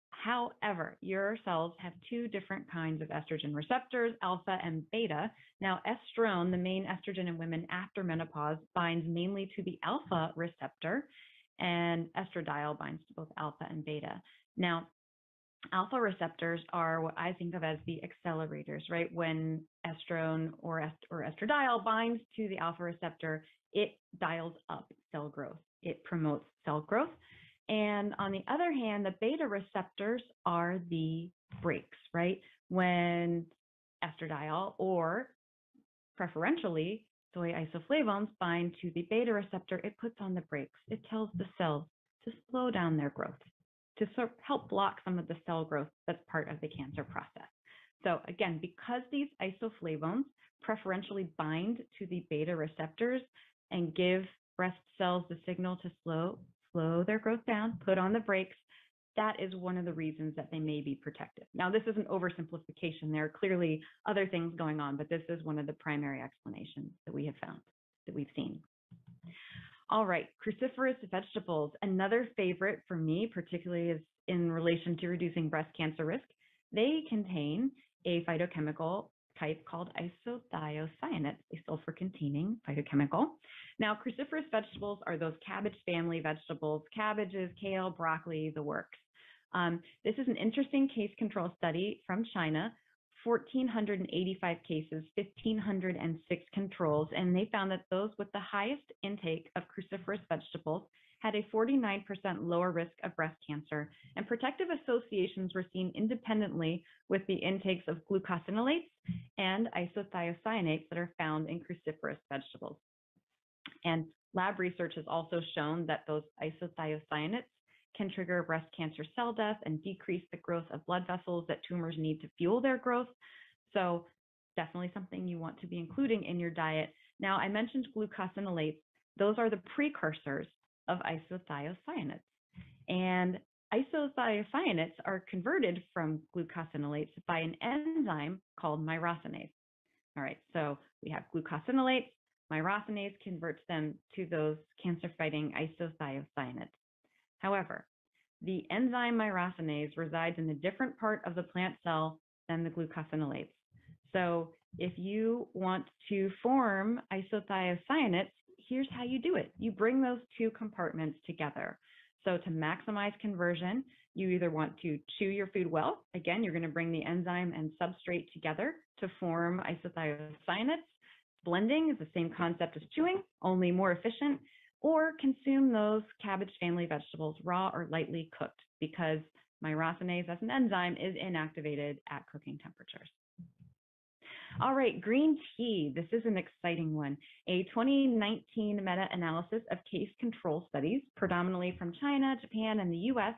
However, your cells have 2 different kinds of estrogen receptors, alpha and beta. Now, estrone, the main estrogen in women after menopause, binds mainly to the alpha receptor, and estradiol binds to both alpha and beta. Now, alpha receptors are what I think of as the accelerators, right? When estrone or estradiol binds to the alpha receptor, it dials up cell growth. It promotes cell growth. And on the other hand, the beta receptors are the brakes, right? When estradiol or preferentially soy isoflavones bind to the beta receptor, it puts on the brakes. It tells the cells to slow down their growth, to sort of help block some of the cell growth that's part of the cancer process. So again, because these isoflavones preferentially bind to the beta receptors and give breast cells the signal to slow their growth down, put on the brakes, that is one of the reasons that they may be protective. Now, this is an oversimplification. There are clearly other things going on, but this is one of the primary explanations that we have found, that we've seen. All right, cruciferous vegetables, another favorite for me, particularly is in relation to reducing breast cancer risk. They contain a phytochemical type called isothiocyanates, a sulfur-containing phytochemical. Now, cruciferous vegetables are those cabbage family vegetables, cabbages, kale, broccoli, the works. This is an interesting case control study from China, 1,485 cases, 1,506 controls, and they found that those with the highest intake of cruciferous vegetables had a 49% lower risk of breast cancer, and protective associations were seen independently with the intakes of glucosinolates and isothiocyanates that are found in cruciferous vegetables. And lab research has also shown that those isothiocyanates can trigger breast cancer cell death and decrease the growth of blood vessels that tumors need to fuel their growth. So definitely something you want to be including in your diet. Now, I mentioned glucosinolates. Those are the precursors of isothiocyanates. And isothiocyanates are converted from glucosinolates by an enzyme called myrosinase. All right, so we have glucosinolates. Myrosinase converts them to those cancer-fighting isothiocyanates. However, the enzyme myrosinase resides in a different part of the plant cell than the glucosinolates. So if you want to form isothiocyanates, here's how you do it. You bring those two compartments together. So to maximize conversion, you either want to chew your food well. Again, you're going to bring the enzyme and substrate together to form isothiocyanates. Blending is the same concept as chewing, only more efficient. Or consume those cabbage family vegetables raw or lightly cooked, because myrosinase as an enzyme is inactivated at cooking temperatures. All right, green tea. This is an exciting one. A 2019 meta-analysis of case control studies, predominantly from China, Japan, and the US,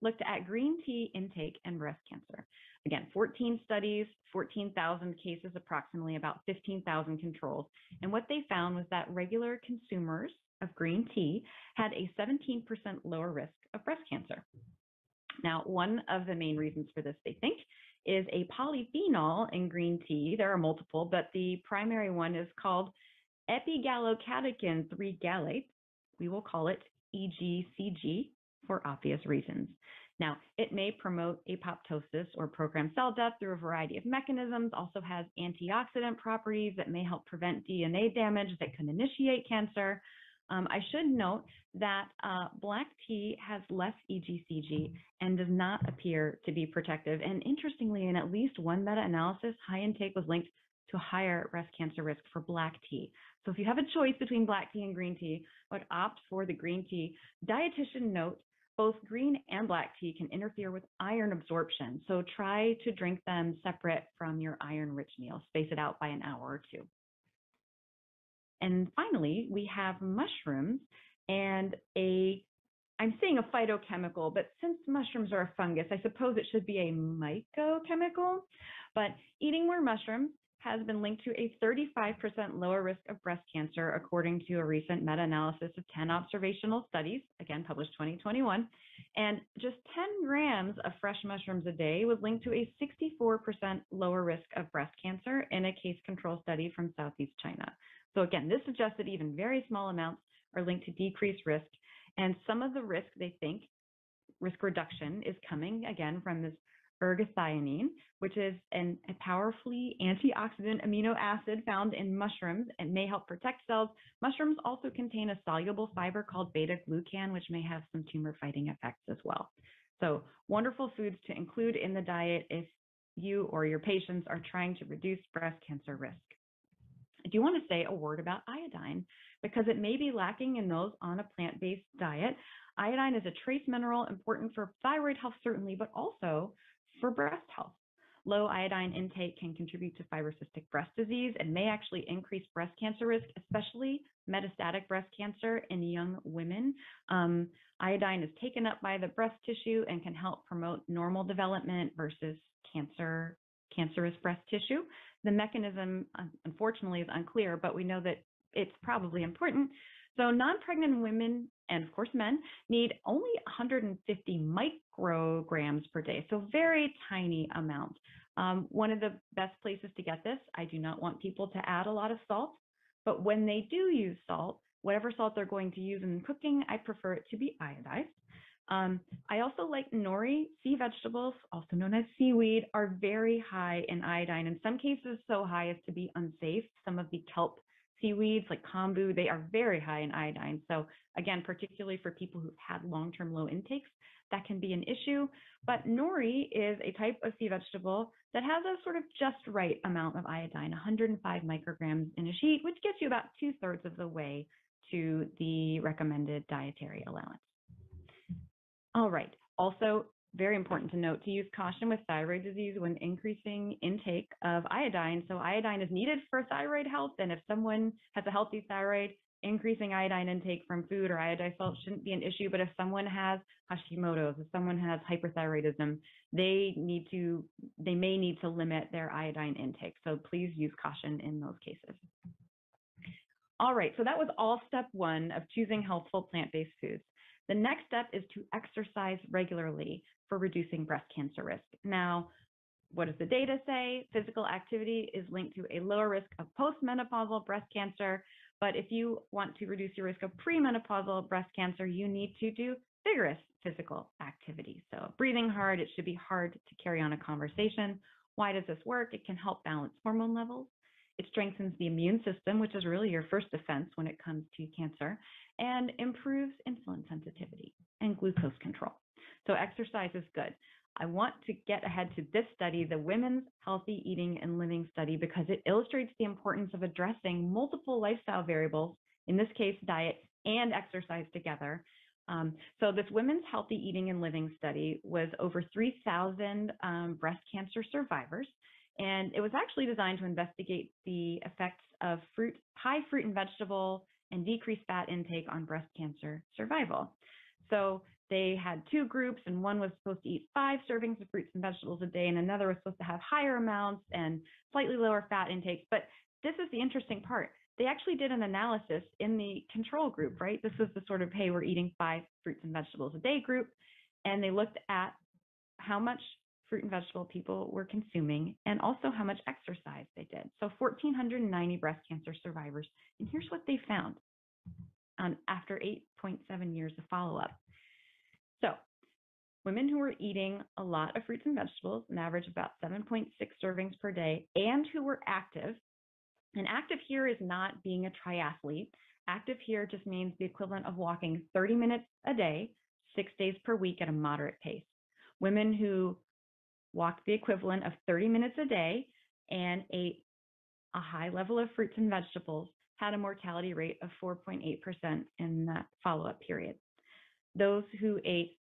looked at green tea intake and breast cancer. Again, 14 studies, 14,000 cases, approximately about 15,000 controls. And what they found was that regular consumers of green tea had a 17% lower risk of breast cancer. Now, one of the main reasons for this, they think, is a polyphenol in green tea. There are multiple, but the primary one is called epigallocatechin 3-gallate. We will call it EGCG for obvious reasons. Now, it may promote apoptosis or programmed cell death through a variety of mechanisms, also has antioxidant properties that may help prevent DNA damage that can initiate cancer. I should note that black tea has less EGCG and does not appear to be protective. And interestingly, in at least one meta-analysis, high intake was linked to higher breast cancer risk for black tea. So if you have a choice between black tea and green tea, I would opt for the green tea. Dietitian note, both green and black tea can interfere with iron absorption. So try to drink them separate from your iron-rich meal. Space it out by an hour or two. And finally, we have mushrooms and I'm saying a phytochemical, but since mushrooms are a fungus, I suppose it should be a mycochemical. But eating more mushrooms has been linked to a 35% lower risk of breast cancer, according to a recent meta-analysis of 10 observational studies, again, published 2021. And just 10 grams of fresh mushrooms a day was linked to a 64% lower risk of breast cancer in a case control study from Southeast China. So again, this suggests that even very small amounts are linked to decreased risk. And some of the risk, they think, risk reduction is coming, again, from this ergothioneine, which is a powerfully antioxidant amino acid found in mushrooms and may help protect cells. Mushrooms also contain a soluble fiber called beta-glucan, which may have some tumor-fighting effects as well. So wonderful foods to include in the diet if you or your patients are trying to reduce breast cancer risk. I do want to say a word about iodine because it may be lacking in those on a plant-based diet. Iodine is a trace mineral important for thyroid health, certainly, but also for breast health. Low iodine intake can contribute to fibrocystic breast disease and may actually increase breast cancer risk, especially metastatic breast cancer in young women. Iodine is taken up by the breast tissue and can help promote normal development versus cancerous breast tissue. The mechanism, unfortunately, is unclear, but we know that it's probably important. So non-pregnant women, and of course men, need only 150 micrograms per day, so very tiny amount. One of the best places to get this, I do not want people to add a lot of salt, but when they do use salt, whatever salt they're going to use in cooking, I prefer it to be iodized. I also like nori. Sea vegetables, also known as seaweed, are very high in iodine. In some cases, so high as to be unsafe. Some of the kelp seaweeds like kombu, they are very high in iodine. So again, particularly for people who've had long-term low intakes, that can be an issue. But nori is a type of sea vegetable that has a sort of just right amount of iodine, 105 micrograms in a sheet, which gets you about 2/3 of the way to the recommended dietary allowance. All right. Also, very important to note to use caution with thyroid disease when increasing intake of iodine. So iodine is needed for thyroid health, and if someone has a healthy thyroid, increasing iodine intake from food or iodized salt shouldn't be an issue. But if someone has Hashimoto's, if someone has hyperthyroidism, they may need to limit their iodine intake. So please use caution in those cases. All right, so that was all step one of choosing healthful plant-based foods. The next step is to exercise regularly for reducing breast cancer risk. Now, what does the data say? Physical activity is linked to a lower risk of postmenopausal breast cancer, but if you want to reduce your risk of premenopausal breast cancer, you need to do vigorous physical activity. So breathing hard, it should be hard to carry on a conversation. Why does this work? It can help balance hormone levels. It strengthens the immune system, which is really your first defense when it comes to cancer, and improves insulin sensitivity and glucose control. So exercise is good. I want to get ahead to this study, the Women's Healthy Eating and Living Study, because it illustrates the importance of addressing multiple lifestyle variables, in this case, diet and exercise together. So this Women's Healthy Eating and Living Study was over 3,000 breast cancer survivors. And it was actually designed to investigate the effects of high fruit and vegetable and decreased fat intake on breast cancer survival. So they had two groups, and one was supposed to eat 5 servings of fruits and vegetables a day, and another was supposed to have higher amounts and slightly lower fat intakes. But this is the interesting part. They actually did an analysis in the control group, right? This was the sort of, hey, we're eating 5 fruits and vegetables a day group, and they looked at how much fruit and vegetable people were consuming, and also how much exercise they did. So 1,490 breast cancer survivors, and here's what they found after 8.7 years of follow-up. So women who were eating a lot of fruits and vegetables, an average of about 7.6 servings per day, and who were active, and active here is not being a triathlete. Active here just means the equivalent of walking 30 minutes a day, 6 days per week at a moderate pace. Women who walked the equivalent of 30 minutes a day and ate a high level of fruits and vegetables had a mortality rate of 4.8% in that follow-up period. Those who ate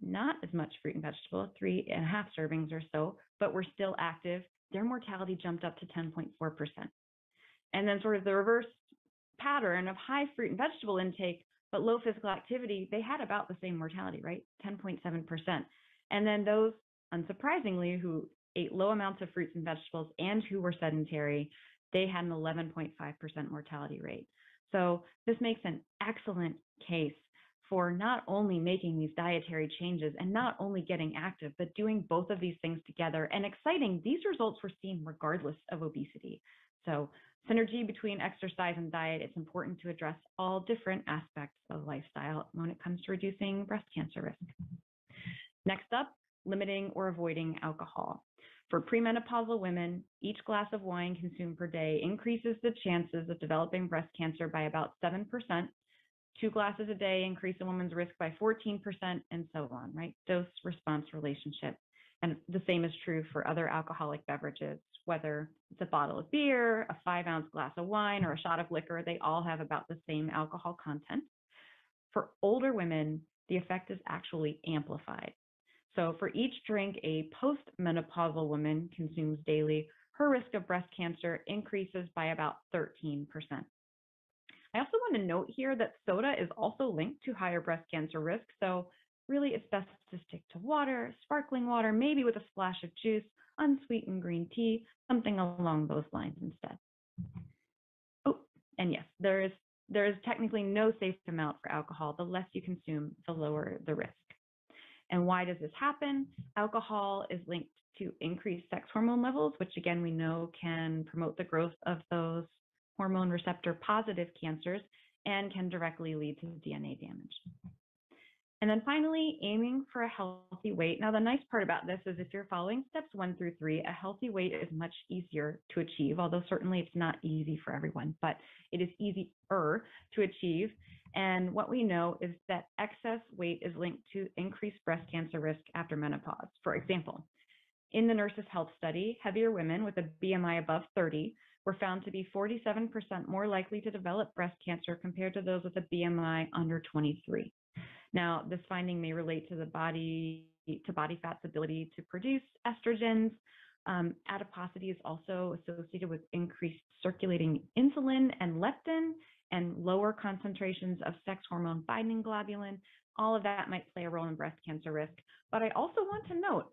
not as much fruit and vegetable, 3.5 servings or so, but were still active, their mortality jumped up to 10.4%. And then sort of the reverse pattern of high fruit and vegetable intake, but low physical activity, they had about the same mortality, right? 10.7%. And then those, unsurprisingly, who ate low amounts of fruits and vegetables and who were sedentary, they had an 11.5% mortality rate. So this makes an excellent case for not only making these dietary changes and not only getting active, but doing both of these things together. And exciting, these results were seen regardless of obesity. So synergy between exercise and diet, it's important to address all different aspects of lifestyle when it comes to reducing breast cancer risk. Next up, limiting or avoiding alcohol. For premenopausal women, each glass of wine consumed per day increases the chances of developing breast cancer by about 7%. 2 glasses a day increase a woman's risk by 14%, and so on, right? Dose-response relationship. And the same is true for other alcoholic beverages, whether it's a bottle of beer, a 5-ounce glass of wine, or a shot of liquor, they all have about the same alcohol content. For older women, the effect is actually amplified. So for each drink a postmenopausal woman consumes daily, her risk of breast cancer increases by about 13%. I also want to note here that soda is also linked to higher breast cancer risk. So really it's best to stick to water, sparkling water, maybe with a splash of juice, unsweetened green tea, something along those lines instead. Oh, and yes, there is technically no safe amount for alcohol. The less you consume, the lower the risk. And why does this happen? Alcohol is linked to increased sex hormone levels, which again we know can promote the growth of those hormone receptor positive cancers and can directly lead to DNA damage. And then finally, aiming for a healthy weight. Now, the nice part about this is if you're following steps 1 through 3, a healthy weight is much easier to achieve, although certainly it's not easy for everyone, but it is easier to achieve. And what we know is that excess weight is linked to increased breast cancer risk after menopause. For example, in the Nurses' Health Study, heavier women with a BMI above 30 were found to be 47% more likely to develop breast cancer compared to those with a BMI under 23. Now, this finding may relate to body fat's ability to produce estrogens. Adiposity is also associated with increased circulating insulin and leptin and lower concentrations of sex hormone binding globulin. All of that might play a role in breast cancer risk. But I also want to note,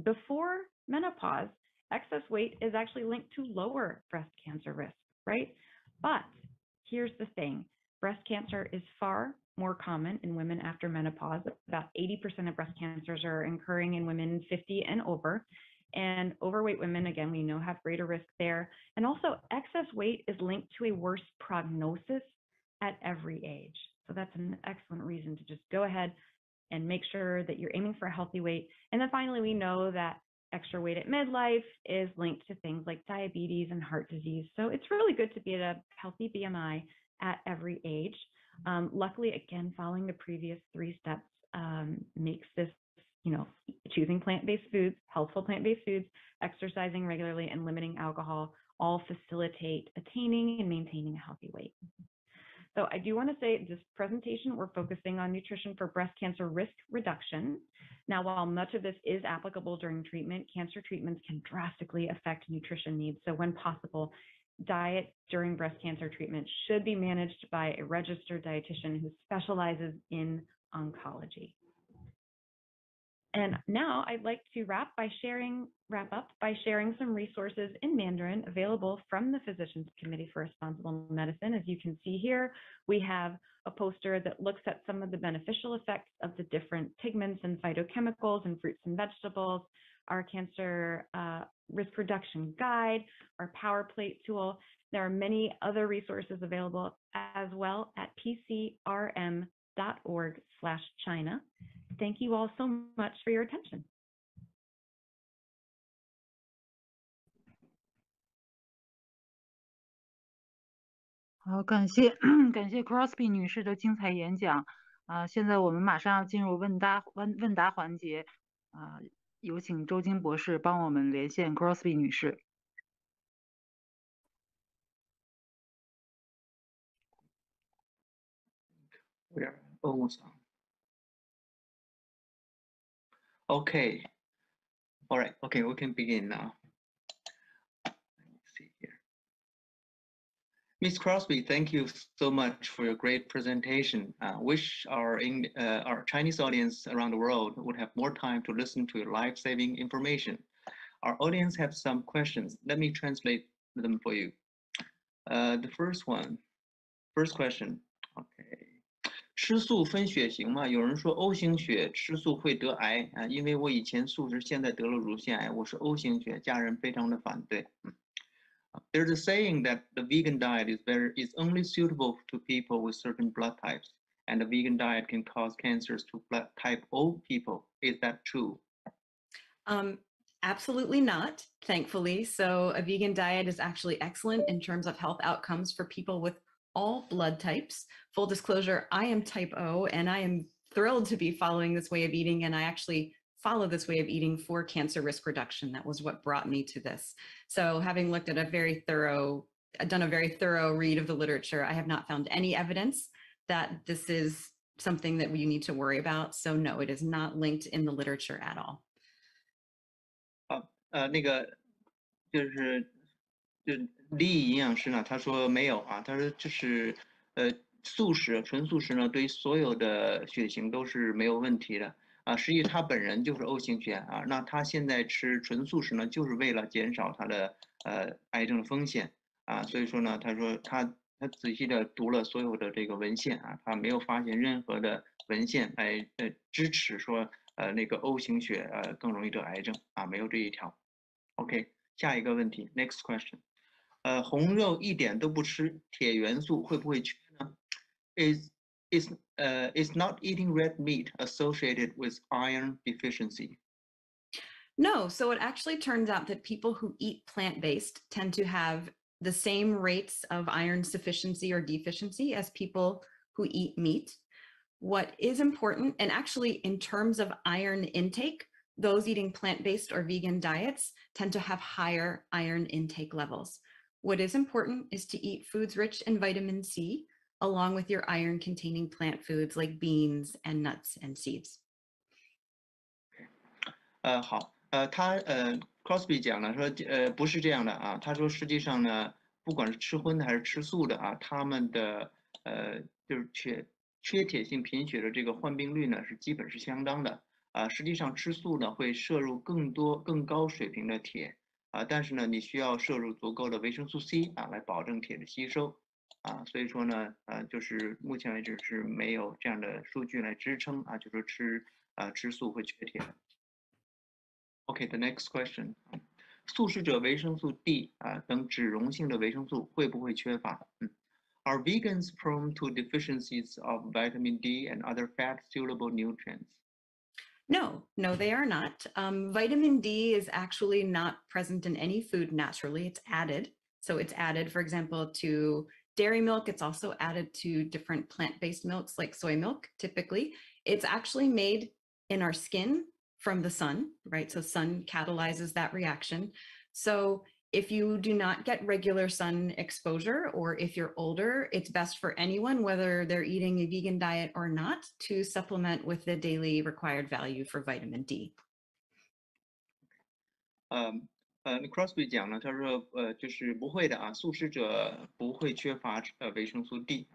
before menopause, excess weight is actually linked to lower breast cancer risk, right? But here's the thing. Breast cancer is far more common in women after menopause. About 80% of breast cancers are occurring in women 50 and over. And overweight women, again, we know have greater risk there. And also excess weight is linked to a worse prognosis at every age. So that's an excellent reason to just go ahead and make sure that you're aiming for a healthy weight. And then finally, we know that extra weight at midlife is linked to things like diabetes and heart disease. So it's really good to be at a healthy BMI at every age. Luckily, again, following the previous 3 steps makes this, choosing plant-based foods, healthful plant-based foods, exercising regularly, and limiting alcohol all facilitate attaining and maintaining a healthy weight. So I do want to say this presentation, we're focusing on nutrition for breast cancer risk reduction. Now, while much of this is applicable during treatment, cancer treatments can drastically affect nutrition needs. So when possible, diet during breast cancer treatment should be managed by a registered dietitian who specializes in oncology. And now I'd like to wrap up by sharing some resources in Mandarin available from the Physicians Committee for Responsible Medicine. As you can see here, we have a poster that looks at some of the beneficial effects of the different pigments and phytochemicals in fruits and vegetables, our cancer risk reduction guide, our power plate tool. There are many other resources available as well at pcrm.org/China. Thank you all so much for your attention. 好，感谢Crosby 女士的精彩演讲。现在我们马上要进入问答环节。有请周金博士帮我们连线 Crosby 女士。We are almost on. Okay. All right. Okay, we can begin now. Let me see here. Ms. Crosby, thank you so much for your great presentation. Wish our Chinese audience around the world would have more time to listen to your life-saving information. Our audience have some questions. Let me translate them for you. The first question. Okay. 吃素分血型吗？有人说 O 型血吃素会得癌啊，因为我以前素食，现在得了乳腺癌，我是 O 型血，家人非常的反对。There's a saying that the vegan diet is only suitable to people with certain blood types, and the vegan diet can cause cancers to blood type O people. Is that true? Absolutely not, thankfully. So a vegan diet is actually excellent in terms of health outcomes for people with all blood types. Full disclosure, I am type O, and I am thrilled to be following this way of eating, and I actually follow this way of eating for cancer risk reduction. That was what brought me to this. So having looked at done a very thorough read of the literature, I have not found any evidence that this is something that we need to worry about. So no, it is not linked in the literature at all. 那个就是Lee 营养师呢，他说没有啊，他说就是素食纯素食呢，对所有的血型都是没有问题的啊。实际他本人就是 O 型血啊，那他现在吃纯素食呢，就是为了减少他的癌症的风险啊。所以说呢，他说他仔细的读了所有的这个文献啊，他没有发现任何的文献来支持说那个 O 型血更容易得癌症啊，没有这一条。OK， 下一个问题 ，Next question。红肉一点都不吃，铁元素会不会缺呢？ is not eating red meat associated with iron deficiency? No, so it actually turns out that people who eat plant-based tend to have the same rates of iron sufficiency or deficiency as people who eat meat. What is important, and actually in terms of iron intake, those eating plant-based or vegan diets tend to have higher iron intake levels. What is important is to eat foods rich in vitamin C, along with your iron-containing plant foods like beans and nuts and seeds. 好，Crosby 讲了说，不是这样的啊。他说，实际上呢，不管是吃荤的还是吃素的啊，他们的就是缺铁性贫血的这个患病率呢是基本是相当的啊。实际上吃素呢会摄入更高水平的铁啊，但是呢你需要摄入足够的维生素 C 啊来保证铁的吸收啊。所以说呢，就是目前为止是没有这样的数据来支撑啊，就说吃素会缺铁的。Okay, the next question. 素食者维生素 D 等脂溶性的维生素会不会缺乏？Are vegans prone to deficiencies of vitamin D and other fat-soluble nutrients? No, they are not. Vitamin D is actually not present in any food naturally. It's added. So it's added, for example, to dairy milk. It's also added to different plant-based milks like soy milk, typically. It's actually made in our skin from the sun, right? So sun catalyzes that reaction. So if you do not get regular sun exposure, or if you're older, it's best for anyone, whether they're eating a vegan diet or not, to supplement with the daily required value for vitamin D. Crosby 讲了，他说就是不会的啊，素食者不会缺乏维生素 D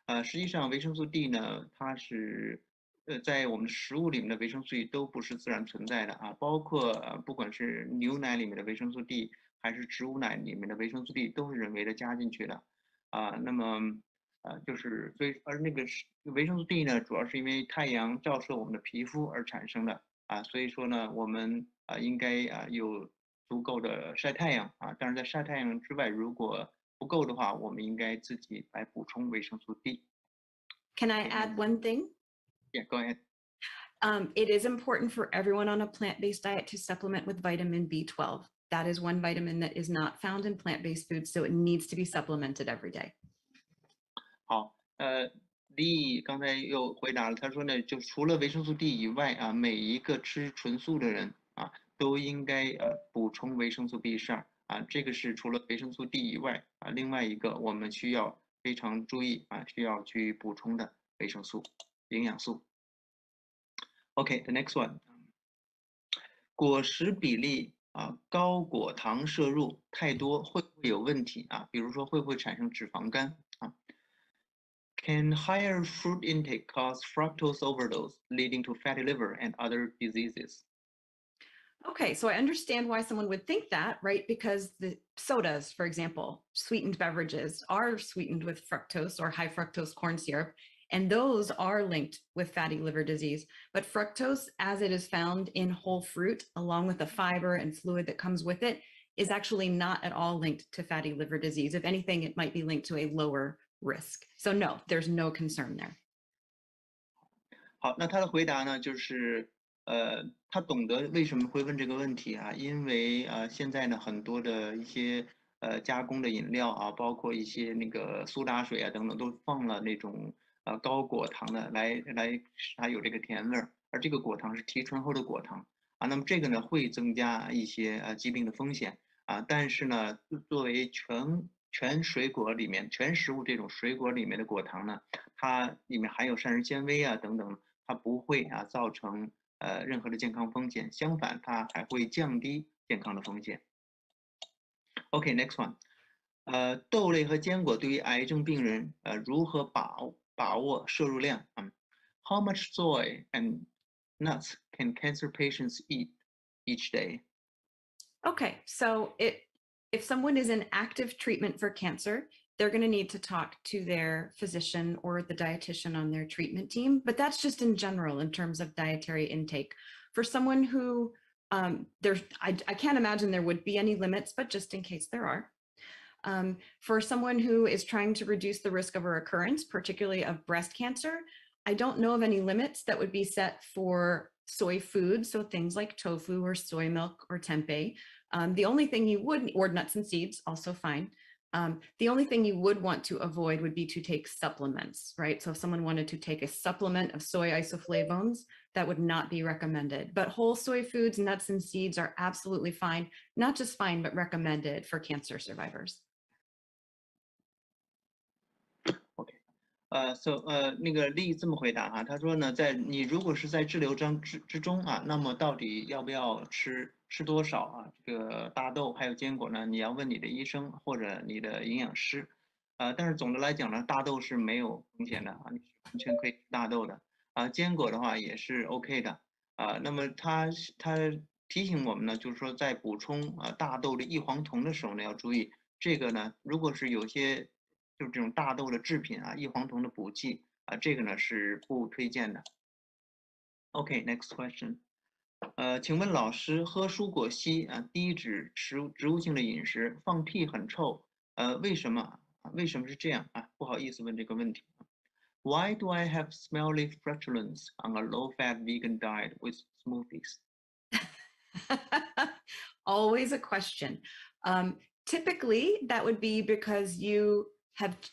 啊。实际上维生素 D 呢，它是在我们食物里面的维生素 D 都不是自然存在的啊，包括不管是牛奶里面的维生素 D 还是植物奶里面的维生素 D 都是人为的加进去的啊。那么就是那个维生素 D 呢，主要是因为太阳照射我们的皮肤而产生的啊，所以说呢，我们应该有足够的晒太阳啊。但是在晒太阳之外，如果不够的话，我们应该自己来补充维生素 D。 Can I add one thing? Yeah, go ahead. It is important for everyone on a plant-based diet to supplement with vitamin B12. That is one vitamin that is not found in plant-based foods, so it needs to be supplemented every day. 好，Lee 刚才又回答了，他说呢，就除了维生素 D 以外啊，每一个吃纯素的人啊，都应该补充维生素 B12啊，这个是除了维生素 D 以外啊，另外一个我们需要非常注意啊，需要去补充的维生素。营养素。Okay, the next one. 果实比例高果糖摄入太多会不会有问题啊？比如说会不会产生脂肪肝啊 ？Can higher fruit intake cause fructose overdose, leading to fatty liver and other diseases? Okay, so I understand why someone would think that, right? Because the sodas, for example, sweetened beverages are sweetened with fructose or high fructose corn syrup. And those are linked with fatty liver disease. But fructose, as it is found in whole fruit, along with the fiber and fluid that comes with it, is actually not at all linked to fatty liver disease. If anything, it might be linked to a lower risk. So no, there's no concern there. 好，那他的回答呢，就是他懂得为什么会问这个问题啊，因为现在呢很多的一些加工的饮料啊，包括一些那个苏打水啊等等，都放了那种高果糖的来使它有这个甜味儿，而这个果糖是提纯后的果糖啊，那么这个呢会增加一些疾病的风险啊，但是呢作为全水果里面全食物这种水果里面的果糖呢，它里面含有膳食纤维啊等等，它不会造成任何的健康风险，相反它还会降低健康的风险。Okay, next one. 豆类和坚果对于癌症病人如何把握摄入量？How much soy and nuts can cancer patients eat each day? Okay, so if someone is in active treatment for cancer, they're going to need to talk to their physician or the dietitian on their treatment team. But that's just in general in terms of dietary intake. For someone who I can't imagine there would be any limits, but just in case there are. For someone who is trying to reduce the risk of a recurrence, particularly of breast cancer, I don't know of any limits that would be set for soy foods, so things like tofu or soy milk or tempeh. The only thing you would, or nuts and seeds, also fine. The only thing you would want to avoid would be to take supplements, right? So if someone wanted to take a supplement of soy isoflavones, that would not be recommended. But whole soy foods, nuts and seeds are absolutely fine, not just fine, but recommended for cancer survivors.那个丽这么回答哈，他说呢，你如果是在治疗之中啊，那么到底要不要吃多少啊？这个大豆还有坚果呢？你要问你的医生或者你的营养师。但是总的来讲呢，大豆是没有风险的啊，你是完全可以吃大豆的啊。坚果的话也是 OK 的啊。那么他提醒我们呢，就是说在补充大豆的异黄酮的时候呢，要注意这个呢，如果是有些就是这种大豆的制品啊，异黄酮的补剂啊，这个呢是不推荐的。OK，next question。请问老师，喝蔬果昔啊，低脂植物性的饮食，放屁很臭，为什么是这样啊？不好意思问这个问题。Why do I have smelly flatulence on a low-fat vegan diet with smoothies? Always a question. Typically, that would be because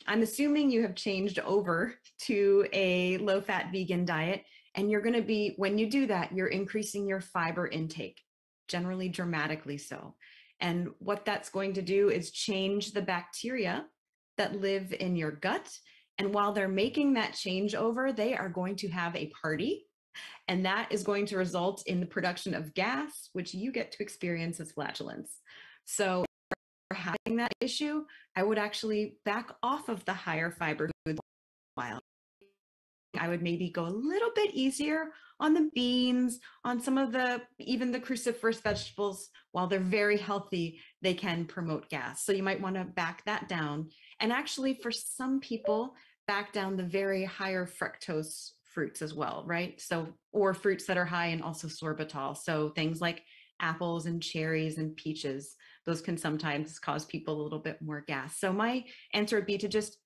I'm assuming you have changed over to a low-fat vegan diet, and you're going to be, when you do that, you're increasing your fiber intake, generally dramatically so. And what that's going to do is change the bacteria that live in your gut. And while they're making that changeover, they are going to have a party. And that is going to result in the production of gas, which you get to experience as flatulence. So for having that issue, I would actually back off of the higher fiber foods while I would maybe go a little bit easier on the beans, on some of even the cruciferous vegetables. While they're very healthy, they can promote gas. So you might want to back that down. And actually for some people, back down the very higher fructose fruits as well, right? So, or fruits that are high in also sorbitol. So things like apples and cherries and peaches, those can sometimes cause people a little bit more gas. So my answer would be to just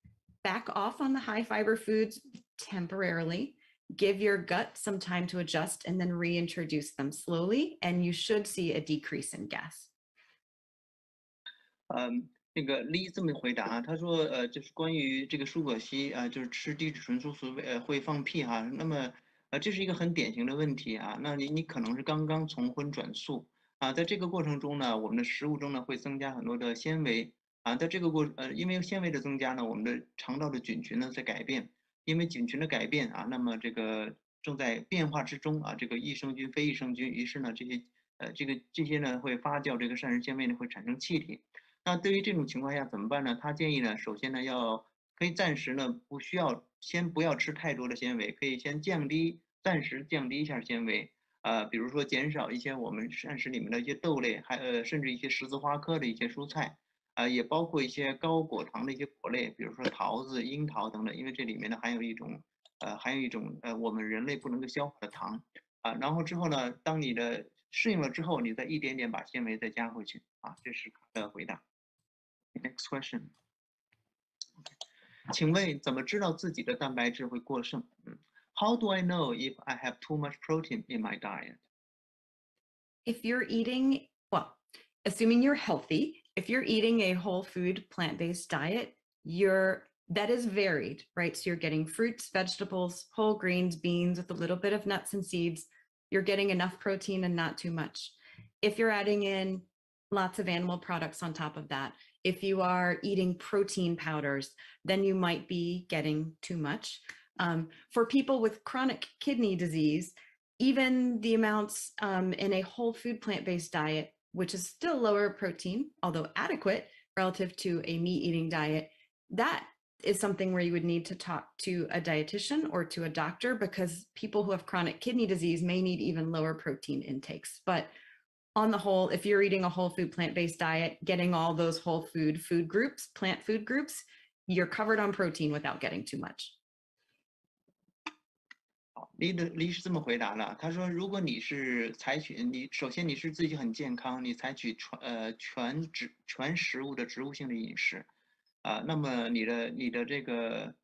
back off on the high fiber foods temporarily, give your gut some time to adjust, and then reintroduce them slowly, and you should see a decrease in gas. 这个 Lee 这么回答啊，他说就是关于这个蔬果昔啊，就是吃低脂纯素食会放屁哈。那么这是一个很典型的问题啊。那你可能是刚刚从荤转素啊，在这个过程中呢，我们的食物中呢会增加很多的纤维啊，在这个因为纤维的增加呢，我们的肠道的菌群呢在改变，因为菌群的改变啊，那么这个正在变化之中啊，这个益生菌、非益生菌，于是呢这些呢会发酵，这个膳食纤维呢会产生气体。那对于这种情况下怎么办呢？他建议呢，首先呢可以暂时呢先不要吃太多的纤维，可以先暂时降低一下纤维，比如说减少一些我们膳食里面的一些豆类，甚至一些十字花科的一些蔬菜，也包括一些高果糖的一些果类，比如说桃子、樱桃等等，因为这里面呢含有一种我们人类不能够消化的糖啊。然后之后呢，当你的适应了之后，你再一点点把纤维再加回去啊，这是他的回答。Next question. 请问怎么知道自己的蛋白质会过剩？How do I know if I have too much protein in my diet? If you're eating, well, assuming you're healthy, if you're eating a whole food plant-based diet, that is varied, right? So you're getting fruits, vegetables, whole grains, beans with a little bit of nuts and seeds. You're getting enough protein and not too much. If you're adding in lots of animal products on top of that, if you are eating protein powders, then you might be getting too much. For people with chronic kidney disease, even the amounts in a whole food plant-based diet, which is still lower protein, although adequate relative to a meat-eating diet, that is something where you would need to talk to a dietitian or to a doctor, because people who have chronic kidney disease may need even lower protein intakes. But on the whole, if you're eating a whole food plant-based diet, getting all those whole food groups, plant food groups, you're covered on protein without getting too much. 李是这么回答的，他说，如果你是采取首先你是自己很健康，你采取全食物的植物性的饮食，那么你的这个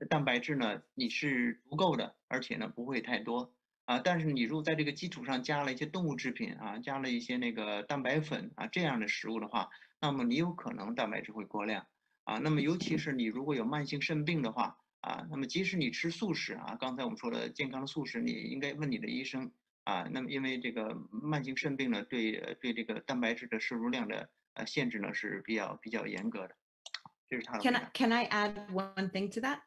蛋白质呢，你是足够的，而且呢不会太多但是你如果在这个基础上加了一些动物制品加了一些那个蛋白粉这样的食物的话，那么你有可能蛋白质会过量那么尤其是你如果有慢性肾病的话那么即使你吃素食刚才我们说的健康的素食，你应该问你的医生那么因为这个慢性肾病呢，对这个蛋白质的摄入量的限制呢是比较严格的。这是他的回答。Can I add one thing to that?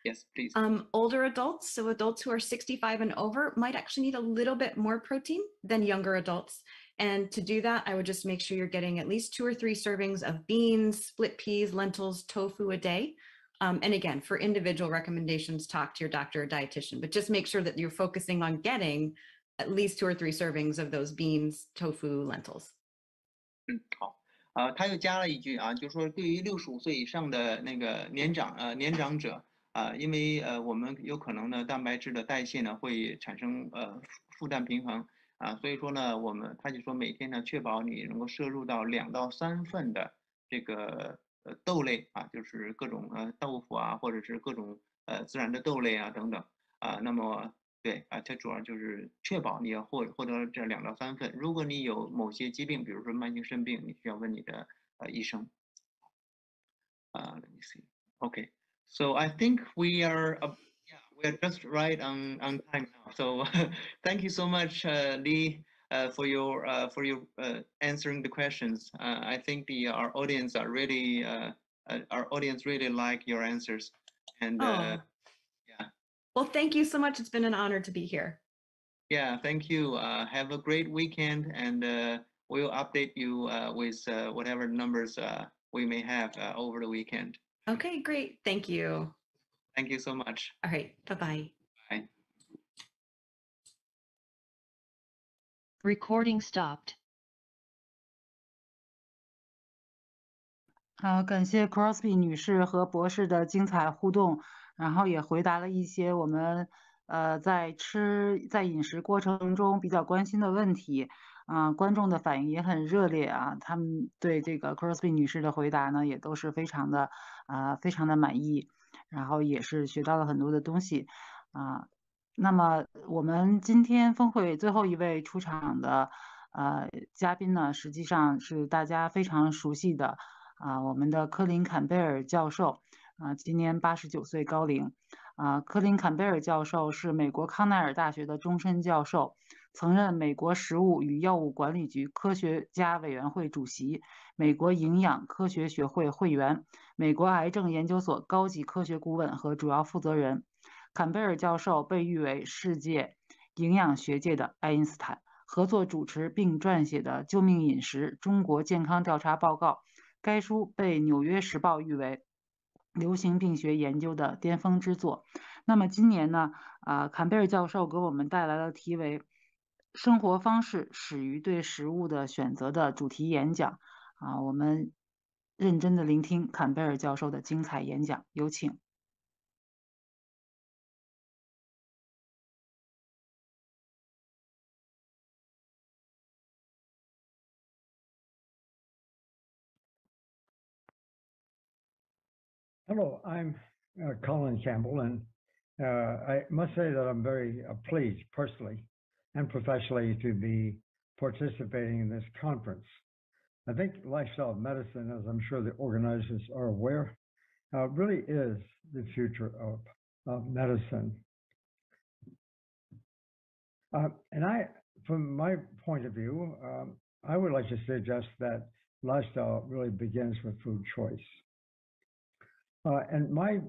Yes, please. Older adults, so adults who are 65 and over, might actually need a little bit more protein than younger adults. And to do that, I would just make sure you're getting at least 2 or 3 servings of beans, split peas, lentils, tofu a day. And again, for individual recommendations, talk to your doctor or dietitian, but just make sure that you're focusing on getting at least 2 or 3 servings of those beans, tofu, lentils. 好。他又加了一句就是说对于65岁以上的那个年长者因为我们有可能呢蛋白质的代谢呢会产生负担平衡所以说呢他就说每天呢确保你能够摄入到2到3份的这个豆类就是各种豆腐或者是各种自然的豆类等等那么对它主要就是确保你要获得这2到3份。如果你有某些疾病，比如说慢性肾病，你需要问你的医生。Let me see. Okay, so I think we are just right on time now. So thank you so much, Lee, for your answering the questions. I think our audience really like your answers, and Well, thank you so much. It's been an honor to be here. Yeah, thank you. Have a great weekend, and we'll update you with whatever numbers we may have over the weekend. Okay, great. Thank you. Thank you so much. All right. Bye-bye. Bye. Recording stopped. 好，感谢 Crosby 女士和博士的精彩互动，然后也回答了一些我们在饮食过程中比较关心的问题观众的反应也很热烈他们对这个 Crosby 女士的回答呢也都是非常的满意，然后也是学到了很多的东西那么我们今天峰会最后一位出场的嘉宾呢，实际上是大家非常熟悉的我们的科林·坎贝尔教授今年89岁高龄科林·坎贝尔教授是美国康奈尔大学的终身教授，曾任美国食物与药物管理局科学家委员会主席，美国营养科学学会会员，美国癌症研究所高级科学顾问和主要负责人。坎贝尔教授被誉为世界营养学界的爱因斯坦，合作主持并撰写的《救命饮食：中国健康调查报告》，该书被《纽约时报》誉为流行病学研究的巅峰之作。那么今年呢坎贝尔教授给我们带来了题为生活方式始于对食物的选择的主题演讲我们认真的聆听坎贝尔教授的精彩演讲，有请。Hello, I'm Colin Campbell, and I must say that I'm very pleased personally and professionally to be participating in this conference. I think lifestyle medicine, as I'm sure the organizers are aware, really is the future of medicine. And from my point of view, I would like to suggest that lifestyle really begins with food choice. And my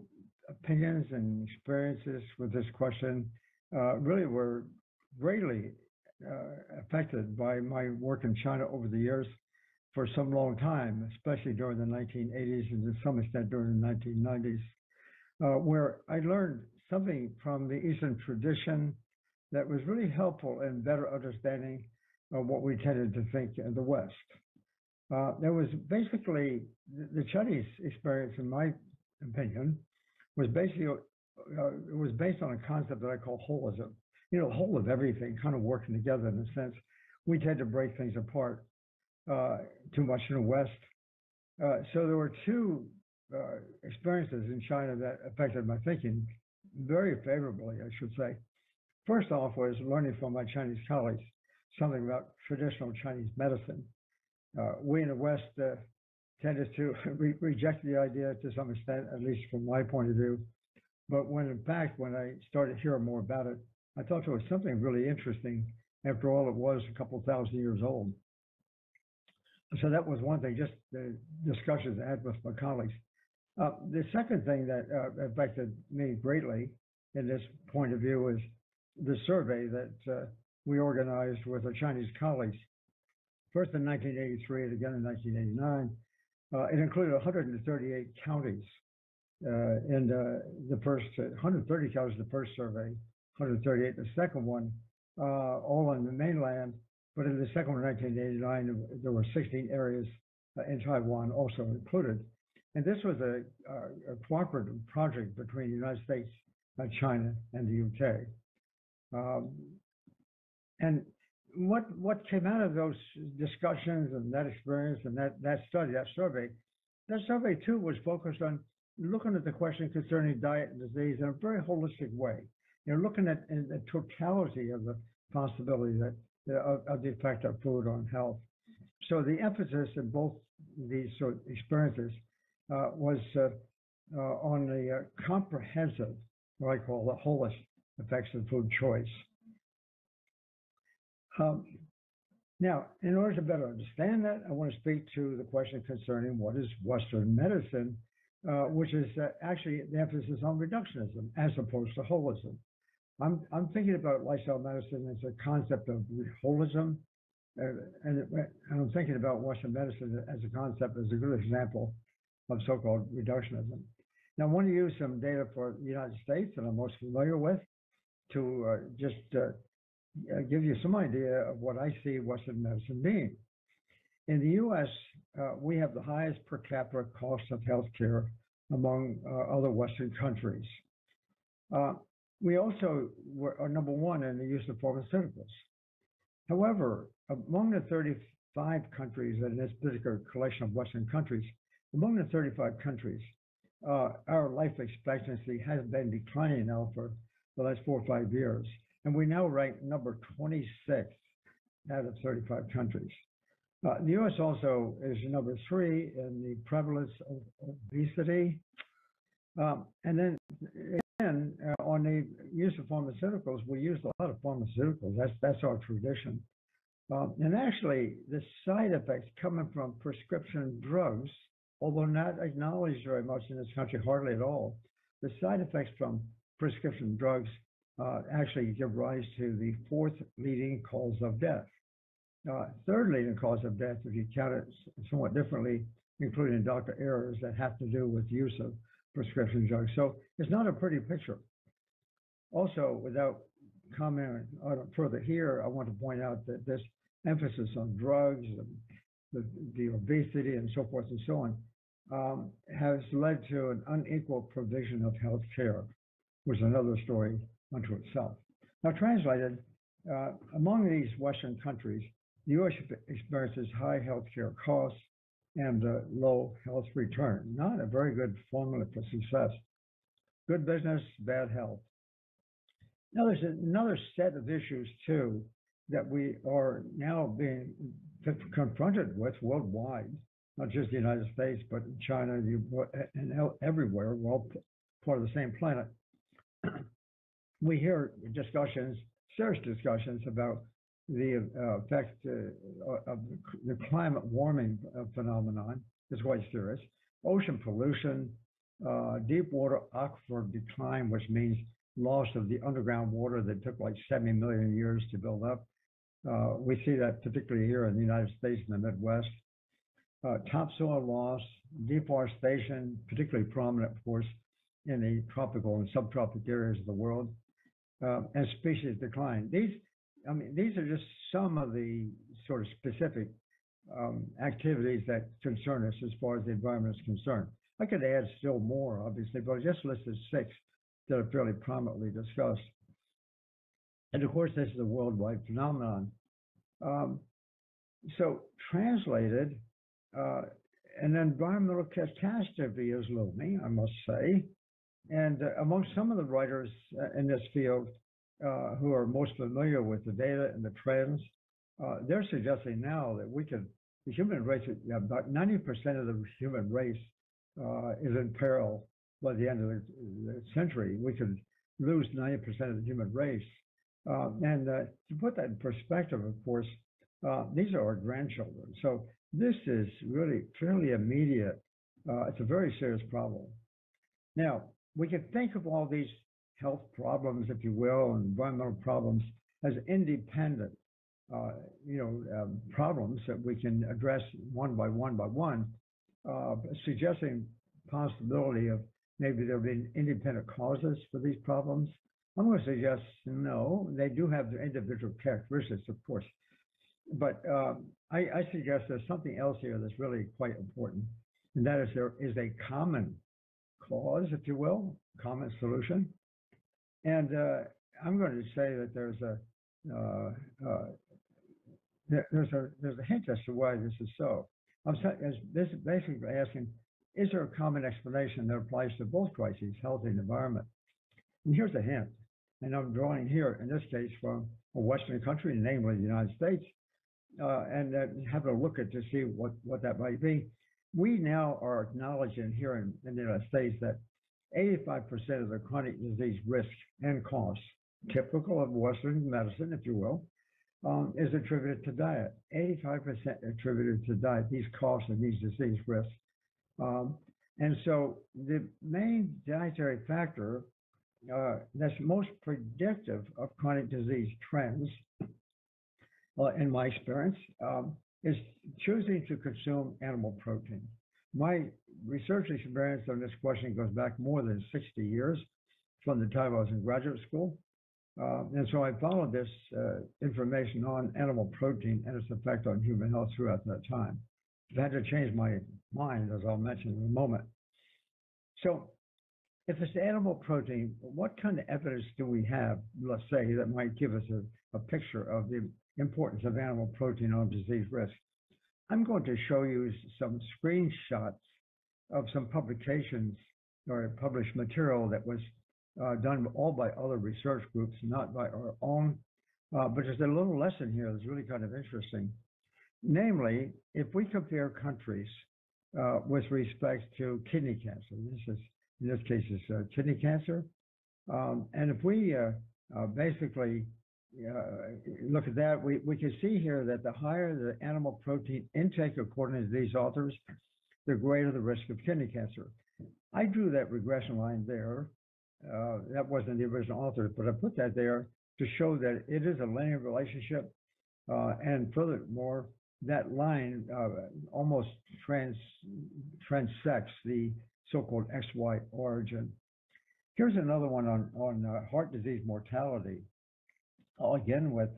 opinions and experiences with this question really were greatly affected by my work in China over the years for some long time, especially during the 1980s and to some extent during the 1990s, where I learned something from the Eastern tradition that was really helpful in better understanding of what we tended to think in the West. There was basically the Chinese experience, in my opinion, was basically it was based on a concept that I call holism. You know, whole of everything kind of working together in a sense. We tend to break things apart too much in the West. So there were two experiences in China that affected my thinking very favorably, I should say. First off was learning from my Chinese colleagues something about traditional Chinese medicine. We in the West tended to reject the idea to some extent, at least from my point of view. But when I started hearing more about it, I thought there was something really interesting. After all, it was a couple thousand years old. So that was one thing, just the discussions I had with my colleagues. The second thing that affected me greatly in this point of view is the survey that we organized with our Chinese colleagues, first in 1983 and again in 1989. It included 138 counties in the first, 130 counties the first survey, 138 the second one, all on the mainland. But in the second one, 1989, there were 16 areas in Taiwan also included. And this was a cooperative project between the United States, China, and the UK. And what came out of those discussions and that experience and that survey too was focused on looking at the question concerning diet and disease in a very holistic way. You know, looking at in the totality of the possibility that of the effect of food on health. So the emphasis in both these sort of experiences was on the comprehensive, what I call the holistic effects of food choice. Now, in order to better understand that, I want to speak to the question concerning what is Western medicine, which is actually the emphasis on reductionism as opposed to holism. I'm thinking about lifestyle medicine as a concept of holism, and I'm thinking about Western medicine as a concept, as a good example of so-called reductionism. Now, I want to use some data for the United States that I'm most familiar with to just give you some idea of what I see Western medicine being. In the U.S., we have the highest per capita cost of healthcare among other Western countries. We also are number one in the use of pharmaceuticals. However, among the 35 countries in this particular collection of Western countries, among the 35 countries, our life expectancy has been declining now for the last 4 or 5 years. And we now rank number 26 out of 35 countries. The U.S. also is number 3 in the prevalence of obesity. And then again, on the use of pharmaceuticals, we use a lot of pharmaceuticals. That's our tradition. And actually, the side effects coming from prescription drugs, although not acknowledged very much in this country, hardly at all, the side effects from prescription drugs actually give rise to the 4th leading cause of death. 3rd leading cause of death, if you count it somewhat differently, including doctor errors that have to do with use of prescription drugs. So it's not a pretty picture. Also, without commenting on it further here, I want to point out that this emphasis on drugs, and the obesity, and so forth and so on, has led to an unequal provision of health care, which is another story unto itself. Now, translated, among these Western countries, the U.S. experiences high healthcare costs and low health return. Not a very good formula for success. Good business, bad health. Now, there's another set of issues, too, that we are now being confronted with worldwide, not just the United States, but China and everywhere. We're all part of the same planet. We hear discussions, serious discussions about the effect of the climate warming phenomenon. Is quite serious. Ocean pollution, deep water aquifer decline, which means loss of the underground water that took like 70 million years to build up. We see that particularly here in the United States and the Midwest. Topsoil loss, deforestation, particularly prominent, of course, in the tropical and subtropical areas of the world, and species decline. These are just some of the sort of specific activities that concern us as far as the environment is concerned. I could add still more, obviously, but I just listed 6 that are fairly prominently discussed. And of course, this is a worldwide phenomenon. So translated, an environmental catastrophe is looming, I must say. And among some of the writers in this field who are most familiar with the data and the trends, they're suggesting now that the human race, about 90% of the human race is in peril by the end of the century. We could lose 90% of the human race. And to put that in perspective, of course, these are our grandchildren. So this is really fairly immediate. It's a very serious problem. Now, we can think of all these health problems, if you will, and environmental problems as independent, problems that we can address one by one, suggesting possibility of maybe there being independent causes for these problems. I'm going to suggest no, they do have their individual characteristics, of course. But I suggest there's something else here that's really quite important, and that is there is a common cause, if you will, common solution. And I'm going to say that there's a hint as to why this is so. I'm basically asking, is there a common explanation that applies to both crises, health and environment? And here's a hint, and I'm drawing here, in this case, from a Western country, namely the United States, and having a look at to see what that might be. We now are acknowledging here in the United States that 85% of the chronic disease risk and costs, typical of Western medicine, if you will, is attributed to diet. 85% attributed to diet, these costs and these disease risks. And so the main dietary factor that's most predictive of chronic disease trends, in my experience, is choosing to consume animal protein. My research experience on this question goes back more than 60 years from the time I was in graduate school. And so I followed this information on animal protein and its effect on human health throughout that time. I've had to change my mind, as I'll mention in a moment. So if it's animal protein, what kind of evidence do we have, let's say, that might give us a picture of the importance of animal protein on disease risk? I'm going to show you some screenshots of some publications or published material that was done all by other research groups, not by our own. But there's a little lesson here that's really kind of interesting. Namely, if we compare countries with respect to kidney cancer, in this case is kidney cancer, and if we basically look at that, we can see here that the higher the animal protein intake, according to these authors, the greater the risk of kidney cancer. I drew that regression line there. That wasn't the original author, but I put that there to show that it is a linear relationship. And furthermore, that line almost transects the so-called XY origin. Here's another one on heart disease mortality. Again, with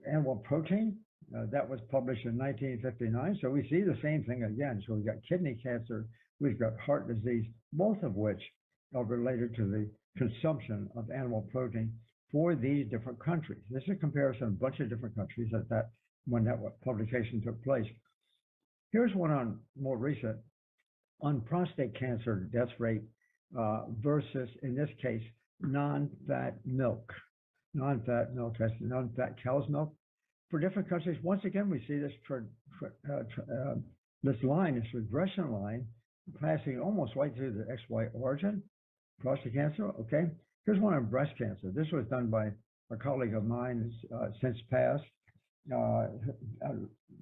animal protein, that was published in 1959. So we see the same thing again. So we've got kidney cancer, we've got heart disease, both of which are related to the consumption of animal protein for these different countries. This is a comparison of a bunch of different countries when that publication took place. Here's one on more recent, on prostate cancer death rate versus, in this case, non-fat milk. Non-fat milk, that's non-fat cow's milk. For different countries, once again, we see this this line, this regression line, passing almost right through the XY origin, prostate cancer. Okay, here's one on breast cancer. This was done by a colleague of mine since passed,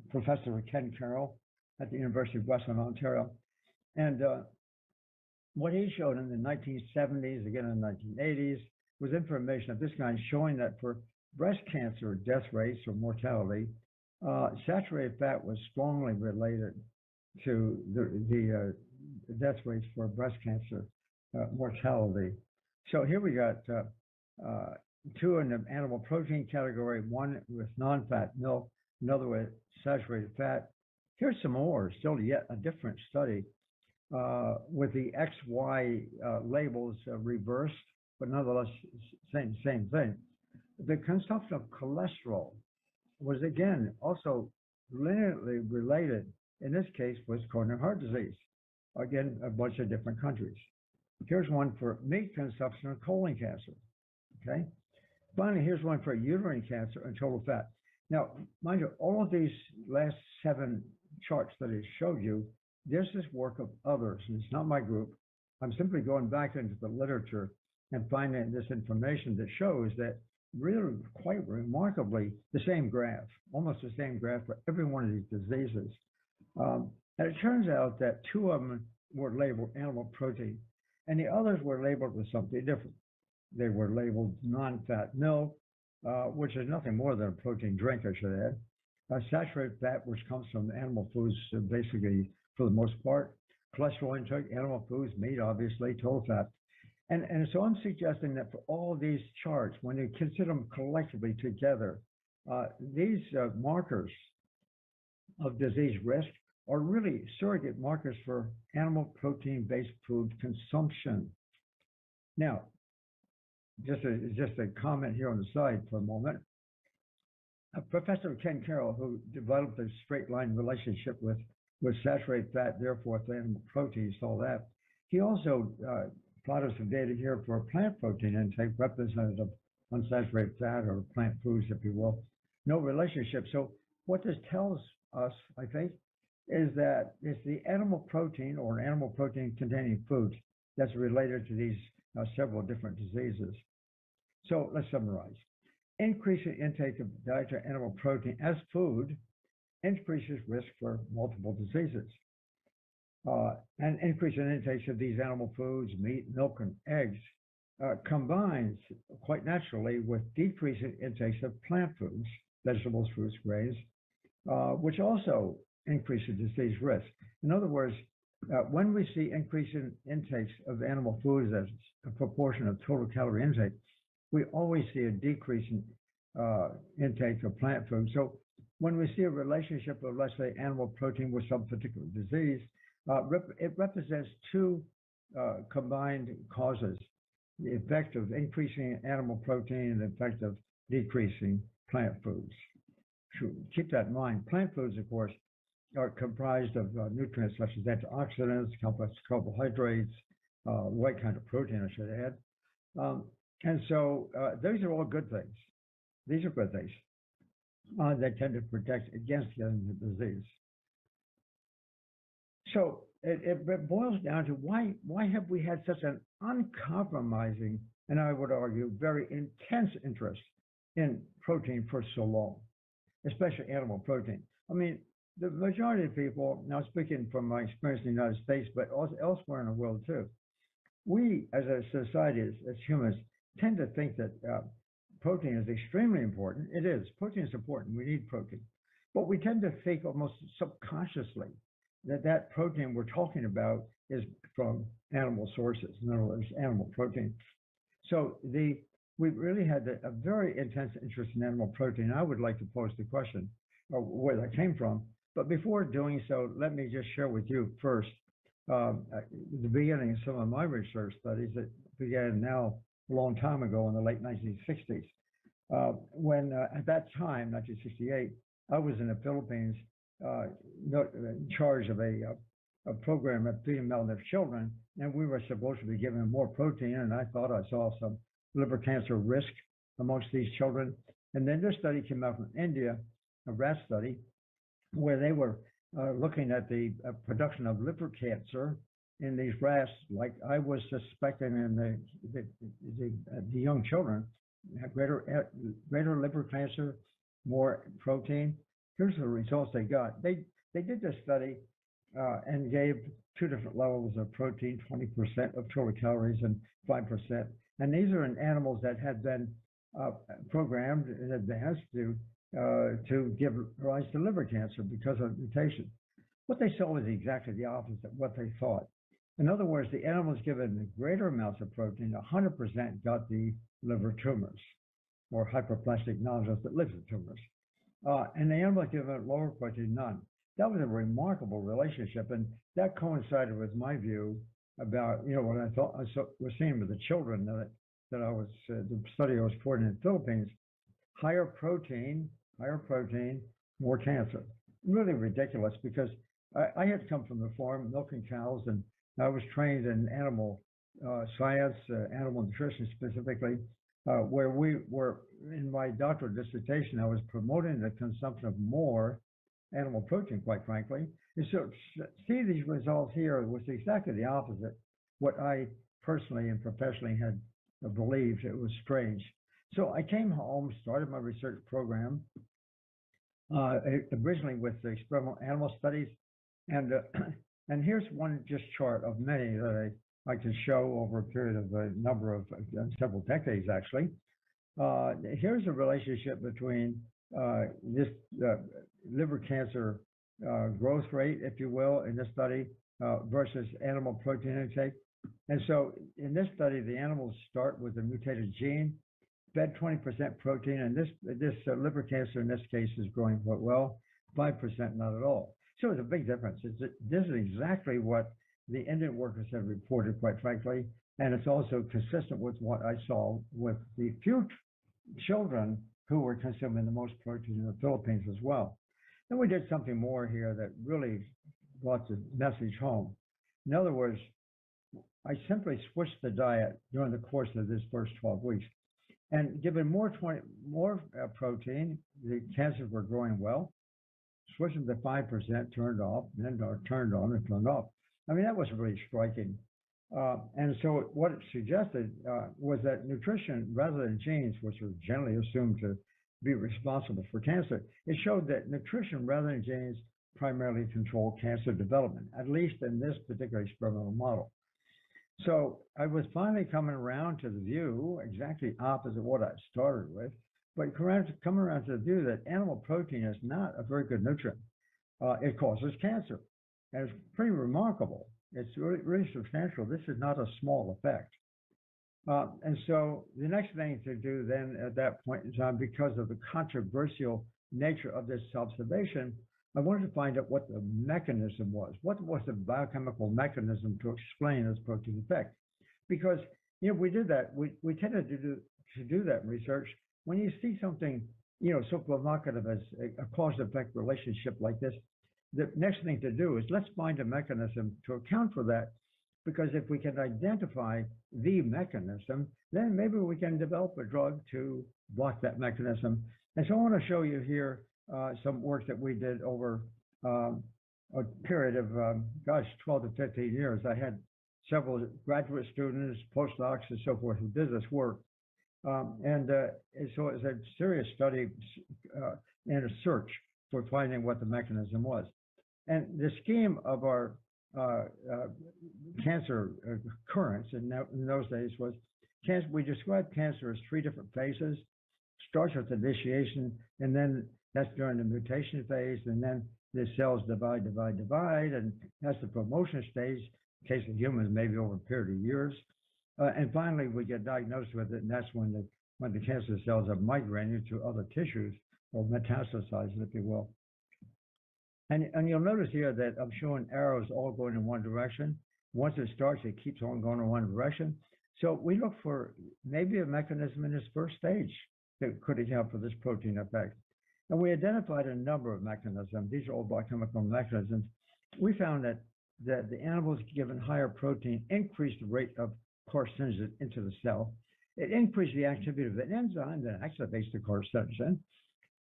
Professor Ken Carroll at the University of Western Ontario. And what he showed in the 1970s, again in the 1980s, was information of this kind showing that for breast cancer death rates or mortality, saturated fat was strongly related to the death rates for breast cancer mortality. So here we got two in the animal protein category, one with non-fat milk, another with saturated fat. Here's some more, still yet a different study. with the XY labels reversed, but nonetheless same thing. The consumption of cholesterol was again also linearly related, in this case, with coronary heart disease. Again, a bunch of different countries. Here's one for meat consumption and colon cancer, okay? Finally, here's one for uterine cancer and total fat. Now, mind you, all of these last 7 charts that I showed you, this is work of others, and it's not my group. I'm simply going back into the literature and finding this information that shows that really quite remarkably the same graph, almost the same graph for every one of these diseases. And it turns out that 2 of them were labeled animal protein, and the others were labeled with something different. They were labeled non-fat milk, which is nothing more than a protein drink, I should add. Saturated fat, which comes from animal foods, basically, for the most part. Cholesterol intake, animal foods, meat, obviously, total fat. And so I'm suggesting that for all these charts, when you consider them collectively together, these markers of disease risk are really surrogate markers for animal protein-based food consumption. Now, just a comment here on the side for a moment. Professor Ken Carroll, who developed a straight line relationship with saturated fat, therefore with animal protein, saw that. He also plotted some data here for plant protein intake, representative of unsaturated fat or plant foods, if you will. No relationship. So what this tells us, I think, is that it's the animal protein or animal protein containing foods that's related to these several different diseases. So let's summarize. Increasing intake of dietary animal protein as food increases risk for multiple diseases. And increasing intake of these animal foods, meat, milk, and eggs, combines quite naturally with decreasing intake of plant foods, vegetables, fruits, grains, which also increases disease risk. In other words, when we see increasing intakes of animal foods as a proportion of total calorie intake, we always see a decrease in intake of plant food. So when we see a relationship of, let's say, animal protein with some particular disease, it represents 2 combined causes: the effect of increasing animal protein and the effect of decreasing plant foods. So keep that in mind. Plant foods, of course, are comprised of nutrients such as antioxidants, complex carbohydrates, white kind of protein, I should add. And so those are all good things. These are good things that tend to protect against getting the disease. So it boils down to why have we had such an uncompromising, and I would argue very intense interest in protein for so long, especially animal protein? I mean, the majority of people, now speaking from my experience in the United States, but also elsewhere in the world too, we as a society, as humans, tend to think that protein is extremely important. It is. Protein is important. We need protein. But we tend to think almost subconsciously that protein we're talking about is from animal sources, in other words, animal protein. So we've really had a very intense interest in animal protein. I would like to pose the question of where that came from. But before doing so, let me just share with you first the beginning of some of my research studies that began now a long time ago in the late 1960s. When at that time, 1968, I was in the Philippines in charge of a program at feeding malnourished children, and we were supposed to be giving more protein, and I thought I saw some liver cancer risk amongst these children. And then this study came out from India, a rat study, where they were looking at the production of liver cancer in these rats, like I was suspecting in the young children, had greater liver cancer, more protein. Here's the results they got. They did this study and gave 2 different levels of protein, 20% of total calories and 5%. And these are in animals that had been programmed in advance to give rise to liver cancer because of mutation. What they saw was exactly the opposite of what they thought. In other words, the animals given greater amounts of protein, 100% got the liver tumors or hyperplastic nodules that live in tumors. And the animals given lower protein, none. that was a remarkable relationship, and that coincided with my view about, what I thought I was seeing with the children that I was, the study I was supporting in the Philippines. Higher protein, more cancer. Really ridiculous, because I had come from the farm, milking cows, and I was trained in animal science, animal nutrition specifically, where we were, in my doctoral dissertation, I was promoting the consumption of more animal protein, quite frankly. And so see these results here was exactly the opposite. What I personally and professionally had believed. It was strange. So I came home, started my research program, originally with the experimental animal studies. And here's one just chart of many that I can show over a period of a number of several decades, actually. Here's a relationship between this liver cancer growth rate, if you will, in this study versus animal protein intake. And so in this study, the animals start with a mutated gene, fed 20% protein, and this liver cancer in this case is growing quite well, 5% not at all. So it's a big difference. This is exactly what the Indian workers have reported, quite frankly, and it's also consistent with what I saw with the few children who were consuming the most protein in the Philippines as well. Then we did something more here that really brought the message home. In other words, I simply switched the diet during the course of this first 12 weeks. And given more protein, the cancers were growing well. Switching to 5%, turned off, then turned on and turned off. I mean, that was really striking. And so what it suggested was that nutrition, rather than genes, which are generally assumed to be responsible for cancer, it showed that nutrition, rather than genes, primarily control cancer development, at least in this particular experimental model. So I was finally coming around to the view, exactly opposite what I started with, but coming around to the view that animal protein is not a very good nutrient. It causes cancer, and it's pretty remarkable. It's really substantial. This is not a small effect. And so the next thing to do then at that point in time, because of the controversial nature of this observation, I wanted to find out what the mechanism was. What was the biochemical mechanism to explain this protein effect? Because we did that. We tended to do that in research. When you see something so provocative as a cause-effect relationship like this, the next thing to do is let's find a mechanism to account for that. Because if we can identify the mechanism, then maybe we can develop a drug to block that mechanism. And so I want to show you here some work that we did over a period of, 12 to 15 years. I had several graduate students, postdocs, and so forth who did this work. So it's a serious study and a search for finding what the mechanism was. And the scheme of our cancer occurrence in those days was we described cancer as 3 different phases. Starts with initiation, and then that's during the mutation phase, and then the cells divide, and that's the promotion stage. In case of humans, maybe over a period of years. And finally, we get diagnosed with it, and that's when the cancer cells are migrating to other tissues, or metastasizing, if you will. And you'll notice here that I'm showing arrows all going in one direction. Once it starts, it keeps on going in one direction. So we look for maybe a mechanism in this first stage that could account for this protein effect. And we identified a number of mechanisms. These are all biochemical mechanisms. We found that the animals given higher protein increased the rate of carcinogen into the cell. It increased the activity of an enzyme that activates the carcinogen.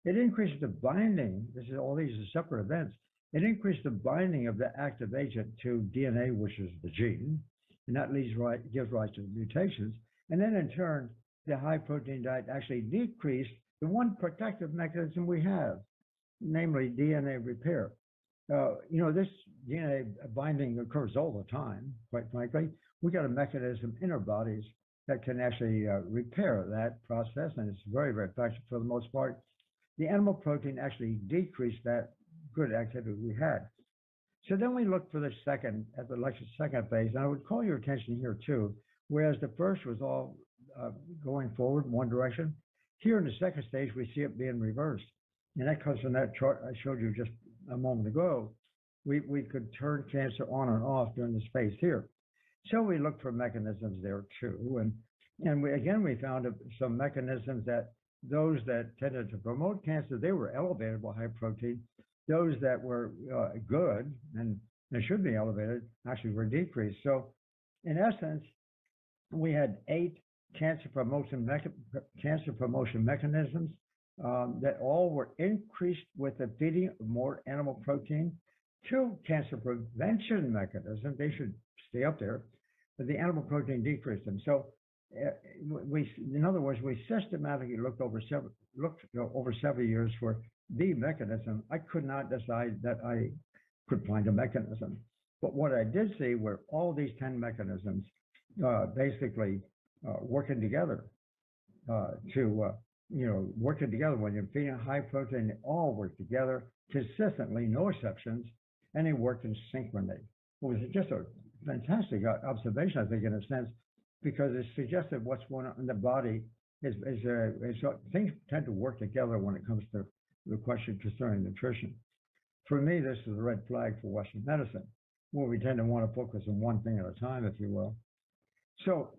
It increased the binding. All these are separate events. It increased the binding of the active agent to DNA, which is the gene, and that gives rise to the mutations. And then in turn, the high protein diet actually decreased the one protective mechanism we have, namely DNA repair. This DNA binding occurs all the time, quite frankly. We got a mechanism in our bodies that can actually repair that process, and it's very, very effective for the most part. The animal protein actually decreased that good activity we had. So then we looked for the second phase, and I would call your attention here too, whereas the first was all going forward in one direction. Here in the second stage, we see it being reversed. And that comes from that chart I showed you just a moment ago, we could turn cancer on and off during the space here. So we looked for mechanisms there too. And we found some mechanisms that those that tended to promote cancer, they were elevated by high protein. Those that were good and they should be elevated actually were decreased. So in essence, we had 8 cancer promotion mechanisms that all were increased with the feeding of more animal protein. 2 cancer prevention mechanisms, they should stay up there, but the animal protein decreased them. So in other words, we systematically looked over several years for the mechanism. I could not decide that I could find a mechanism. But what I did see were all these 10 mechanisms basically working together working together. When you're feeding high protein, they all work together consistently, no exceptions, and they work in synchrony. It was just a fantastic observation, I think, in a sense, because it suggested what's going on in the body things tend to work together when it comes to the question concerning nutrition. For me, this is a red flag for Western medicine, where we tend to want to focus on one thing at a time, if you will. So,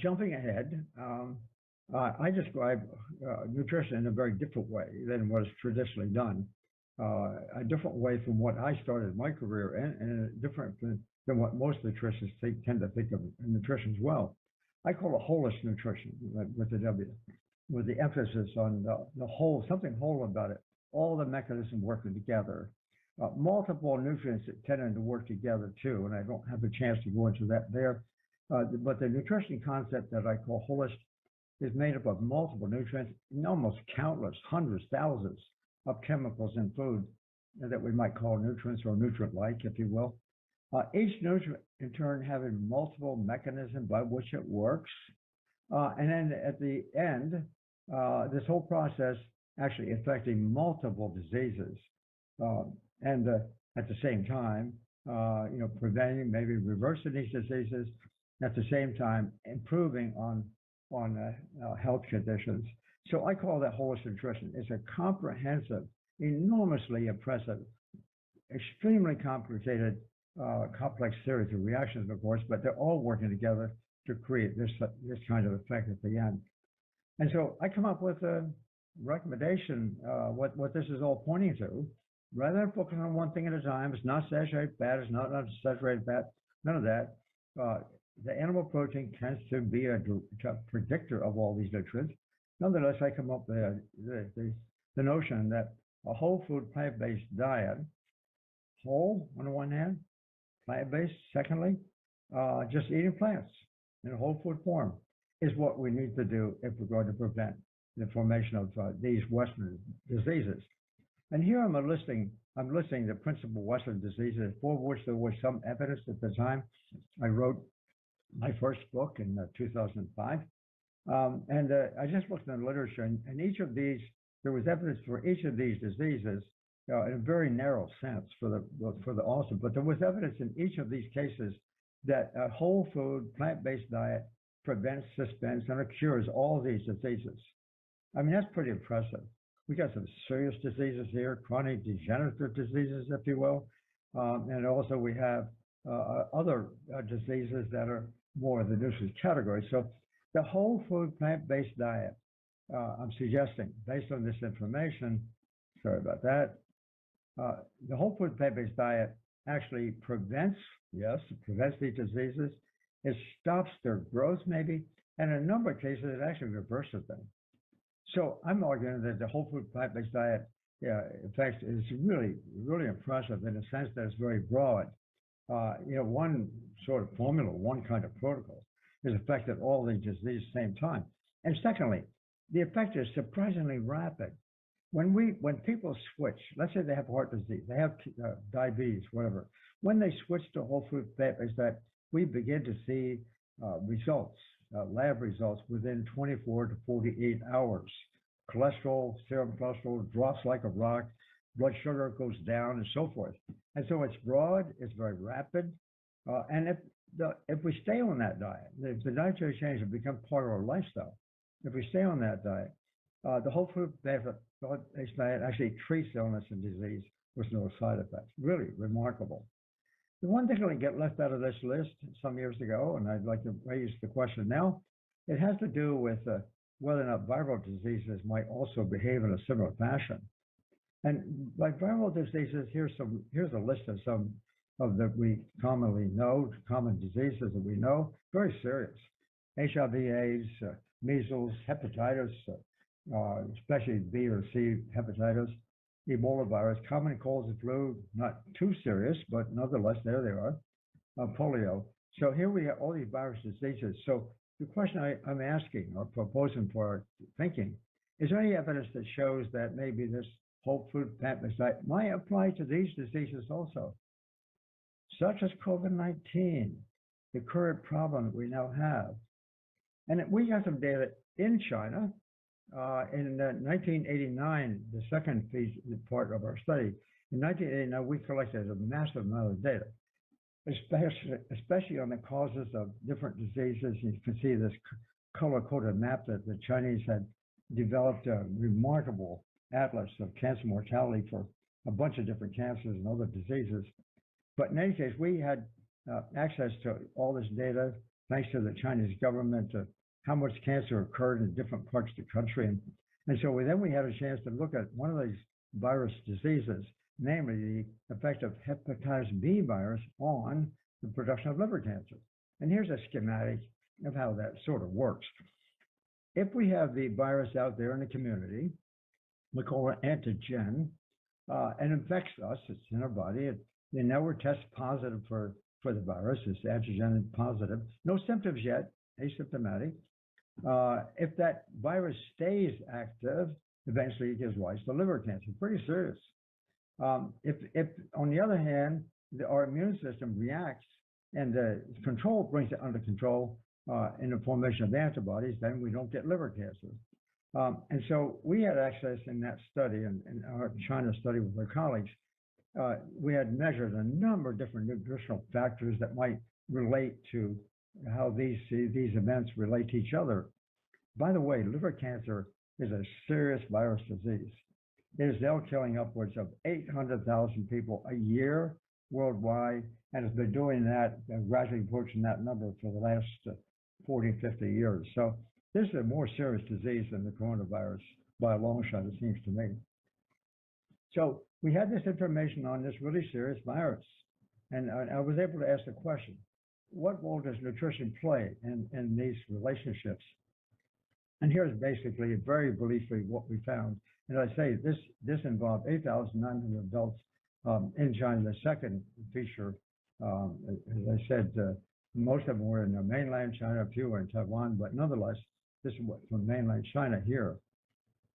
jumping ahead, I describe nutrition in a very different way than what is traditionally done. A different way from what I started my career in, and different than what most nutritionists tend to think of nutrition as well. I call it holistic nutrition with the W, with the emphasis on the whole, something whole about it. All the mechanisms working together. Multiple nutrients that tend to work together too, and I don't have a chance to go into that there. But the nutrition concept that I call holistic is made up of multiple nutrients, and almost countless, hundreds, thousands of chemicals in food that we might call nutrients or nutrient-like, if you will. Each nutrient, in turn, having multiple mechanisms by which it works. And then at the end, this whole process actually affecting multiple diseases. And at the same time, preventing, maybe reversing these diseases, at the same time, improving on health conditions. So I call that holistic nutrition. It's a comprehensive, enormously impressive, extremely complicated, complex series of reactions, of course, but they're all working together to create this kind of effect at the end. And so I come up with a recommendation, what this is all pointing to. Rather than focusing on one thing at a time, it's not saturated fat, it's not unsaturated fat, none of that. The animal protein tends to be a predictor of all these nutrients. Nonetheless, I come up with the notion that a whole food plant-based diet, whole on the one hand, plant-based secondly, just eating plants in a whole food form is what we need to do if we're going to prevent the formation of these Western diseases. And here I'm listing the principal Western diseases for which there was some evidence at the time. I wrote my first book in 2005. And I just looked in the literature, and each of these, there was evidence for each of these diseases in a very narrow sense for the author, but there was evidence in each of these cases that a whole food, plant-based diet prevents, suspends, and cures all these diseases. I mean, that's pretty impressive. We got some serious diseases here, chronic degenerative diseases, if you will, and also we have other diseases that are more of the nuisance category. So the whole food plant-based diet, I'm suggesting, based on this information, sorry about that, the whole food plant-based diet actually prevents these diseases. It stops their growth maybe, and in a number of cases, it actually reverses them. So I'm arguing that the whole food plant-based diet, in fact, is really, really impressive in the sense that it's very broad. One sort of formula, one kind of protocol has affected all these diseases at the same time. And secondly, the effect is surprisingly rapid. When people switch, let's say they have heart disease, they have diabetes, whatever. When they switch to whole food plant-based diet, we begin to see results, lab results within 24 to 48 hours. Cholesterol, serum cholesterol drops like a rock, blood sugar goes down, and so forth. And so it's broad, it's very rapid, and if we stay on that diet, if the dietary change has become part of our lifestyle, if we stay on that diet, The whole plant-based diet actually treats illness and disease with no side effects. Really remarkable. The one thing that get left out of this list some years ago, and I'd like to raise the question now, it has to do with whether or not viral diseases might also behave in a similar fashion. And by viral diseases, here's a list of some of that we commonly know, common diseases that we know, very serious. HIV/AIDS, measles, hepatitis, especially B or C hepatitis, Ebola virus, common colds and flu, not too serious, but nonetheless, there they are, polio. So here we have all these virus diseases. So the question I'm asking or proposing for our thinking, is there any evidence that shows that maybe this whole food plant-based diet might apply to these diseases also, such as COVID-19, the current problem that we now have? And we got some data in China in 1989, the second part of our study. In 1989, we collected a massive amount of data, especially on the causes of different diseases. You can see this color-coded map that the Chinese had developed, a remarkable atlas of cancer mortality for a bunch of different cancers and other diseases. But in any case, we had access to all this data thanks to the Chinese government, how much cancer occurred in different parts of the country. And so we had a chance to look at one of these virus diseases, namely the effect of hepatitis B virus on the production of liver cancer. And here's a schematic of how that sort of works. If we have the virus out there in the community, we call it antigen, and infects us, it's in our body, and now we're test positive for the virus, it's antigen positive, no symptoms yet, asymptomatic. If that virus stays active, eventually it gives rise to liver cancer, pretty serious. If on the other hand, our immune system reacts and the control brings it under control in the formation of antibodies, then we don't get liver cancer. And so we had access in that study, in our China study with our colleagues, we had measured a number of different nutritional factors that might relate to how these events relate to each other. By the way, liver cancer is a serious virus disease. It is now killing upwards of 800,000 people a year worldwide, and has been doing that, gradually approaching that number for the last 40, 50 years. So this is a more serious disease than the coronavirus by a long shot, it seems to me. So we had this information on this really serious virus, and I was able to ask the question, what role does nutrition play in these relationships? And here's basically, very briefly, what we found. And I say this involved 8,900 adults in China. The second feature, as I said, most of them were in mainland China, a few were in Taiwan, but nonetheless, this is from mainland China here.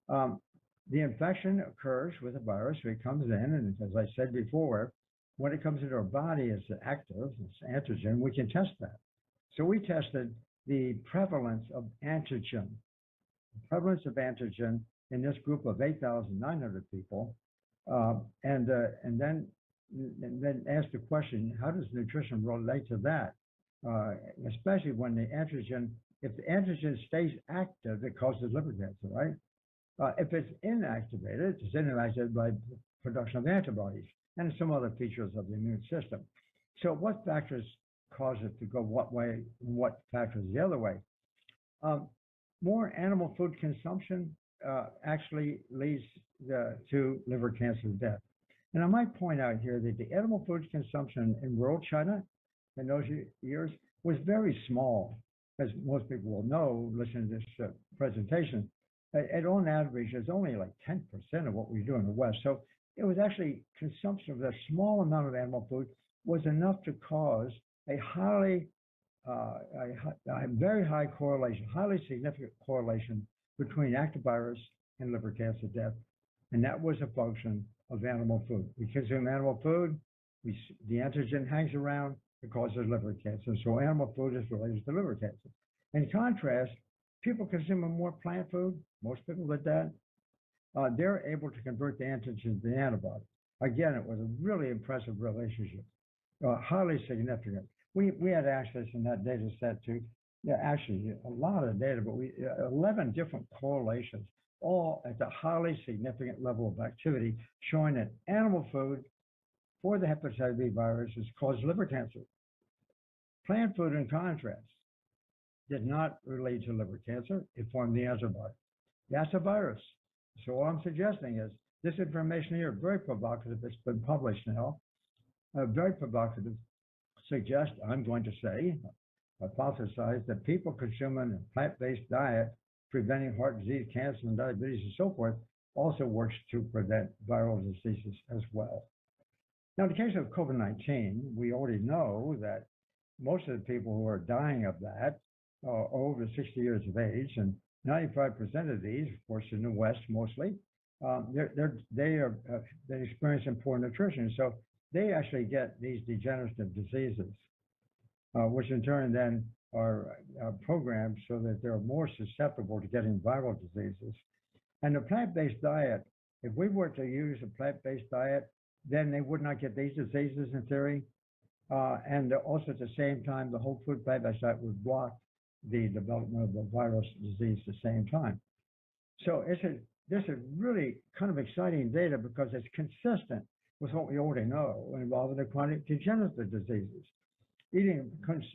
The infection occurs with the virus, so it comes in, and as I said before, when it comes into our body, it's active, it's antigen, we can test that. So we tested the prevalence of antigen. The prevalence of antigen in this group of 8,900 people, and then asked the question, how does nutrition relate to that? Especially when the antigen, if the antigen stays active, it causes liver cancer, right? If it's inactivated, it's inactivated by production of antibodies and some other features of the immune system. So what factors cause it to go what way, and what factors the other way? More animal food consumption actually leads to liver cancer death. And I might point out here that the animal food consumption in rural China in those years was very small, as most people will know, listening to this presentation. On average, it's only like 10% of what we do in the West. So it was actually consumption of a small amount of animal food was enough to cause a very high correlation, highly significant correlation between active virus and liver cancer death. And that was a function of animal food. We consume animal food, the antigen hangs around, it causes liver cancer. So animal food is related to liver cancer. In contrast, people consuming more plant food, most people did that, they're able to convert the antigen to the antibody. Again, it was a really impressive relationship, highly significant. We had access in that data set to, actually a lot of data, but 11 different correlations all at a highly significant level of activity, showing that animal food for the hepatitis B virus has caused liver cancer. Plant food, in contrast, did not relate to liver cancer. It formed the antibody. That's a virus. So what I'm suggesting is this information here, very provocative. It's been published now. Very provocative. Suggest, I'm going to say, hypothesize that people consuming a plant-based diet, preventing heart disease, cancer, and diabetes, and so forth, also works to prevent viral diseases as well. Now, in the case of COVID-19, we already know that most of the people who are dying of that are over 60 years of age, and 95% of these, of course, in the West mostly, they experience poor nutrition. So they actually get these degenerative diseases, which in turn then are programmed so that they're more susceptible to getting viral diseases. And the plant-based diet, if we were to use a plant-based diet, then they would not get these diseases in theory. And also at the same time, the whole food plant-based diet would block the development of the virus disease at the same time. So this is really kind of exciting data because it's consistent with what we already know involving the chronic degenerative diseases. Eating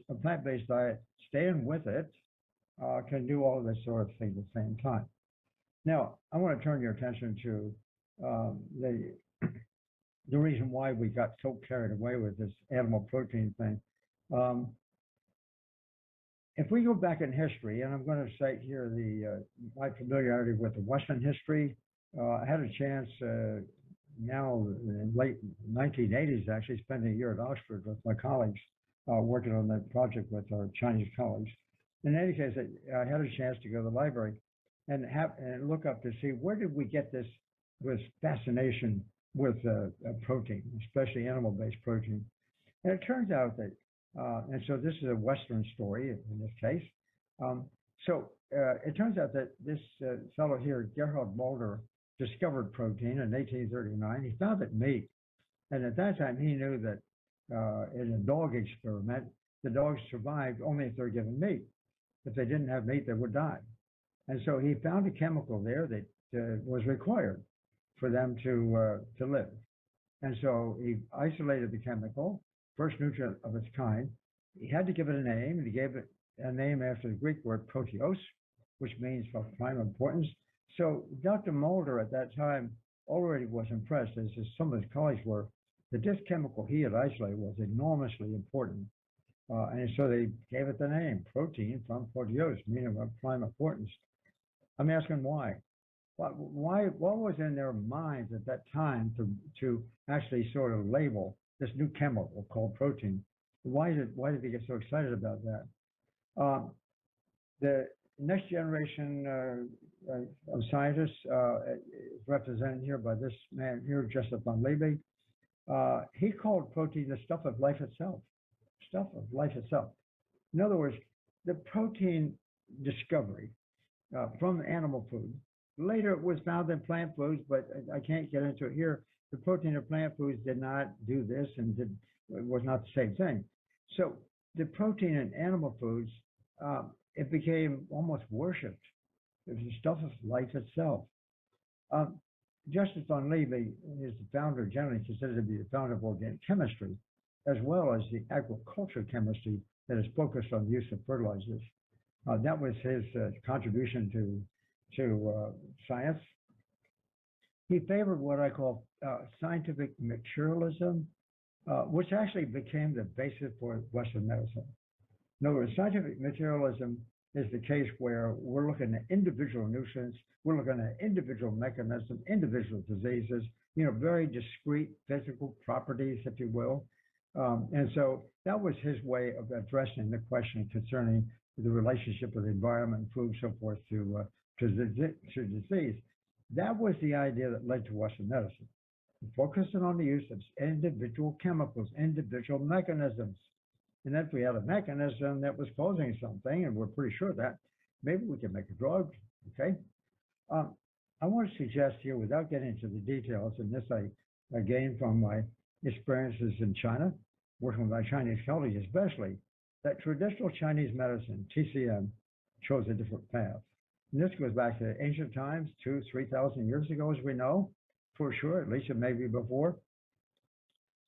a plant-based diet, staying with it, can do all of this sort of thing at the same time. Now, I want to turn your attention to the reason why we got so carried away with this animal protein thing. If we go back in history, and I'm going to cite here my familiarity with the Western history, I had a chance now in late 1980s, actually spending a year at Oxford with my colleagues working on that project with our Chinese colleagues. In any case, I had a chance to go to the library and look up to see where did we get this fascination with protein, especially animal-based protein. And it turns out that, and so this is a Western story in this case. It turns out that this fellow here, Gerhard Mulder, discovered protein in 1839. He found it in meat. And at that time, he knew that in a dog experiment, the dogs survived only if they're given meat. If they didn't have meat, they would die. And so he found a chemical there that was required for them to live. And so he isolated the chemical, first nutrient of its kind. He had to give it a name, and he gave it a name after the Greek word proteos, which means of prime importance. So Dr. Mulder at that time already was impressed, as some of his colleagues were, that this chemical he had isolated was enormously important. And so they gave it the name, protein from proteos, meaning of prime importance. I'm asking why. What was in their minds at that time to actually sort of label this new chemical called protein? Why did they get so excited about that? The next generation of scientists is represented here by this man here, Joseph von Liebig. He called protein the stuff of life itself. Stuff of life itself. In other words, the protein discovery from animal food. Later, it was found in plant foods, but I can't get into it here. The protein of plant foods did not do this and was not the same thing. So the protein in animal foods, it became almost worshipped. It was the stuff of life itself. Justus von Liebig is the founder, generally considered to be the founder of organic chemistry, as well as the agricultural chemistry that is focused on the use of fertilizers. That was his contribution to science. He favored what I call scientific materialism, which actually became the basis for Western medicine. In other words, scientific materialism is the case where we're looking at individual nutrients, we're looking at individual mechanisms, individual diseases, very discrete physical properties, if you will. And so that was his way of addressing the question concerning the relationship of the environment, food, so forth, to disease. That was the idea that led to Western medicine, focusing on the use of individual chemicals, individual mechanisms. And if we had a mechanism that was causing something, and we're pretty sure of that, maybe we can make a drug, okay? I want to suggest here, without getting into the details, and this I gained from my experiences in China, working with my Chinese colleagues especially, that traditional Chinese medicine, TCM, chose a different path. And this goes back to ancient times, 2,000-3,000 years ago, as we know, for sure, at least it may be before.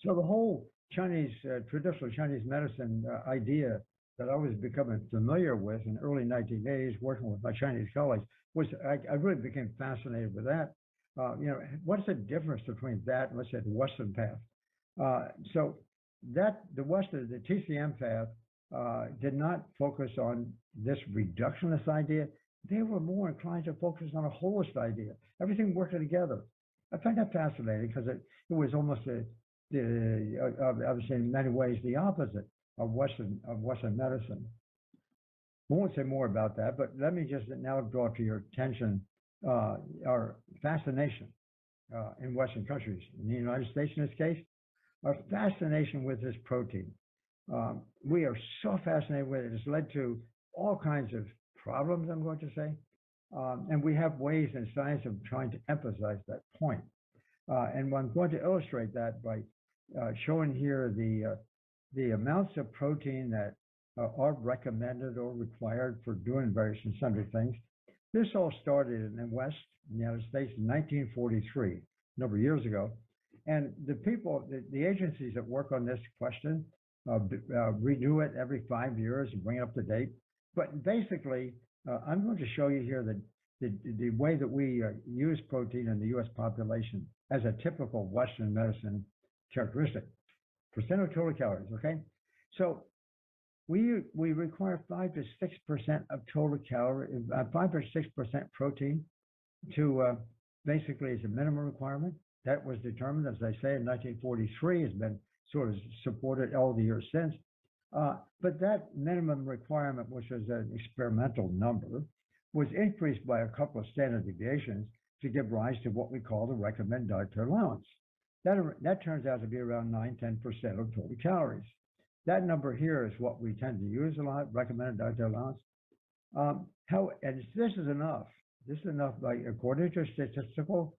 So the whole Chinese, traditional Chinese medicine idea that I was becoming familiar with in early 1980s, working with my Chinese colleagues, was I really became fascinated with that. What's the difference between that and, let's say, the Western path? So that the Western, the TCM path, did not focus on this reductionist idea. They were more inclined to focus on a holistic idea, everything working together. I find that fascinating because it was almost I would say in many ways the opposite of Western medicine. I won't say more about that, but let me just now draw to your attention our fascination in Western countries, in the United States in this case, our fascination with this protein. We are so fascinated with it. It's led to all kinds of problems, I'm going to say. And we have ways in science of trying to emphasize that point. And I'm going to illustrate that by showing here the amounts of protein that are recommended or required for doing various and sundry things. This all started in the West, in the United States, in 1943, a number of years ago. And the people, the agencies that work on this question redo it every 5 years and bring it up to date. But basically, I'm going to show you here the way that we use protein in the U.S. population as a typical Western medicine characteristic. Percent of total calories, okay? So we require 5 to 6% of total calorie, 5 or 6% protein to basically as a minimum requirement. That was determined, as I say, in 1943, has been sort of supported all the years since. But that minimum requirement, which was an experimental number, was increased by a couple of standard deviations to give rise to what we call the recommended dietary allowance. That turns out to be around 9-10% of total calories. That number here is what we tend to use a lot, recommended dietary allowance. And this is enough. This is enough, according to statistical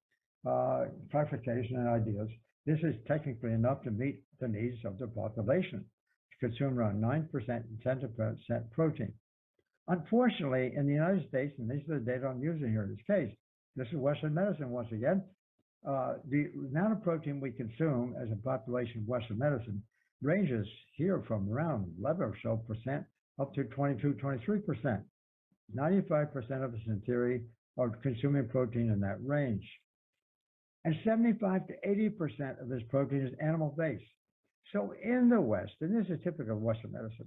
clarification and ideas, this is technically enough to meet the needs of the population to consume around 9% and 10% protein. Unfortunately, in the United States, and these are the data I'm using here in this case, this is Western medicine once again, the amount of protein we consume as a population of Western medicine ranges here from around 11 or so percent up to 22, 23%. 95% of us in theory are consuming protein in that range. And 75 to 80% of this protein is animal-based. So in the West, and this is typical of Western medicine,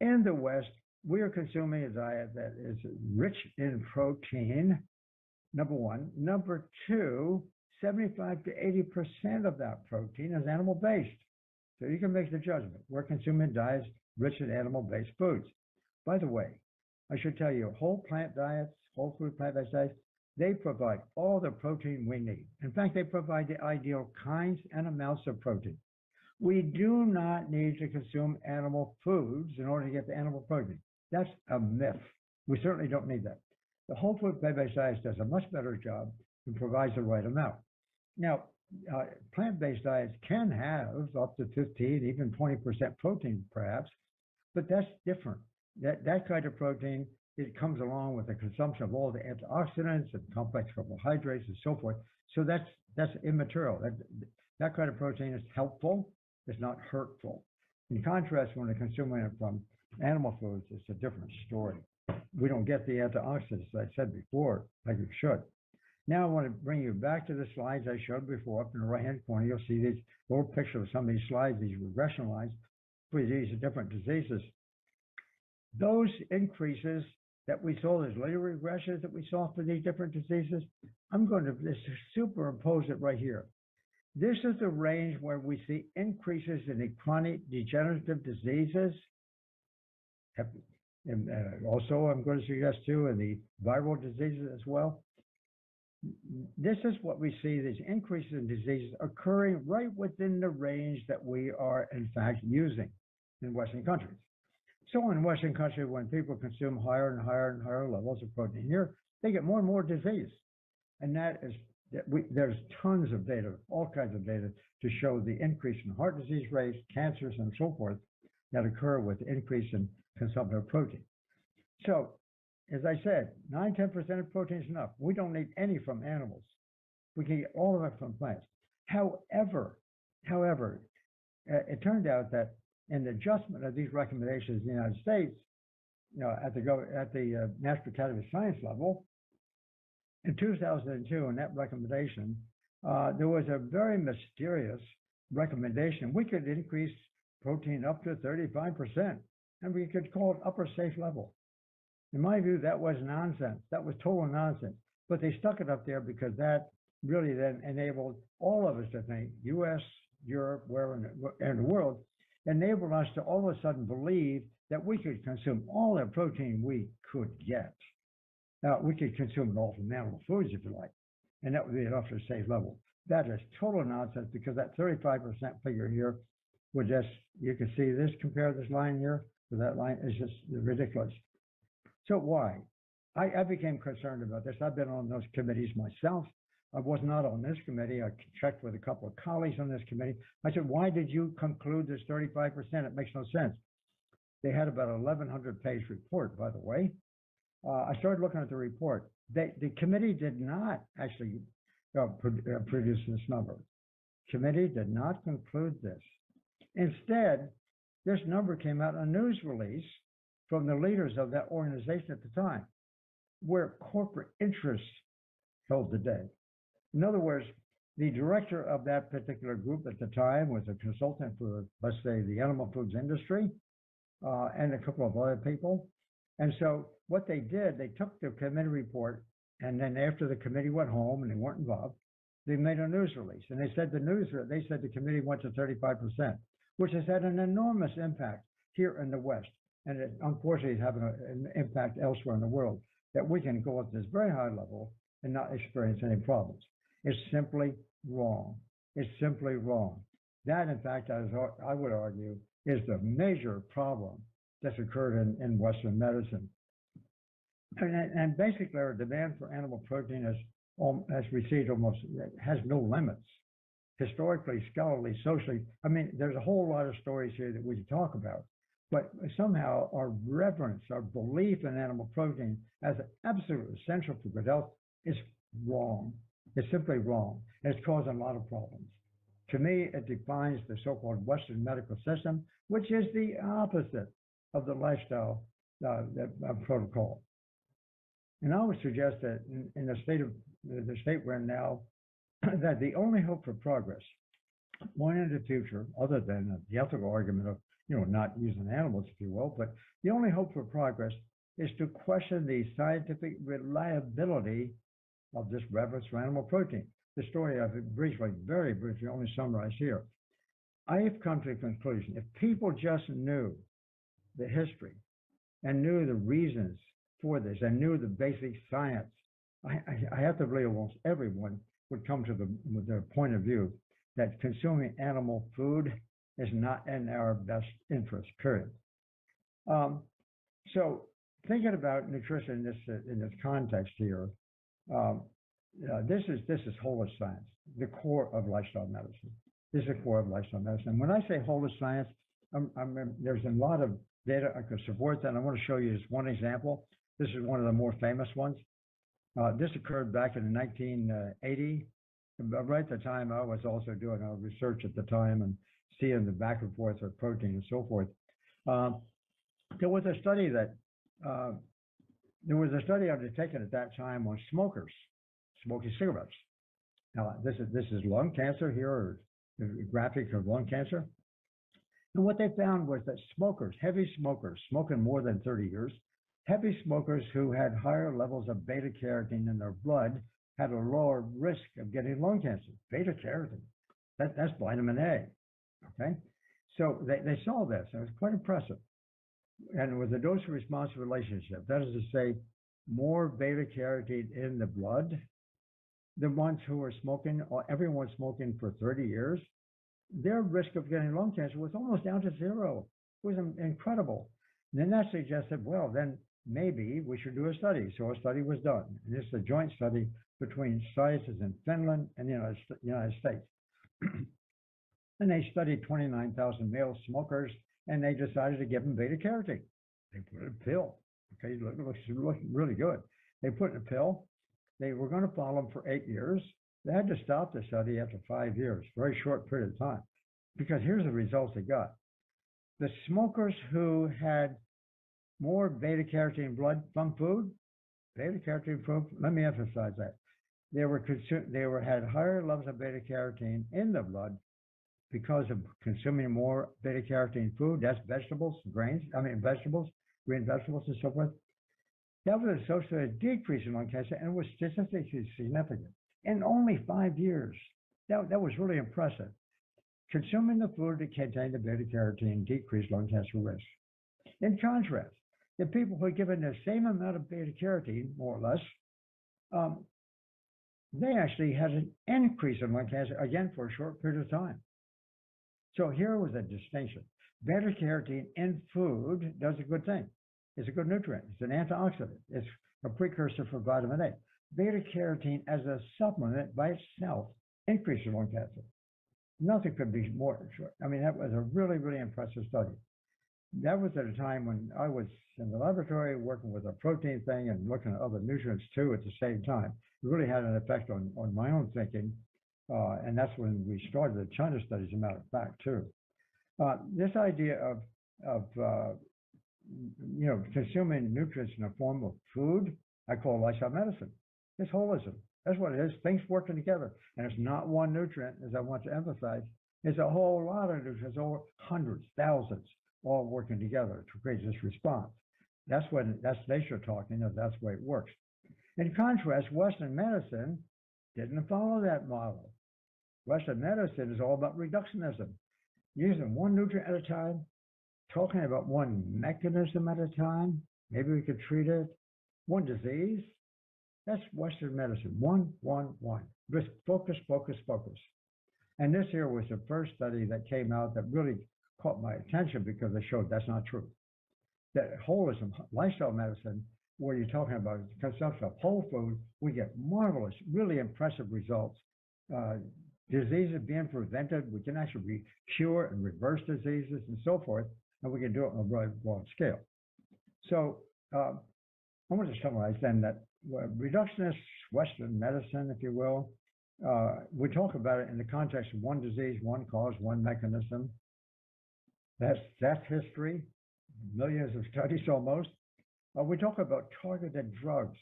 in the West, we are consuming a diet that is rich in protein, number one. Number two, 75 to 80% of that protein is animal-based. So you can make the judgment. We're consuming diets rich in animal-based foods. By the way, I should tell you, whole plant diets, whole food plant-based diets, they provide all the protein we need. In fact, they provide the ideal kinds and amounts of protein. We do not need to consume animal foods in order to get the animal protein. That's a myth. We certainly don't need that. The whole food plant-based diet does a much better job and provides the right amount. Now, plant-based diets can have up to 15, even 20% protein perhaps, but that's different. That kind of protein, it comes along with the consumption of all the antioxidants and complex carbohydrates and so forth. So that's immaterial. That kind of protein is helpful. It's not hurtful. In contrast, when we're consuming it from animal foods, it's a different story. We don't get the antioxidants, as I said before, like we should. Now I want to bring you back to the slides I showed before. Up in the right-hand corner, you'll see these little pictures of some of these slides, these regression lines for these different diseases. Those increases that we saw, those later regressions that we saw for these different diseases, I'm going to superimpose it right here. This is the range where we see increases in the chronic degenerative diseases. And also, I'm going to suggest too, in the viral diseases as well. This is what we see, these increases in diseases occurring right within the range that we are, in fact, using in Western countries. So in Western countries, when people consume higher and higher and higher levels of protein here, they get more and more disease. And there's tons of data, all kinds of data, to show the increase in heart disease rates, cancers, and so forth that occur with increase in consumption of protein. So as I said, 9–10% of protein is enough. We don't need any from animals. We can get all of it from plants. However, it turned out that in the adjustment of these recommendations in the United States, at the National Academy of Science level, in 2002, in that recommendation, there was a very mysterious recommendation. We could increase protein up to 35%, and we could call it upper safe level. In my view, that was nonsense. That was total nonsense. But they stuck it up there because that really then enabled all of us to think, U.S., Europe, wherever in the world, enabled us to all of a sudden believe that we could consume all the protein we could get. Now, we could consume it all from animal foods, if you like, and that would be enough to a safe level. That is total nonsense because that 35% figure here would just, you can see this, compare this line here with that line, is just ridiculous. So why? I became concerned about this. I've been on those committees myself. I was not on this committee. I checked with a couple of colleagues on this committee. I said, why did you conclude this 35%? It makes no sense. They had about a 1,100-page report, by the way. I started looking at the report. The committee did not actually produce this number. Committee did not conclude this. Instead, this number came out in a news release from the leaders of that organization at the time, where corporate interests held the day. In other words, the director of that particular group at the time was a consultant for, let's say, the animal foods industry, and a couple of other people. And so what they did, they took the committee report, and then after the committee went home and they weren't involved, they made a news release. And they said the committee went to 35%, which has had an enormous impact here in the West. And it unfortunately is having an impact elsewhere in the world, that we can go at this very high level and not experience any problems. It's simply wrong. It's simply wrong. That, in fact, I would argue, is the major problem that's occurred in Western medicine. And basically, our demand for animal protein has received almost, has no limits. Historically, scholarly, socially, I mean, there's a whole lot of stories here that we could talk about. But somehow our reverence, our belief in animal protein as absolutely essential for good health is wrong. It's simply wrong. And it's causing a lot of problems. To me, it defines the so-called Western medical system, which is the opposite of the lifestyle protocol. And I would suggest that in the state we're in now, that the only hope for progress, going into the future, other than the ethical argument of not using animals, if you will, but the only hope for progress is to question the scientific reliability of this reference for animal protein. The story I've very briefly, only summarized here. I have come to the conclusion, if people just knew the history and knew the reasons for this and knew the basic science, I have to believe almost everyone would come to their point of view that consuming animal food is not in our best interest, period. So thinking about nutrition in this context here, this is holistic science, the core of lifestyle medicine. This is the core of lifestyle medicine. When I say holistic science, there's a lot of data I could support that. I want to show you just one example. This is one of the more famous ones. This occurred back in 1980. Right at the time, I was also doing research at the time and seeing the back and forth of protein and so forth. There was a study undertaken at that time on smokers smoking cigarettes. Now, this is lung cancer here, or the graphic of lung cancer. And what they found was that smokers, heavy smokers, smoking more than 30 years, heavy smokers who had higher levels of beta carotene in their blood had a lower risk of getting lung cancer. Beta carotene, that's vitamin A. Okay, so they saw this, and it was quite impressive. And it was a dose-response relationship. That is to say, more beta carotene in the blood. The ones who were smoking, or everyone smoking for 30 years, their risk of getting lung cancer was almost down to zero. It was incredible. And then that suggested, well, then maybe we should do a study. So a study was done. And this is a joint study between scientists in Finland and the United States. And they studied 29,000 male smokers, and they decided to give them beta carotene. They put a pill. Okay, looks really good. They put in a pill. They were going to follow them for 8 years. They had to stop the study after 5 years, very short period of time, because here's the results they got. The smokers who had more beta-carotene blood from food, beta-carotene food, let me emphasize that. They had higher levels of beta-carotene in the blood because of consuming more beta-carotene food. That's vegetables, vegetables, green vegetables and so forth. That was associated with a decrease in lung cancer and was statistically significant in only 5 years. That was really impressive. Consuming the food that contained the beta-carotene decreased lung cancer risk. In contrast, the people who were given the same amount of beta-carotene, more or less, they actually had an increase in lung cancer, again, for a short period of time. So here was a distinction. Beta-carotene in food does a good thing. It's a good nutrient. It's an antioxidant. It's a precursor for vitamin A. Beta-carotene as a supplement by itself increases lung cancer. Nothing could be more short. I mean, that was a really, really impressive study. That was at a time when I was in the laboratory working with a protein thing and looking at other nutrients too at the same time. It really had an effect on my own thinking. And that's when we started the China studies, as a matter of fact, too. This idea of consuming nutrients in the form of food, I call lifestyle medicine. It's holism. That's what it is. Things working together. And it's not one nutrient, as I want to emphasize. It's a whole lot of nutrients, over hundreds, thousands, all working together to create this response. That's nature talking, that's the way it works. In contrast, Western medicine didn't follow that model. Western medicine is all about reductionism, using one nutrient at a time, talking about one mechanism at a time. Maybe we could treat it. One disease. That's Western medicine. One. Just focus. And this here was the first study that came out that really caught my attention because it showed that's not true. That holism, lifestyle medicine, where you're talking about the consumption of whole food, we get marvelous, really impressive results. Diseases being prevented, we can actually cure and reverse diseases and so forth, and we can do it on a very broad scale. So I want to summarize then that reductionist Western medicine, if you will, we talk about it in the context of one disease, one cause, one mechanism. That's history, millions of studies almost. We talk about targeted drugs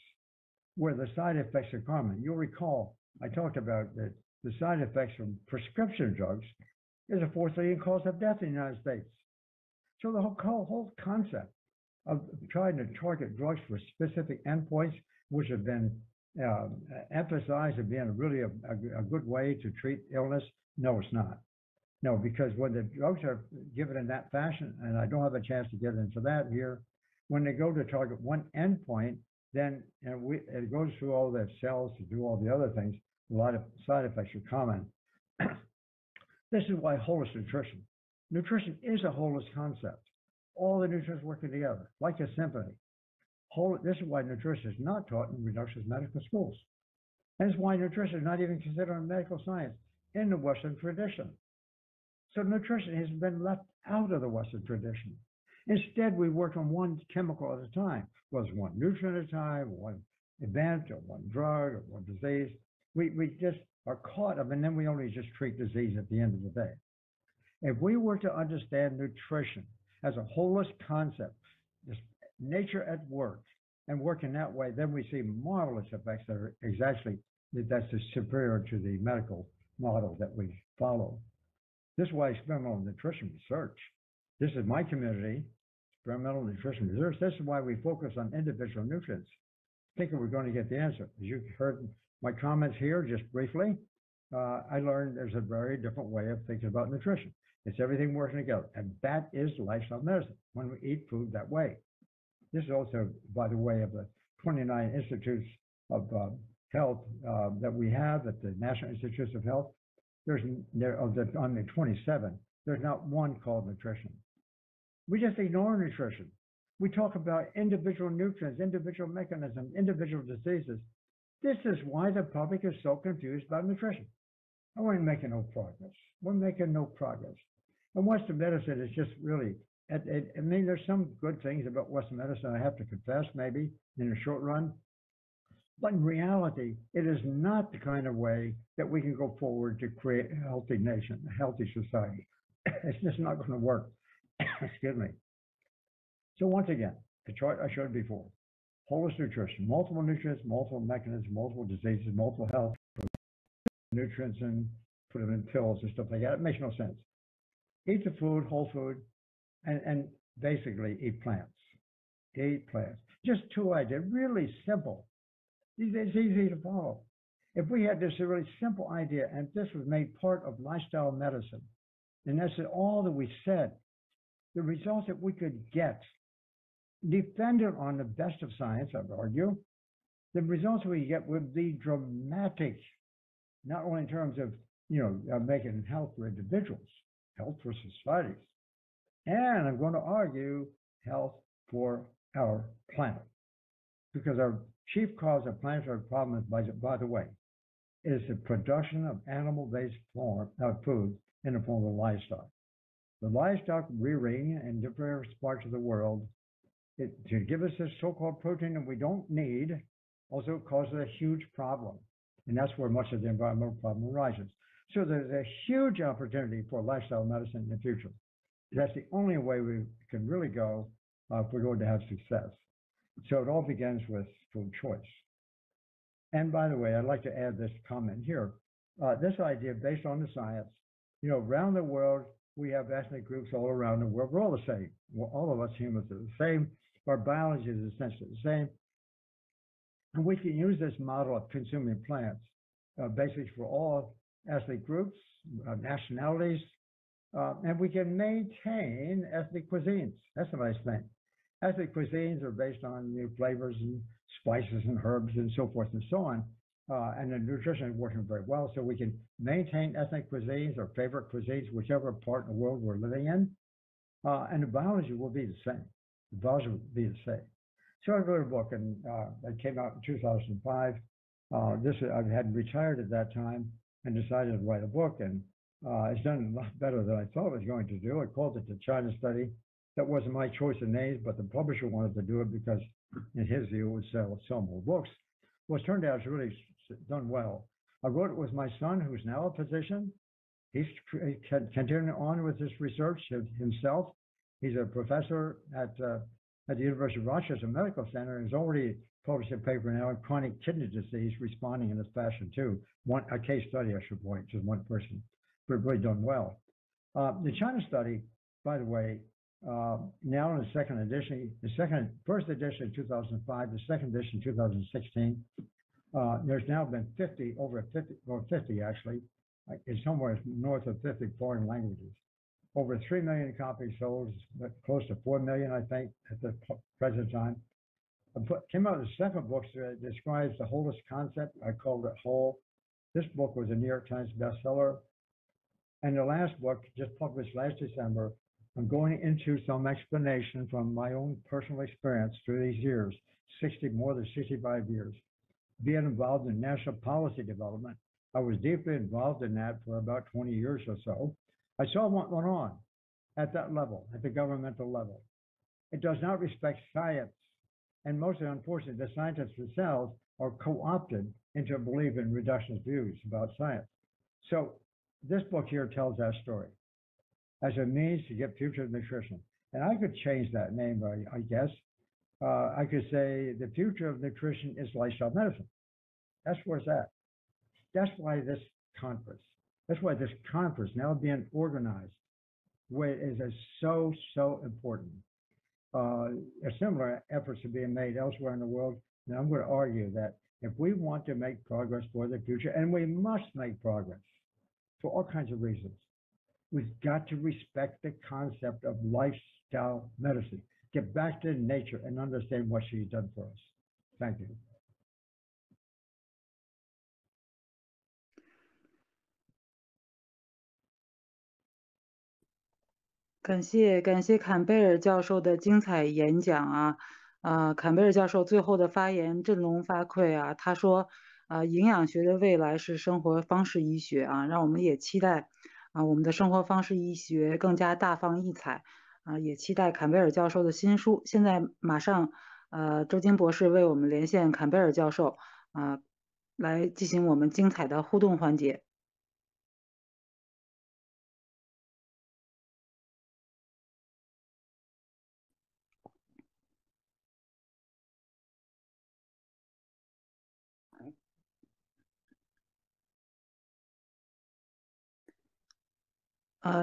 where the side effects are common. You'll recall I talked about that the side effects from prescription drugs is a fourth leading cause of death in the United States. So the whole concept of trying to target drugs for specific endpoints, which have been emphasized as being really a good way to treat illness, no, it's not. No, because when the drugs are given in that fashion, and I don't have a chance to get into that here, when they go to target one endpoint, then it goes through all the cells to do all the other things. A lot of side effects are common. This is why holistic nutrition. Nutrition is a holistic concept. All the nutrients working together, like a symphony. This is why nutrition is not taught in reductionist medical schools. And it's why nutrition is not even considered a medical science in the Western tradition. So nutrition has been left out of the Western tradition. Instead, we work on one chemical at a time, whether it's one nutrient at a time, one event, or one drug, or one disease. We just are caught up, and then we only just treat disease at the end of the day. If we were to understand nutrition as a holistic concept, just nature at work, and work in that way, then we see marvelous effects that are that's superior to the medical model that we follow. This is why experimental nutrition research. This is my community, experimental nutrition research. This is why we focus on individual nutrients, thinking we're going to get the answer. As you heard my comments here just briefly, I learned there's a very different way of thinking about nutrition. It's everything working together, and that is lifestyle medicine, when we eat food that way. This is also, by the way, of the 29 institutes of health that we have at the National Institutes of Health. On the 27, there's not one called nutrition. We just ignore nutrition. We talk about individual nutrients, individual mechanisms, individual diseases. This is why the public is so confused about nutrition. And we're making no progress. We're making no progress. And Western medicine is just really I mean, there's some good things about Western medicine, I have to confess, maybe in the short run. But in reality, it is not the kind of way that we can go forward to create a healthy nation, a healthy society. It's just not going to work. Excuse me. So once again, the chart I showed before, holistic nutrition, multiple nutrients, multiple mechanisms, multiple diseases, multiple health, nutrients and put them in pills and stuff like that. It makes no sense. Eat the food, whole food, and basically eat plants. Eat plants. Just two ideas, really simple. It's easy to follow. If we had this really simple idea and this was made part of lifestyle medicine, and that's all that we said, the results that we could get, dependent on the best of science, I would argue, the results we get would be dramatic, not only in terms of, making health for individuals, health for societies, and I'm going to argue health for our planet. Because our chief cause of planetary problems, by the way, is the production of animal-based food in the form of livestock. The livestock rearing in different parts of the world to give us this so-called protein that we don't need also causes a huge problem. And that's where much of the environmental problem arises. So there's a huge opportunity for lifestyle medicine in the future. That's the only way we can really go if we're going to have success. So it all begins with food choice. And by the way, I'd like to add this comment here. This idea based on the science, around the world, we have ethnic groups all around the world. We're all the same. All of us humans are the same. Our biology is essentially the same. And we can use this model of consuming plants basically for all ethnic groups, nationalities, and we can maintain ethnic cuisines. That's a nice thing. Ethnic cuisines are based on new flavors and spices and herbs and so forth and so on. And the nutrition is working very well. So we can maintain ethnic cuisines or favorite cuisines, whichever part of the world we're living in. And the biology will be the same. The biology will be the same. So I wrote a book, and it came out in 2005. I had retired at that time and decided to write a book. And it's done a lot better than I thought it was going to do. I called it the China Study. That wasn't my choice of names, but the publisher wanted to do it because, in his view, it would sell more books. Well, it turned out it's really done well. I wrote it with my son, who's now a physician. He's continuing on with his research himself. He's a professor at the University of Rochester Medical Center and has already published a paper now on chronic kidney disease, responding in this fashion too. A case study, I should point, just one person, but really done well. The China Study, by the way, now in the second edition, first edition in 2005, the second edition in 2016. There's now been 50 actually, it's somewhere north of 50 foreign languages. Over 3 million copies sold, close to 4 million, I think, at the present time. Came out with a second book that describes the wholest concept. I called it Whole. This book was a New York Times bestseller. And the last book, just published last December, I'm going into some explanation from my own personal experience through these years, more than 65 years, being involved in national policy development. I was deeply involved in that for about 20 years or so. I saw what went on at that level, at the governmental level. It does not respect science. And mostly, unfortunately, the scientists themselves are co-opted into a belief in reductionist views about science. So this book here tells that story as a means to get future nutrition. And I could change that name, I guess. I could say the future of nutrition is lifestyle medicine. That's where it's at. That's why this conference now being organized, is so important. Similar efforts are being made elsewhere in the world. And I'm going to argue that if we want to make progress for the future, and we must make progress for all kinds of reasons, we've got to respect the concept of lifestyle medicine. Get back to nature and understand what she's done for us. Thank you.感谢坎贝尔教授的精彩演讲啊，坎贝尔教授最后的发言振聋发聩啊，他说营养学的未来是生活方式医学啊，让我们也期待我们的生活方式医学更加大放异彩也期待坎贝尔教授的新书。现在马上周金博士为我们连线坎贝尔教授来进行我们精彩的互动环节。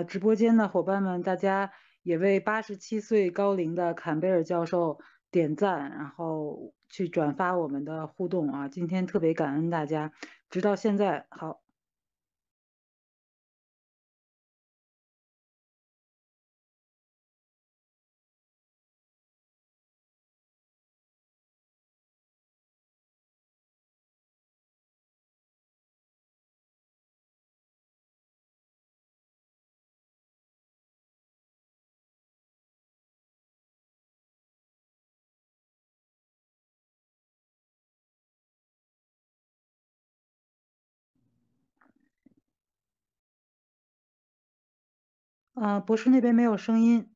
直播间的伙伴们，大家也为87岁高龄的坎贝尔教授点赞，然后去转发我们的互动啊！今天特别感恩大家，直到现在好。博士那边没有声音。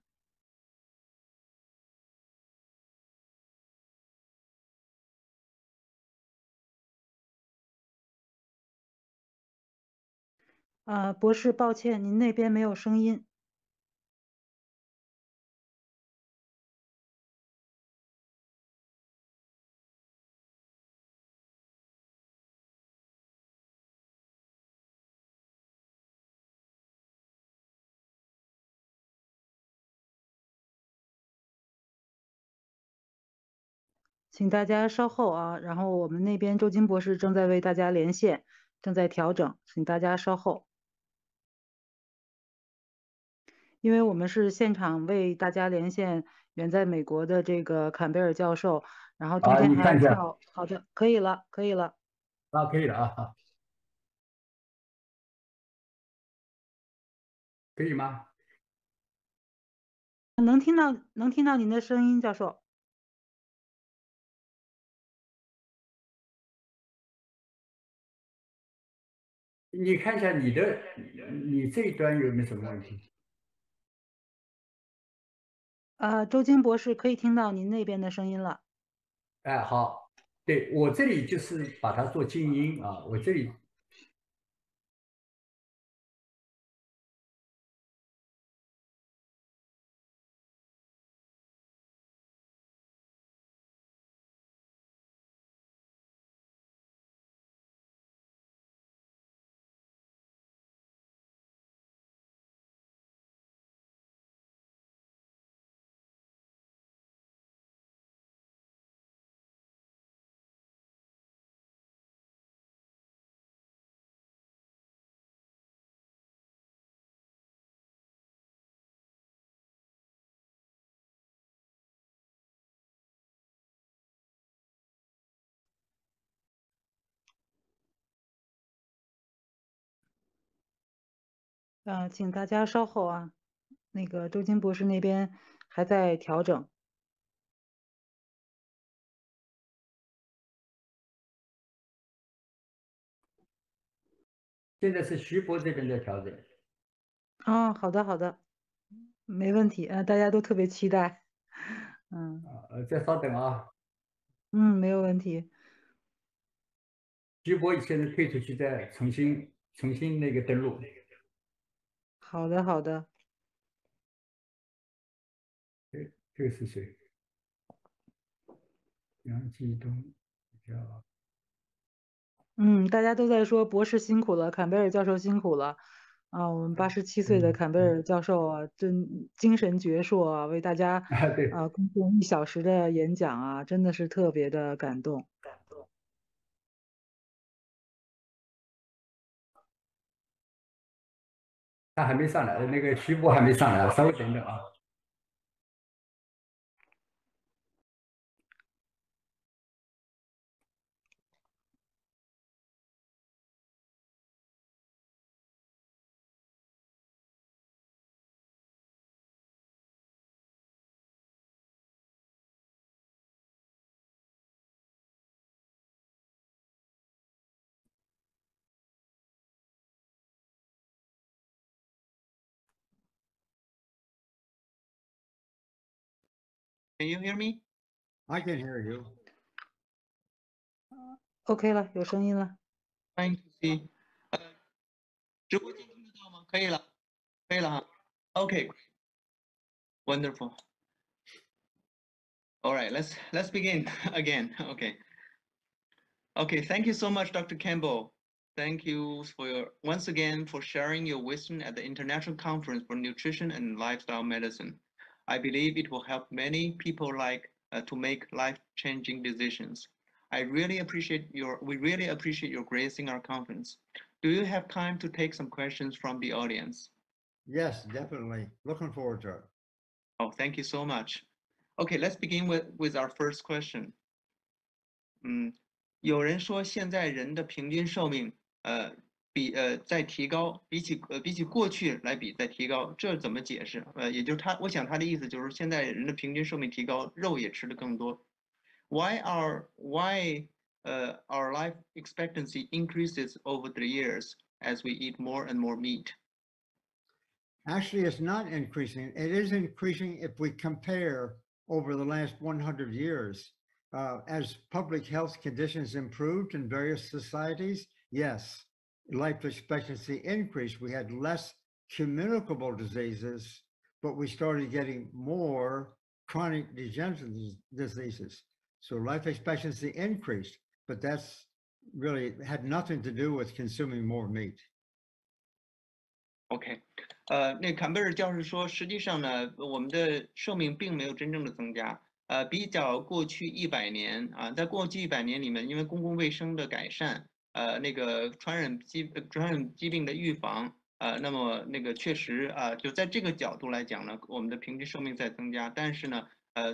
博士，抱歉，您那边没有声音。请大家稍后啊，然后我们那边周金博士正在为大家连线，正在调整，请大家稍后。因为我们是现场为大家连线远在美国的这个坎贝尔教授，然后中间还要跳。好的，可以了，可以了。可以了啊，可以吗？能听到您的声音，教授。你看一下你这一端有没有什么问题？周金博士可以听到您那边的声音了。哎，好，对，我这里就是把它做静音啊，我这里。请大家稍后啊，那个周金博士那边还在调整。现在是徐博这边在调整。好的好的，没问题大家都特别期待。再稍等啊。没有问题。徐博现在退出去，再重新那个登录。好的好的。这个是谁？杨继东叫。大家都在说博士辛苦了，坎贝尔教授辛苦了。我们87岁的坎贝尔教授啊，真精神矍铄啊，为大家贡献1小时的演讲啊，真的是特别的感动。他还没上来，那个徐博还没上来，稍微等等啊。Can you hear me? I can hear you. OK 了，有声音了。Trying to see. 直播间听得到吗？可以了，可以了哈。Okay, wonderful. All right, let's begin again. Okay, thank you so much, Dr. Campbell. Thank you once again for sharing your wisdom at the International Conference for Nutrition and Lifestyle Medicine. I believe it will help many people to make life-changing decisions. We really appreciate your gracing our conference. Do you have time to take some questions from the audience? Yes, definitely. Looking forward to it. Oh, thank you so much. Okay, let's begin with our first question. 有人说现在人的平均寿命在提高，比起过去来比在提高，这怎么解释？也就是我想他的意思就是现在人的平均寿命提高，肉也吃得更多。Why our life expectancy increases over the years as we eat more and more meat? Actually, it's not increasing. It is increasing if we compare over the last 100 years. As public health conditions improved in various societies, yes, life expectancy increased. We had less communicable diseases, but we started getting more chronic degenerative diseases. So life expectancy increased, but that's really had nothing to do with consuming more meat. OK， 那坎贝尔教授说，实际上呢，我们的寿命并没有真正的增加。比较过去100年啊，在过去100年里面，因为公共卫生的改善，那个传染疾病的预防，那么那个确实就在这个角度来讲呢，我们的平均寿命在增加。但是呢，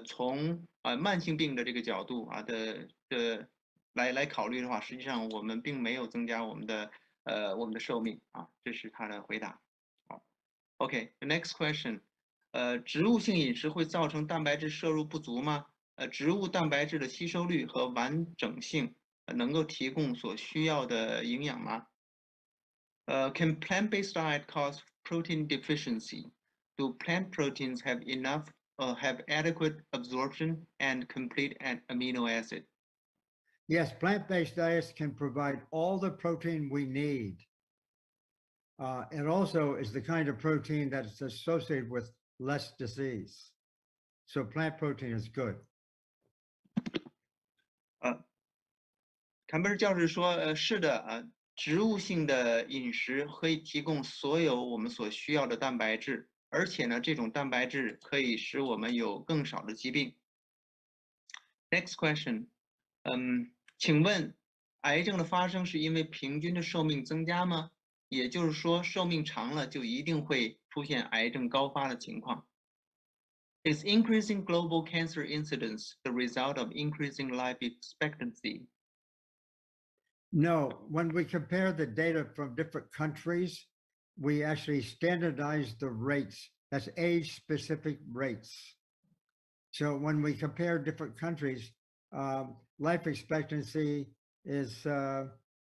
从慢性病的这个角度来考虑的话，实际上我们并没有增加我们的寿命啊，这是他的回答。好 ，OK， next question。植物性饮食会造成蛋白质摄入不足吗？植物蛋白质的吸收率和完整性能够提供所需要的营养吗？Can plant-based diet cause protein deficiency? Do plant proteins have adequate absorption and complete amino acid? Yes, plant-based diets can provide all the protein we need. It also is the kind of protein that is associated with less disease. So plant protein is good. 坎贝尔教授说，是的植物性的饮食可以提供所有我们所需要的蛋白质，而且呢，这种蛋白质可以使我们有更少的疾病。Next question， 请问癌症的发生是因为平均的寿命增加吗？也就是说，寿命长了就一定会出现癌症高发的情况。Is increasing global cancer incidence the result of increasing life expectancy? No. When we compare the data from different countries, we actually standardize the rates. That's age-specific rates. So when we compare different countries, life expectancy is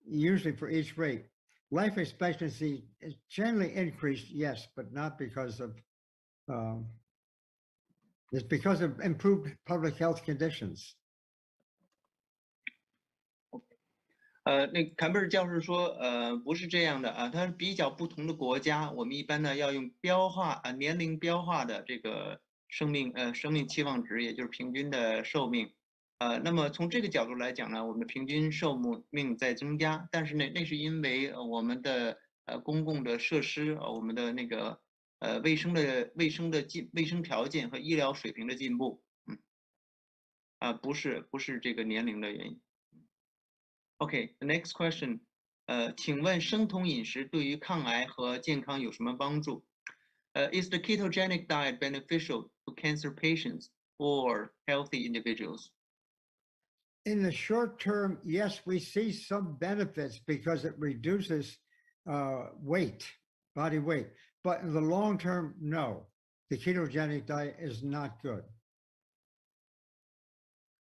usually for each rate. Life expectancy is generally increased, yes, but not because of, it's because of improved public health conditions. 那坎贝尔教授说，不是这样的他比较不同的国家，我们一般呢要用年龄标化的这个生命期望值，也就是平均的寿命。那么从这个角度来讲呢，我们的平均寿命在增加，但是呢，那是因为我们的公共的设施，我们的那个卫生条件和医疗水平的进步，不是这个年龄的原因。Okay, the next question. 请问生酮饮食对于抗癌和健康有什么帮助？Is the ketogenic diet beneficial to cancer patients or healthy individuals? In the short term, yes, we see some benefits because it reduces body weight. But in the long term, no, the ketogenic diet is not good.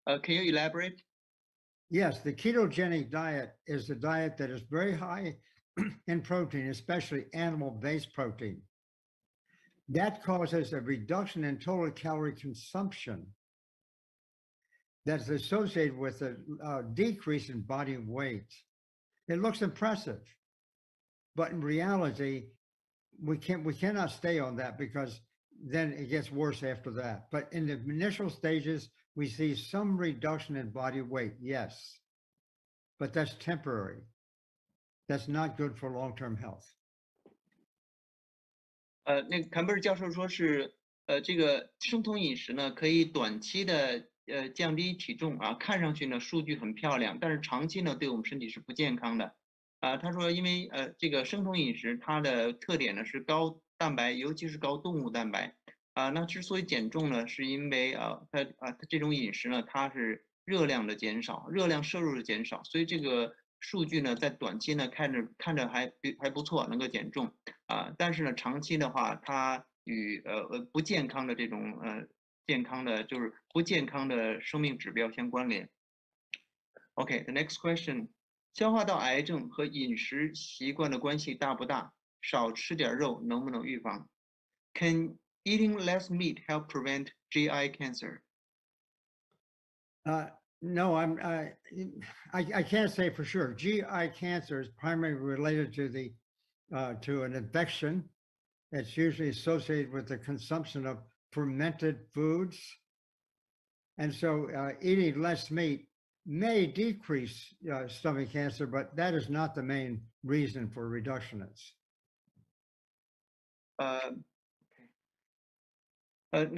Can you elaborate? Yes, the ketogenic diet is a diet that is very high in protein, especially animal-based protein. That causes a reduction in total calorie consumption that's associated with a decrease in body weight. It looks impressive, but in reality, we cannot stay on that because then it gets worse after that. But in the initial stages, we see some reduction in body weight, yes, but that's temporary. That's not good for long-term health. 那个坎贝尔教授说是，这个生酮饮食呢，可以短期的降低体重啊，看上去呢数据很漂亮，但是长期呢对我们身体是不健康的。他说，因为这个生酮饮食它的特点呢是高蛋白，尤其是高动物蛋白。那之所以减重呢，是因为它这种饮食呢，它是热量的减少，热量摄入的减少，所以这个数据呢在短期呢看着还不错，能够减重但是呢长期的话，它与不健康的这种健康的就是不健康的生命指标相关联。Okay, the next question. 消化道癌症和饮食习惯的关系大不大？少吃点肉能不能预防 ？Can eating less meat help prevent GI cancer? No, I can't say for sure. GI cancer is primarily related to an infection. It's usually associated with the consumption of fermented foods, and so eating less meat may decrease stomach cancer, but that is not the main reason for reductionists.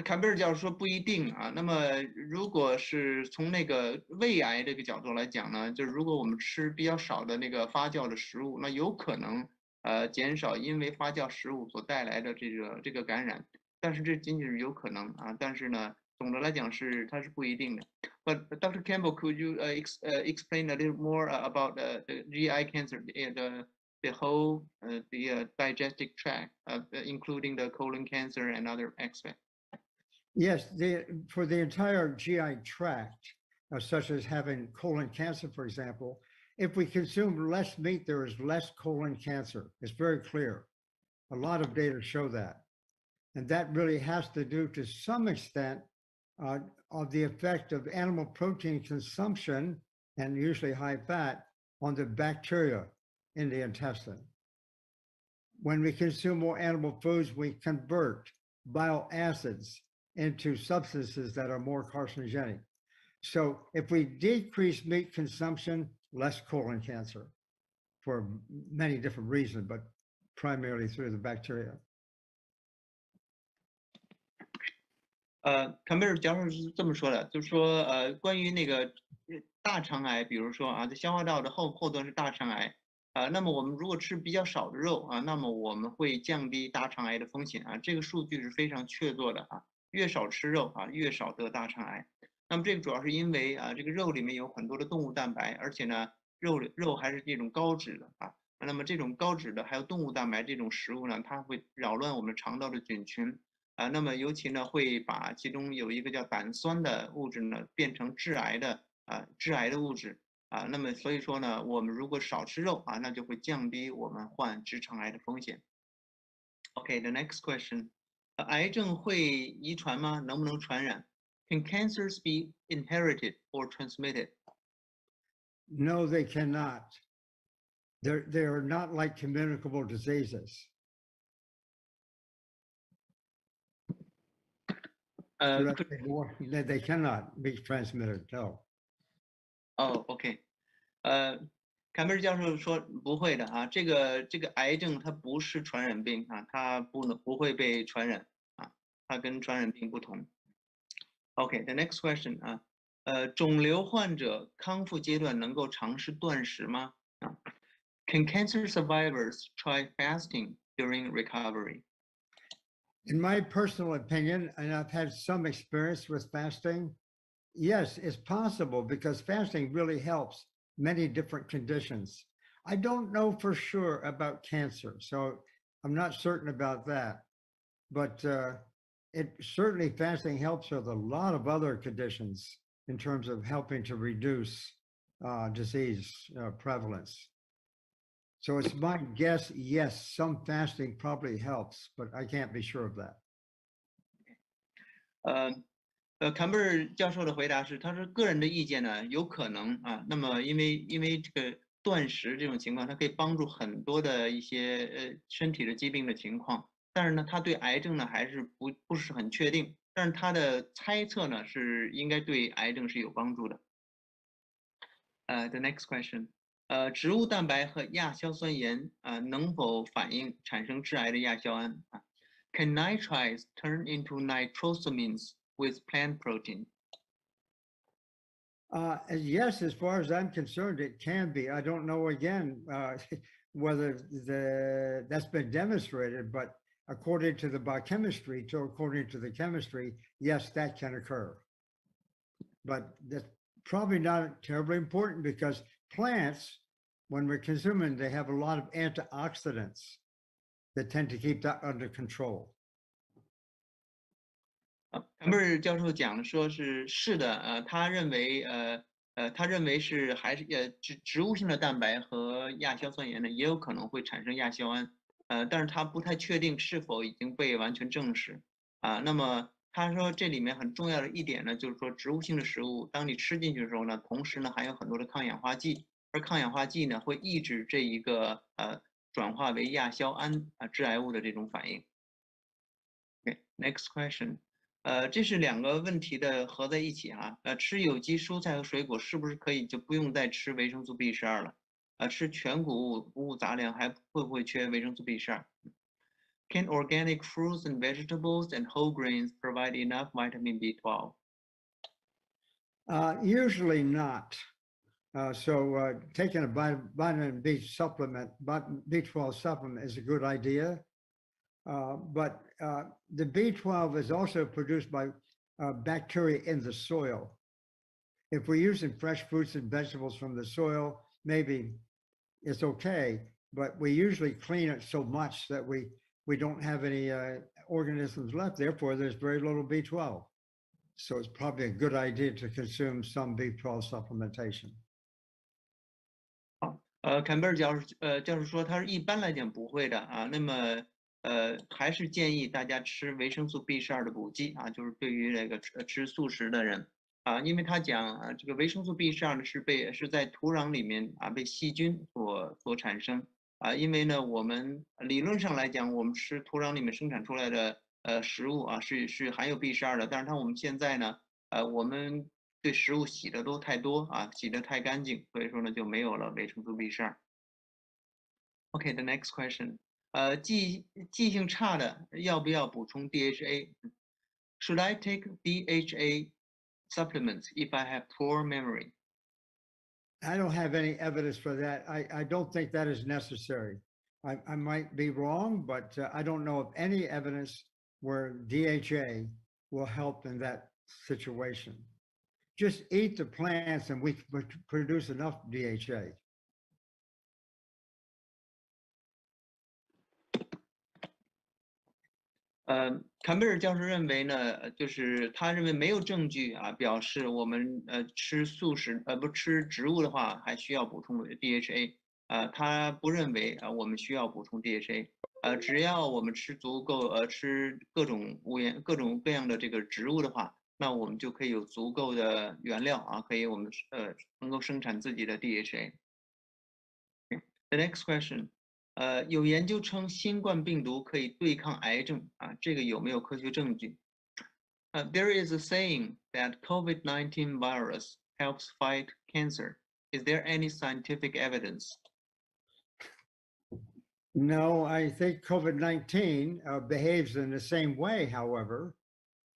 坎贝尔教授说不一定啊。那么如果是从那个胃癌这个角度来讲呢，就是如果我们吃比较少的那个发酵的食物，那有可能减少因为发酵食物所带来的这个感染，但是这仅仅是有可能啊。但是呢，总的来讲它是不一定的。But Dr. Campbell, could you explain a little more about the GI cancer, the whole the digestive tract, including the colon cancer and other aspects? Yes, for the entire GI tract, such as having colon cancer, for example, if we consume less meat, there is less colon cancer. It's very clear. A lot of data show that. And that really has to do to some extent of the effect of animal protein consumption, and usually high fat, on the bacteria in the intestine. When we consume more animal foods, we convert bile acids into substances that are more carcinogenic. So if we decrease meat consumption, less colon cancer for many different reasons, but primarily through the bacteria. 坎贝尔教授是这么说的，就是说关于那个大肠癌，比如说在消化道的后端是大肠癌那么我们如果吃比较少的肉那么我们会降低大肠癌的风险这个数据是非常确凿的越少吃肉越少得大肠癌。那么这个主要是因为这个肉里面有很多的动物蛋白，而且呢肉还是这种高脂的那么这种高脂的还有动物蛋白这种食物呢，它会扰乱我们肠道的菌群那么尤其呢会把其中有一个叫胆酸的物质呢变成致癌的物质那么所以说呢，我们如果少吃肉那就会降低我们患直肠癌的风险。Okay, the next question. 癌症会遗传吗？能不能传染 ？Can cancers be inherited or transmitted? No, they cannot. They are not like communicable diseases. They cannot be transmitted. No. OK. 坎贝尔教授说不会的这个癌症它不是传染病它不会被传染它跟传染病不同。OK, the next question 肿瘤患者康复阶段能够尝试断食吗？Can cancer survivors try fasting during recovery? In my personal opinion, and I've had some experience with fasting, yes, it's possible because fasting really helps many different conditions. I don't know for sure about cancer, so I'm not certain about that. But certainly fasting helps with a lot of other conditions in terms of helping to reduce disease prevalence. So it's my guess, yes, some fasting probably helps, but I can't be sure of that. 坎贝尔教授的回答是，他说个人的意见呢，有可能啊，那么因为这个断食这种情况，它可以帮助很多的一些身体的疾病的情况，但是呢，他对癌症呢还是不是很确定，但是他的猜测呢是应该对癌症是有帮助的。The next question，植物蛋白和亚硝酸盐能否反应产生致癌的亚硝胺？Can nitrites turn into nitrosamines with plant protein? Yes, as far as I'm concerned, it can be. I don't know again whether that's been demonstrated, but according to the biochemistry, according to the chemistry, yes, that can occur. But that's probably not terribly important because plants, when we're consuming, they have a lot of antioxidants that tend to keep that under control. 坎贝尔教授讲的说是的，他认为是还是植物性的蛋白和亚硝酸盐呢也有可能会产生亚硝胺，但是他不太确定是否已经被完全证实那么他说这里面很重要的一点呢，就是说植物性的食物，当你吃进去的时候呢，同时呢含有很多的抗氧化剂，而抗氧化剂呢会抑制这一个转化为亚硝胺致癌物的这种反应。Next question。这是两个问题的合在一起吃有机蔬菜和水果是不是可以就不用再吃维生素 B12 了？吃全谷物杂粮还会不会缺维生素 B12？ Can organic fruits and vegetables and whole grains provide enough vitamin B12? Usually not. So taking a vitamin B supplement, B12 supplement is a good idea. But the B12 is also produced by bacteria in the soil. If we're using fresh fruits and vegetables from the soil, maybe it's okay, but we usually clean it so much that we don't have any organisms left. Therefore, there's very little B12. So it's probably a good idea to consume some B12 supplementation. 坎贝尔教授说，他是一般来讲不会的那么还是建议大家吃维生素 B12 的补剂就是对于那个吃素食的人因为他讲这个维生素 B12 呢是在土壤里面被细菌所产生因为呢我们理论上来讲，我们吃土壤里面生产出来的食物是含有 B12 的，但是我们现在呢我们对食物洗的都太多洗得太干净，所以说呢就没有了维生素 B12。Okay, the next question. 记性差的要不要补充 DHA? Should I take DHA supplements if I have poor memory? I don't have any evidence for that. I don't think that is necessary. I might be wrong, but I don't know of any evidence where DHA will help in that situation. Just eat the plants and we produce enough DHA.坎贝尔教授认为呢，就是他认为没有证据表示我们吃素食不吃植物的话还需要补充 DHA 他不认为我们需要补充 DHA 只要我们吃足够吃各种各样的这个植物的话，那我们就可以有足够的原料可以我们能够生产自己的 DHA。The next question. 有研究称新冠病毒可以对抗癌症这个有没有科学证据？There is a saying that COVID-19 virus helps fight cancer. Is there any scientific evidence? No, I think COVID-19 behaves in the same way, however,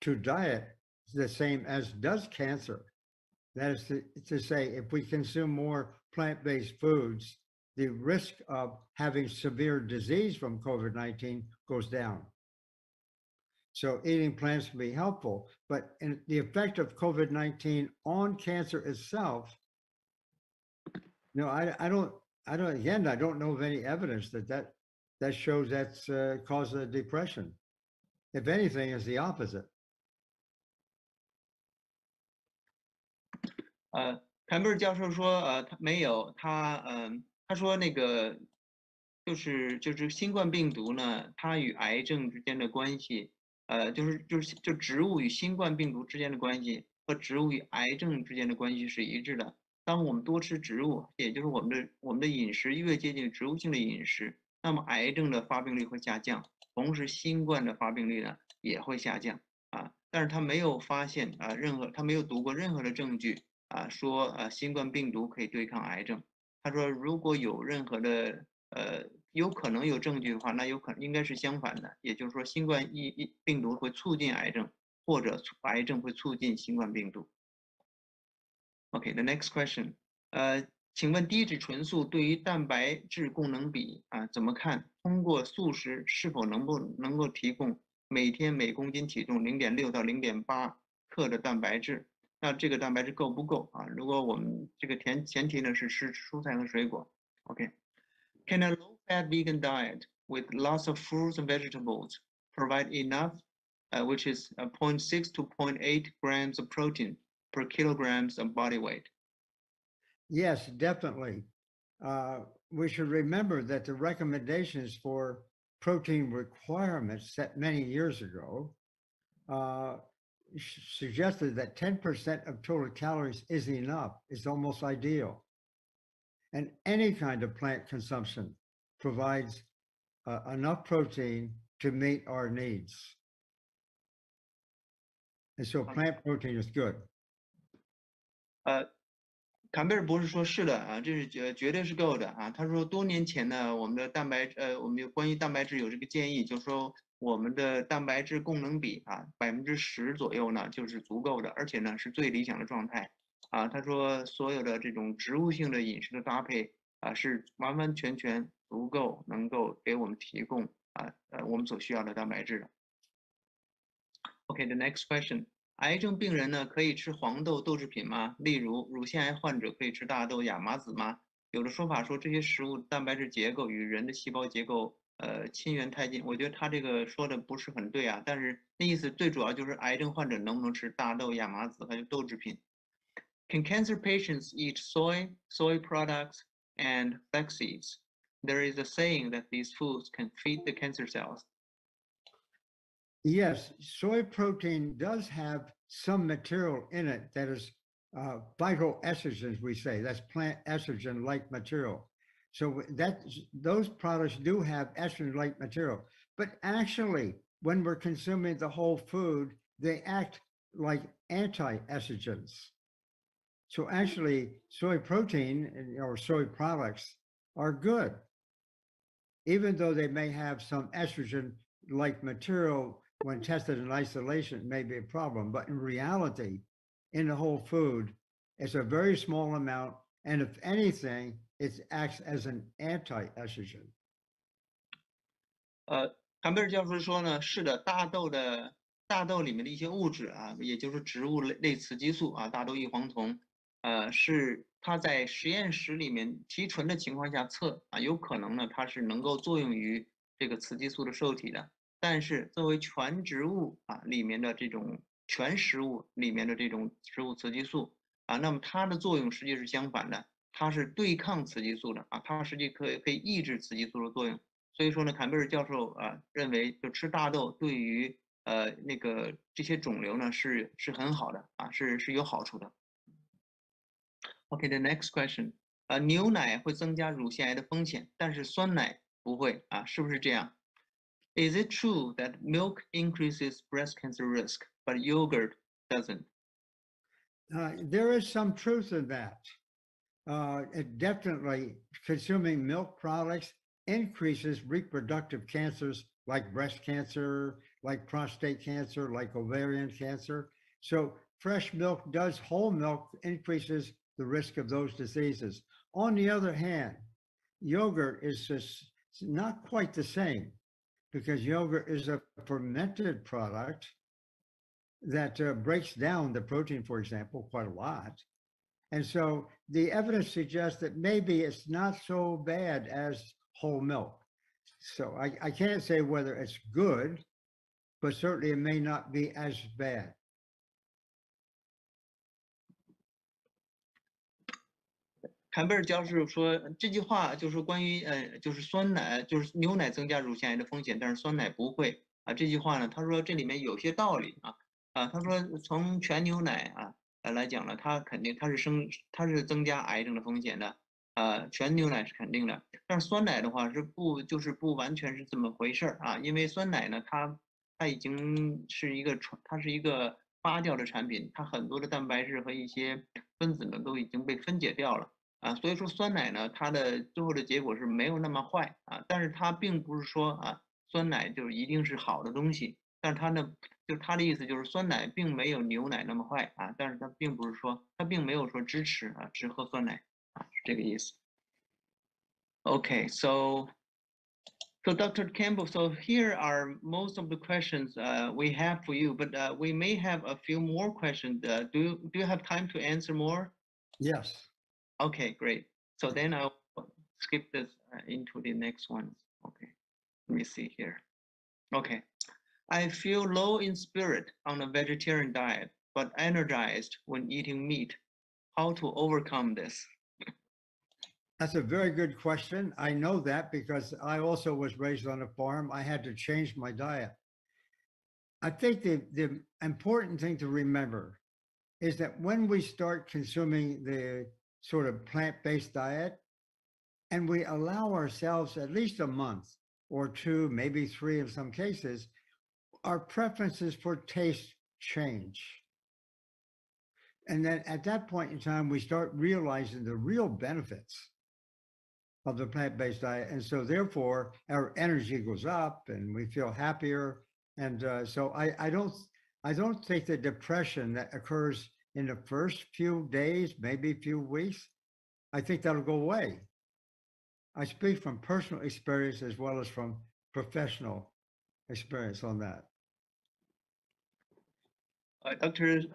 to diet the same as does cancer. That is to say, if we consume more plant-based foods, the risk of having severe disease from COVID-19 goes down. So eating plants can be helpful, but in the effect of COVID-19 on cancer itself, no, I don't know of any evidence that shows that's cause of depression. If anything, it's the opposite. 坎贝尔教授说他没有他说那个就是新冠病毒呢，它与癌症之间的关系就植物与新冠病毒之间的关系和植物与癌症之间的关系是一致的。当我们多吃植物，也就是我们的饮食越接近植物性的饮食，那么癌症的发病率会下降，同时新冠的发病率呢也会下降啊。但是他没有发现他没有读过任何的证据说新冠病毒可以对抗癌症。他说如果有任何的有可能有证据的话，那应该是相反的，也就是说新冠病毒会促进癌症，或者癌症会促进新冠病毒。Okay, the next question. 请问低脂纯素对于蛋白质供能比怎么看？通过素食是否能够提供每天每公斤体重0.6到0.8克的蛋白质？那这个蛋白质够不够啊？如果我们这个前提呢是吃蔬菜和水果。Okay. Can a low-fat vegan diet with lots of fruits and vegetables provide enough, which is 0.6 to 0.8 grams of protein per kilograms of body weight? Yes, definitely. We should remember that the recommendations for protein requirements set many years ago suggested that 10% of total calories is enough, is almost ideal. And any kind of plant consumption provides enough protein to meet our needs. And so plant protein is good. 坎贝尔博士说是的这是绝对是够的他说多年前呢，我们的我们有关于蛋白质有这个建议，就是说我们的蛋白质供能比10%左右呢就是足够的，而且呢是最理想的状态他说所有的这种植物性的饮食的搭配是完完全全足够能够给我们提供我们所需要的蛋白质的。Okay, the next question. 癌症病人呢可以吃黄豆豆制品吗？例如乳腺癌患者可以吃大豆、亚麻籽吗？有的说法说这些食物蛋白质结构与人的细胞结构亲缘太近。我觉得他这个说的不是很对但是那意思最主要就是癌症患者能不能吃大豆、亚麻籽还有豆制品。Can cancer patients eat soy products, and flax seeds? There is a saying that these foods can feed the cancer cells. Yes, soy protein does have some material in it that is phytoestrogens, we say. That's plant estrogen-like material. So those products do have estrogen-like material. But actually, when we're consuming the whole food, they act like anti-estrogens. So actually, soy protein or soy products are good, even though they may have some estrogen-like material. When tested in isolation, it may be a problem, but in reality, in the whole food, it's a very small amount, and if anything, it acts as an anti-estrogen. 坎贝尔教授说呢，是的，大豆里面的一些物质也就是植物类雌激素大豆异黄酮，是它在实验室里面提纯的情况下测有可能呢，它是能够作用于这个雌激素的受体的。但是作为全植物里面的这种全食物里面的这种植物雌激素那么它的作用实际是相反的，它是对抗雌激素的它实际可以抑制雌激素的作用。所以说呢，坎贝尔教授认为就吃大豆对于这些肿瘤呢是很好的是有好处的。Okay, the next question. 牛奶会增加乳腺癌的风险，但是酸奶不会是不是这样？Is it true that milk increases breast cancer risk, but yogurt doesn't? There is some truth in that. Definitely, consuming milk products increases reproductive cancers like breast cancer, like prostate cancer, like ovarian cancer. So fresh milk whole milk increases the risk of those diseases. On the other hand, yogurt is just not quite the same, because yogurt is a fermented product that breaks down the protein, for example, quite a lot. And so the evidence suggests that maybe it's not so bad as whole milk. So I can't say whether it's good, but certainly it may not be as bad. 坎贝尔教授说这句话就是关于就是酸奶就是牛奶增加乳腺癌的风险，但是酸奶不会这句话呢，他说这里面有些道理他说从全牛奶来讲呢，它肯定它是增加癌症的风险的全牛奶是肯定的，但是酸奶的话是不完全是这么回事因为酸奶呢它已经是一个发酵的产品，它很多的蛋白质和一些分子呢都已经被分解掉了所以说酸奶呢它的最后的结果是没有那么坏但是它并不是说酸奶就一定是好的东西，但是它呢就是它的意思就是酸奶并没有牛奶那么坏但是它并没有说支持只喝酸奶是这个意思。Okay, so Dr. Campbell, so here are most of the questions we have for you, but we may have a few more questions. Do you have time to answer more? Yes. Okay, great. So then I'll skip this into the next one. Okay, let me see here. Okay, I feel low in spirit on a vegetarian diet, but energized when eating meat. How to overcome this? That's a very good question. I know that because I also was raised on a farm. I had to change my diet. I think the important thing to remember is that when we start consuming the sort of plant-based diet, and we allow ourselves at least a month or two, maybe 3 in some cases, our preferences for taste change. And then at that point in time, we start realizing the real benefits of the plant-based diet. And so therefore our energy goes up and we feel happier. And so I don't think the depression that occurs in the first few days, maybe a few weeks, I think that'll go away. I speak from personal experience as well as from professional experience on that. Dr.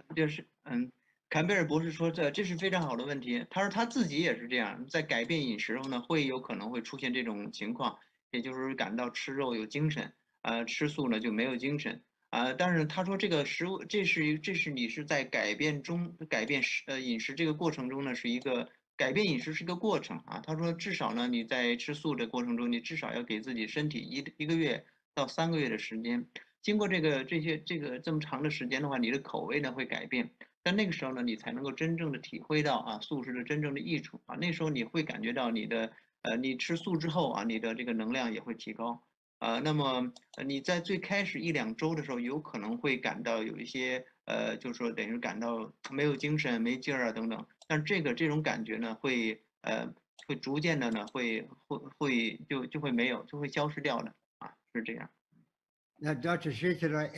坎贝尔博士说这是非常好的问题。他说他自己也是这样，在改变饮食后呢，有可能会出现这种情况，也就是感到吃肉有精神，吃素呢就没有精神，但是他说这个食物，这是你是在改变饮食这个过程中呢，是一个改变饮食是一个过程他说至少呢你在吃素的过程中，你至少要给自己身体一个月到3个月的时间，经过这么长的时间的话，你的口味呢会改变。但那个时候呢，你才能够真正的体会到素食的真正的益处那时候你会感觉到你吃素之后你的这个能量也会提高那么你在最开始1-2周的时候，有可能会感到有一些就是说等于感到没有精神、没劲儿等等，但这种感觉呢会逐渐的呢会没有，就会消失掉的是这样。Now, Dr. Shi, could I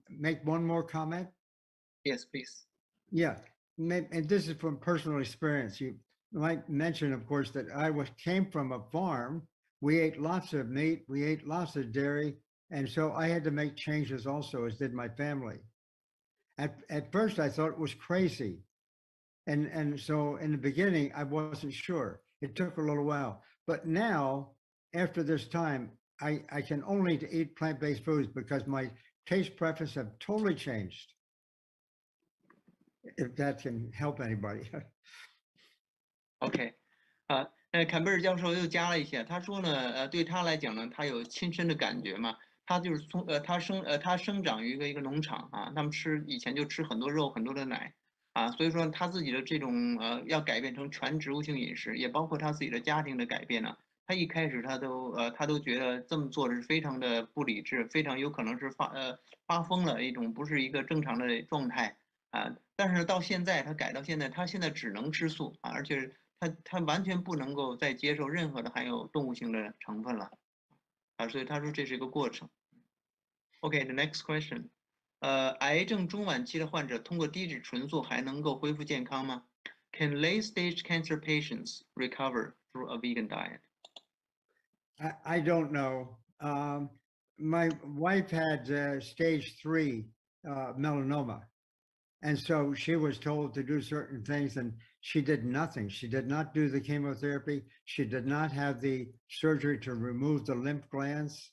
make one more comment? Yes, please. Yeah, and this is from personal experience. You might mention, of course, that I came from a farm. We ate lots of meat, we ate lots of dairy, and so I had to make changes also, as did my family. At first, I thought it was crazy, and so in the beginning, I wasn't sure. It took a little while, but now, after this time, I can only eat plant-based foods because my taste preferences have totally changed. If that can help anybody. OK，坎贝尔教授又加了一些，他说呢，对他来讲呢，他有亲身的感觉嘛，他就是他生长于一个农场他们以前就吃很多肉很多的奶所以说他自己的这种要改变成全植物性饮食，也包括他自己的家庭的改变呢。他一开始他都觉得这么做的是非常的不理智，非常有可能是发疯了，一种不是一个正常的状态但是到现在他改到现在，他现在只能吃素而且他完全不能够再接受任何的含有动物性的成分了所以他说这是一个过程。Okay, the next question. 癌症中晚期的患者通过低脂纯素还能够恢复健康吗？ Can late-stage cancer patients recover through a vegan diet? I don't know. My wife had stage 3 melanoma. And so she was told to do certain things and she did nothing. She did not do the chemotherapy. She did not have the surgery to remove the lymph glands.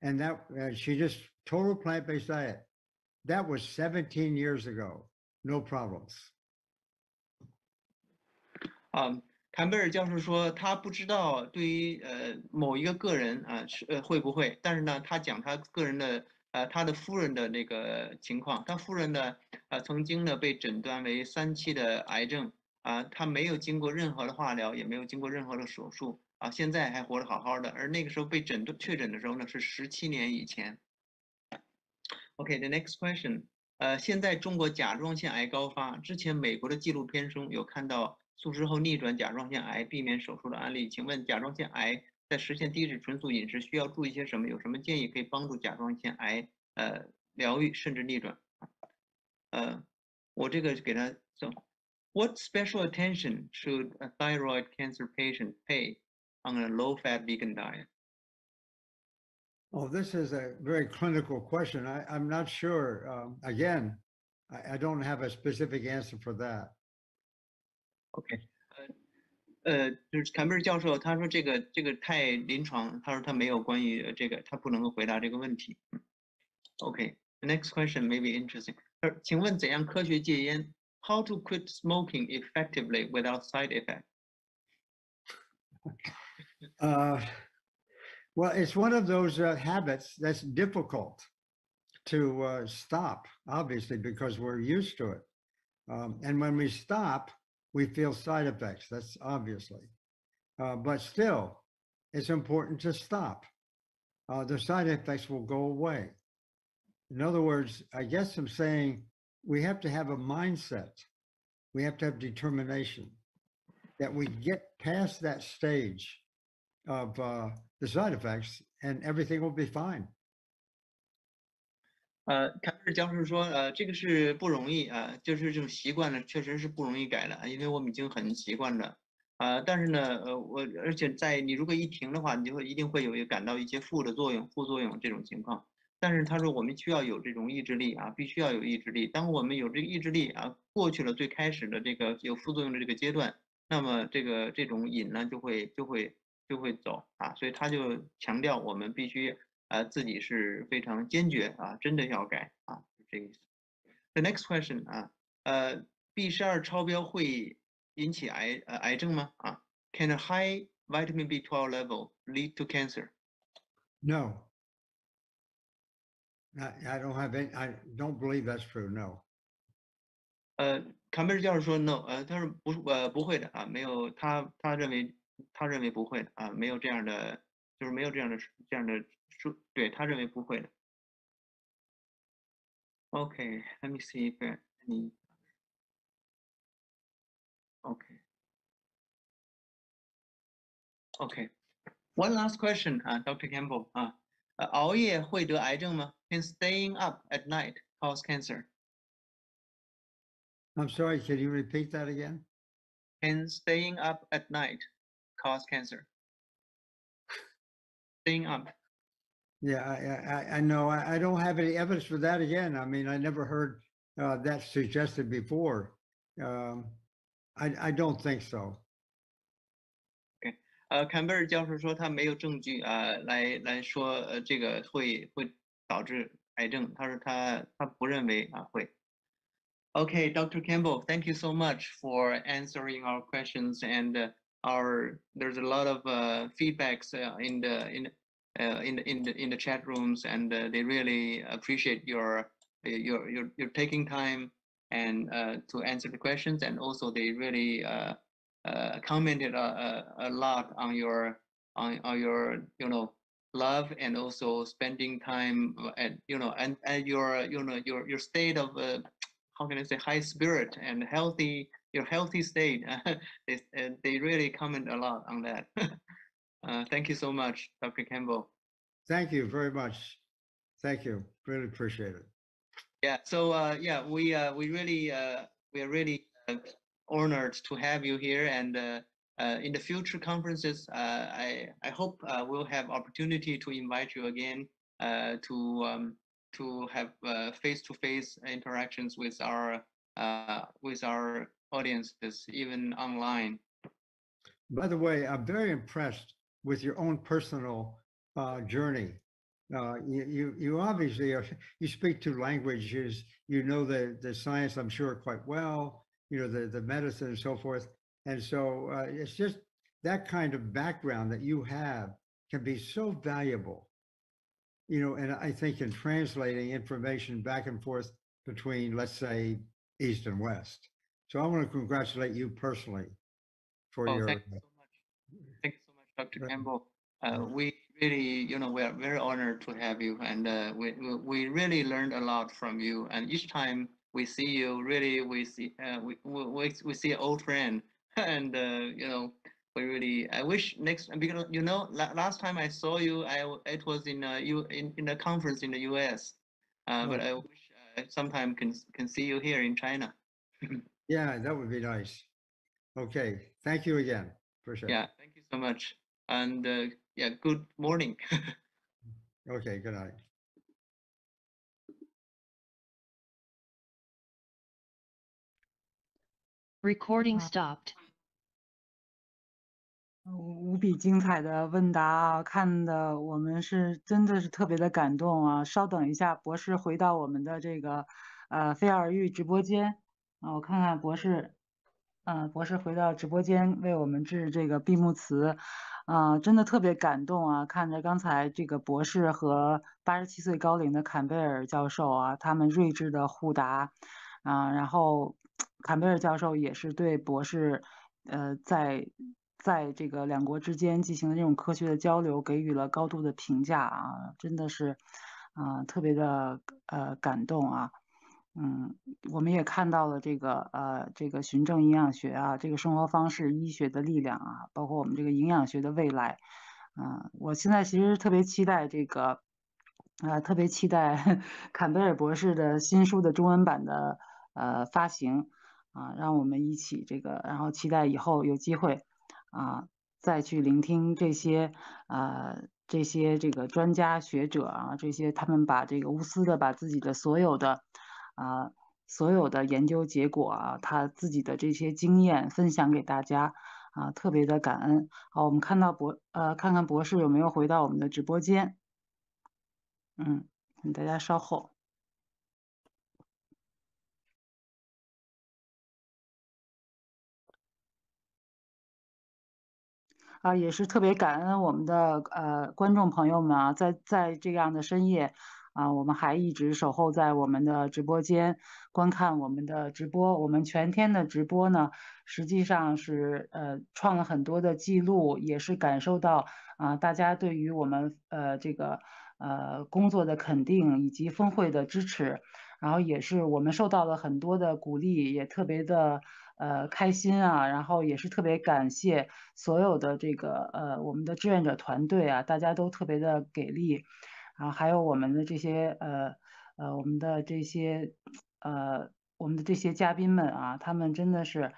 And that she just total plant-based diet. That was 17 years ago. No problems. 坎贝尔教授说他不知道对于某一个人会不会，但是呢他讲他个人的他的夫人的那个情况。他夫人呢，曾经呢被诊断为3期的癌症，他没有经过任何的化疗，也没有经过任何的手术，现在还活得好好的。而那个时候被确诊的时候呢，是17年以前。Okay, the next question. 现在中国甲状腺癌高发，之前美国的纪录片中有看到素食后逆转甲状腺癌避免手术的案例，请问甲状腺癌在实现低脂纯素饮食需要注意些什么？有什么建议可以帮助甲状腺癌疗愈甚至逆转？我这个给他What special attention should a thyroid cancer patient pay on a low-fat vegan diet? Oh, this is a very clinical question. I'm not sure. Again, I don't have a specific answer for that. OK，就是坎贝尔教授他说这个太临床，他说他没有关于这个，他不能够回答这个问题。OK，the next question may be interesting. 请问怎样科学戒烟 ？How to quit smoking effectively without side effect? Well, it's one of those habits that's difficult to stop, obviously, because we're used to it. And when we stop, we feel side effects, that's obviously. But still, it's important to stop. The side effects will go away. In other words, I guess I'm saying we have to have a mindset. We have to have determination that we get past that stage of the side effects and everything will be fine. 坎贝尔教授说，这个是不容易就是这种习惯呢，确实是不容易改的，因为我们已经很习惯了但是呢，而且你如果一停的话，你就一定会感到一些副作用这种情况。但是他说我们需要有这种意志力必须要有意志力。当我们有这个意志力过去了最开始的这个有副作用的这个阶段，那么这种瘾呢就会走所以他就强调我们必须自己是非常坚决真的要改这个意思。The next question B12超标会引起癌症吗？Can a high vitamin B12 level lead to cancer? No. I don't have any. I don't believe that's true. No. 坎贝尔教授说 no， 他说不会的没有，他认为不会的没有这样的，就是没有这样的书，对他认为不会的。Okay, let me see if any. Okay, one last question, Dr. Campbell 熬夜会得癌症吗？ Can staying up at night cause cancer? I'm sorry, can you repeat that again? Can staying up at night cause cancer? Staying up. Yeah, I know. I don't have any evidence for that again. I mean, I never heard that suggested before. I don't think so. 坎贝尔教授说他没有证据来说这个会导致癌症，他说他不认为会。Okay, Dr. Campbell, thank you so much for answering our questions and there's a lot of feedbacks in the chat rooms and they really appreciate your taking time and to answer the questions, and also they really commented a lot on your love and also spending time and your state of how can I say high spirit and your healthy state. They really comment a lot on that. Thank you so much, Dr. Campbell. Thank you very much. Thank you. Really appreciate it. Yeah. So we are really honored to have you here, and in the future conferences, I hope we'll have opportunity to invite you again to have face-to-face interactions with our audiences, even online. By the way, I'm very impressed with your own personal journey. You obviously you speak two languages. You know the science, I'm sure, quite well. You know the medicine and so forth. And so it's just that kind of background that you have can be so valuable. and I think in translating information back and forth between, let's say, East and West. So I want to congratulate you personally for your. Thank you so much. Thank you so much, Dr. Campbell. We really, we are very honored to have you, and we really learned a lot from you. And each time we see you, really, we see we see an old friend, and we really. I wish next, because last time I saw you, it was in a conference in the U.S. But I wish sometime can see you here in China. Yeah, that would be nice. Okay, thank you again. Appreciate it. Yeah, thank you so much. And yeah, good morning. Okay, good night. Recording stopped. 无比精彩的问答啊，看的我们真的是特别的感动啊！稍等一下，博士回到我们的这个菲尔玉直播间啊，我看看博士回到直播间为我们致这个闭幕词啊，真的特别感动啊！看着刚才这个博士和87岁高龄的坎贝尔教授啊，他们睿智的互答啊，然后坎贝尔教授也是对博士在这个两国之间进行的这种科学的交流给予了高度的评价啊，真的是特别的感动啊。我们也看到了这个循证营养学啊，这个生活方式医学的力量啊，包括我们这个营养学的未来。我现在其实特别期待特别期待坎贝尔博士的新书的中文版的发行啊，让我们一起然后期待以后有机会再去聆听这些这个专家学者啊，这些他们把这个无私的把自己的所有的研究结果啊，他自己的这些经验分享给大家啊，特别的感恩。好，我们看看博士有没有回到我们的直播间。请大家稍后。也是特别感恩我们的观众朋友们啊，在这样的深夜我们还一直守候在我们的直播间观看我们的直播。我们全天的直播呢，实际上是创了很多的记录，也是感受到大家对于我们工作的肯定以及峰会的支持，然后也是我们受到了很多的鼓励，也特别的开心啊，然后也是特别感谢所有的我们的志愿者团队啊，大家都特别的给力还有我们的这些嘉宾们啊，他们真的是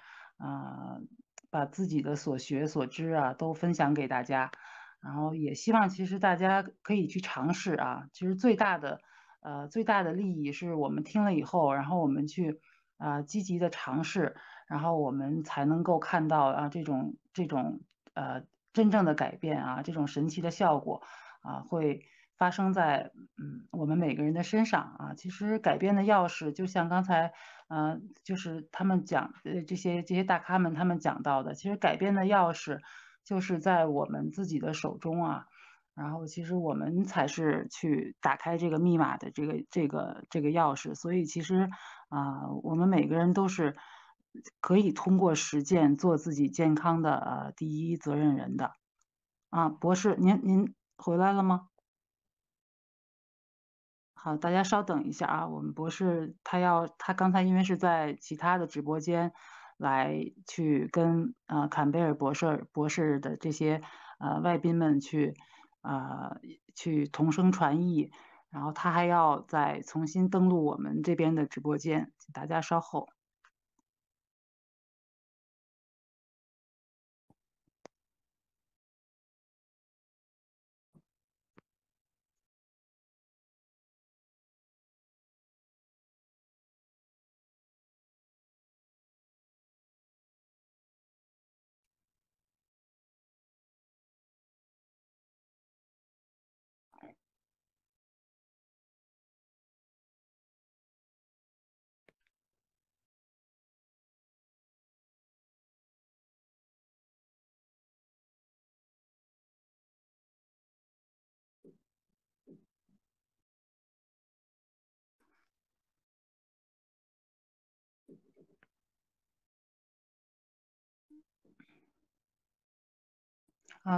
把自己的所学所知啊都分享给大家，然后也希望其实大家可以去尝试啊，其实最大的利益是我们听了以后，然后我们去积极的尝试，然后我们才能够看到这种真正的改变啊，这种神奇的效果会发生在我们每个人的身上啊。其实改变的钥匙就像刚才就是他们讲这些大咖们他们讲到的，其实改变的钥匙就是在我们自己的手中啊。然后其实我们才是去打开这个密码的这个钥匙，所以其实我们每个人都是可以通过实践做自己健康的第一责任人的博士，您回来了吗？好，大家稍等一下啊，我们博士他刚才因为是在其他的直播间来去跟坎贝尔博士的这些外宾们去同声传译，然后他还要再重新登录我们这边的直播间，请大家稍后。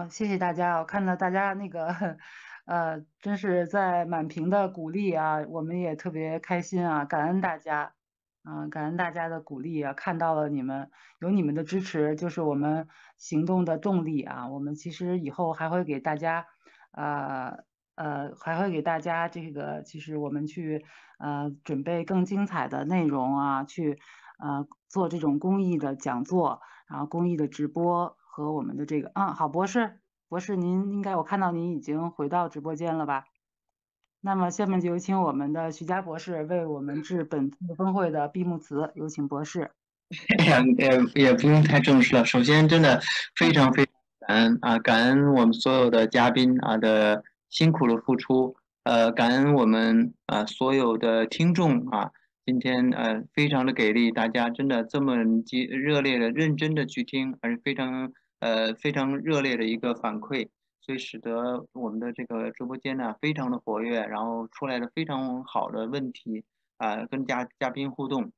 谢谢大家，我看到大家那个真是在满屏的鼓励啊，我们也特别开心啊，感恩大家，感恩大家的鼓励啊，看到了有你们的支持，就是我们行动的动力啊。我们其实以后还会给大家，还会给大家这个，其实我们去准备更精彩的内容啊，去做这种公益的讲座，然后公益的直播和我们的这个，好，博士您应该我看到您已经回到直播间了吧？那么下面就有请我们的徐佳博士为我们致本次峰会的闭幕词，有请博士。也不用太正式了。首先，真的非常非常感恩啊，感恩我们所有的嘉宾啊的辛苦的付出，感恩我们所有的听众啊，今天非常的给力，大家真的这么热烈的、认真的去听，而非常热烈的一个反馈，所以使得我们的这个直播间呢非常的活跃，然后出来了非常好的问题跟嘉宾互动。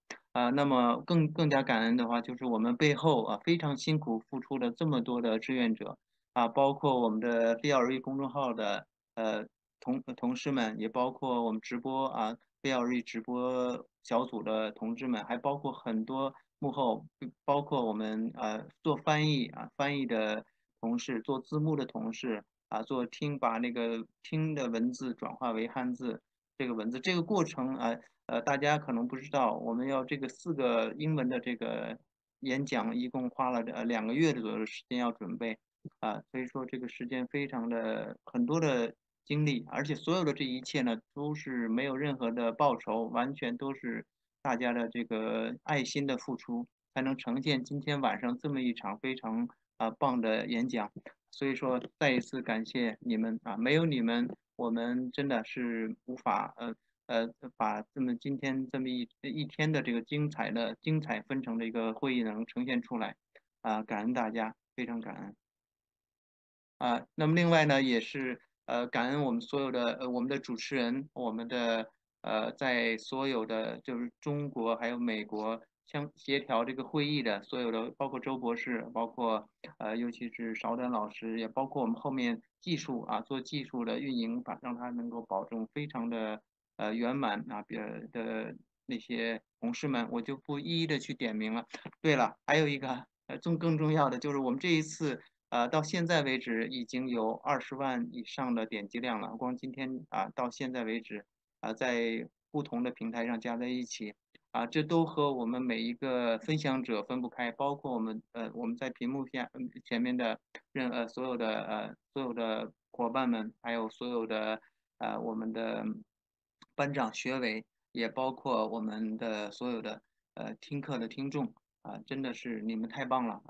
那么更加感恩的话，就是我们背后非常辛苦付出的这么多的志愿者包括我们的非药而愈公众号的同事们，也包括我们直播非药而愈直播小组的同志们，还包括很多幕后，包括我们做翻译的同事，做字幕的同事把那个听的文字转化为汉字这个文字这个过程大家可能不知道，我们要这个4个英文的这个演讲，一共花了2个月左右的时间要准备所以说这个时间非常的很多的精力，而且所有的这一切呢，都是没有任何的报酬，完全都是大家的这个爱心的付出，才能呈现今天晚上这么一场非常棒的演讲。所以说，再一次感谢你们没有你们，我们真的是无法把今天这么一天的这个精彩纷呈的一个会议能呈现出来感恩大家，非常感恩那么另外呢，也是感恩我们所有的我们的主持人，我们的在所有的就是中国还有美国协调这个会议的所有的，包括周博士，包括尤其是邵丹老师，也包括我们后面做技术的运营让它能够保证非常的圆满的那些同事们，我就不一一的去点名了。对了，还有一个更重要的就是我们这一次到现在为止已经有20万以上的点击量了，光今天到现在为止在不同的平台上加在一起这都和我们每一个分享者分不开，包括我们在屏幕前面的所有的伙伴们，还有所有的我们的班长学委，也包括我们的所有的听课的听众真的是你们太棒了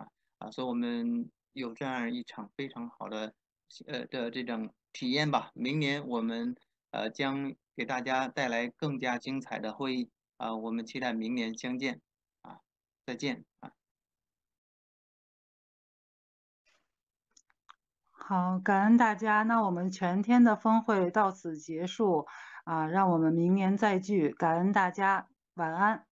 所以我们有这样一场非常好的这种体验吧。明年我们将给大家带来更加精彩的会议我们期待明年相见再见好，感恩大家。那我们全天的峰会到此结束让我们明年再聚。感恩大家，晚安。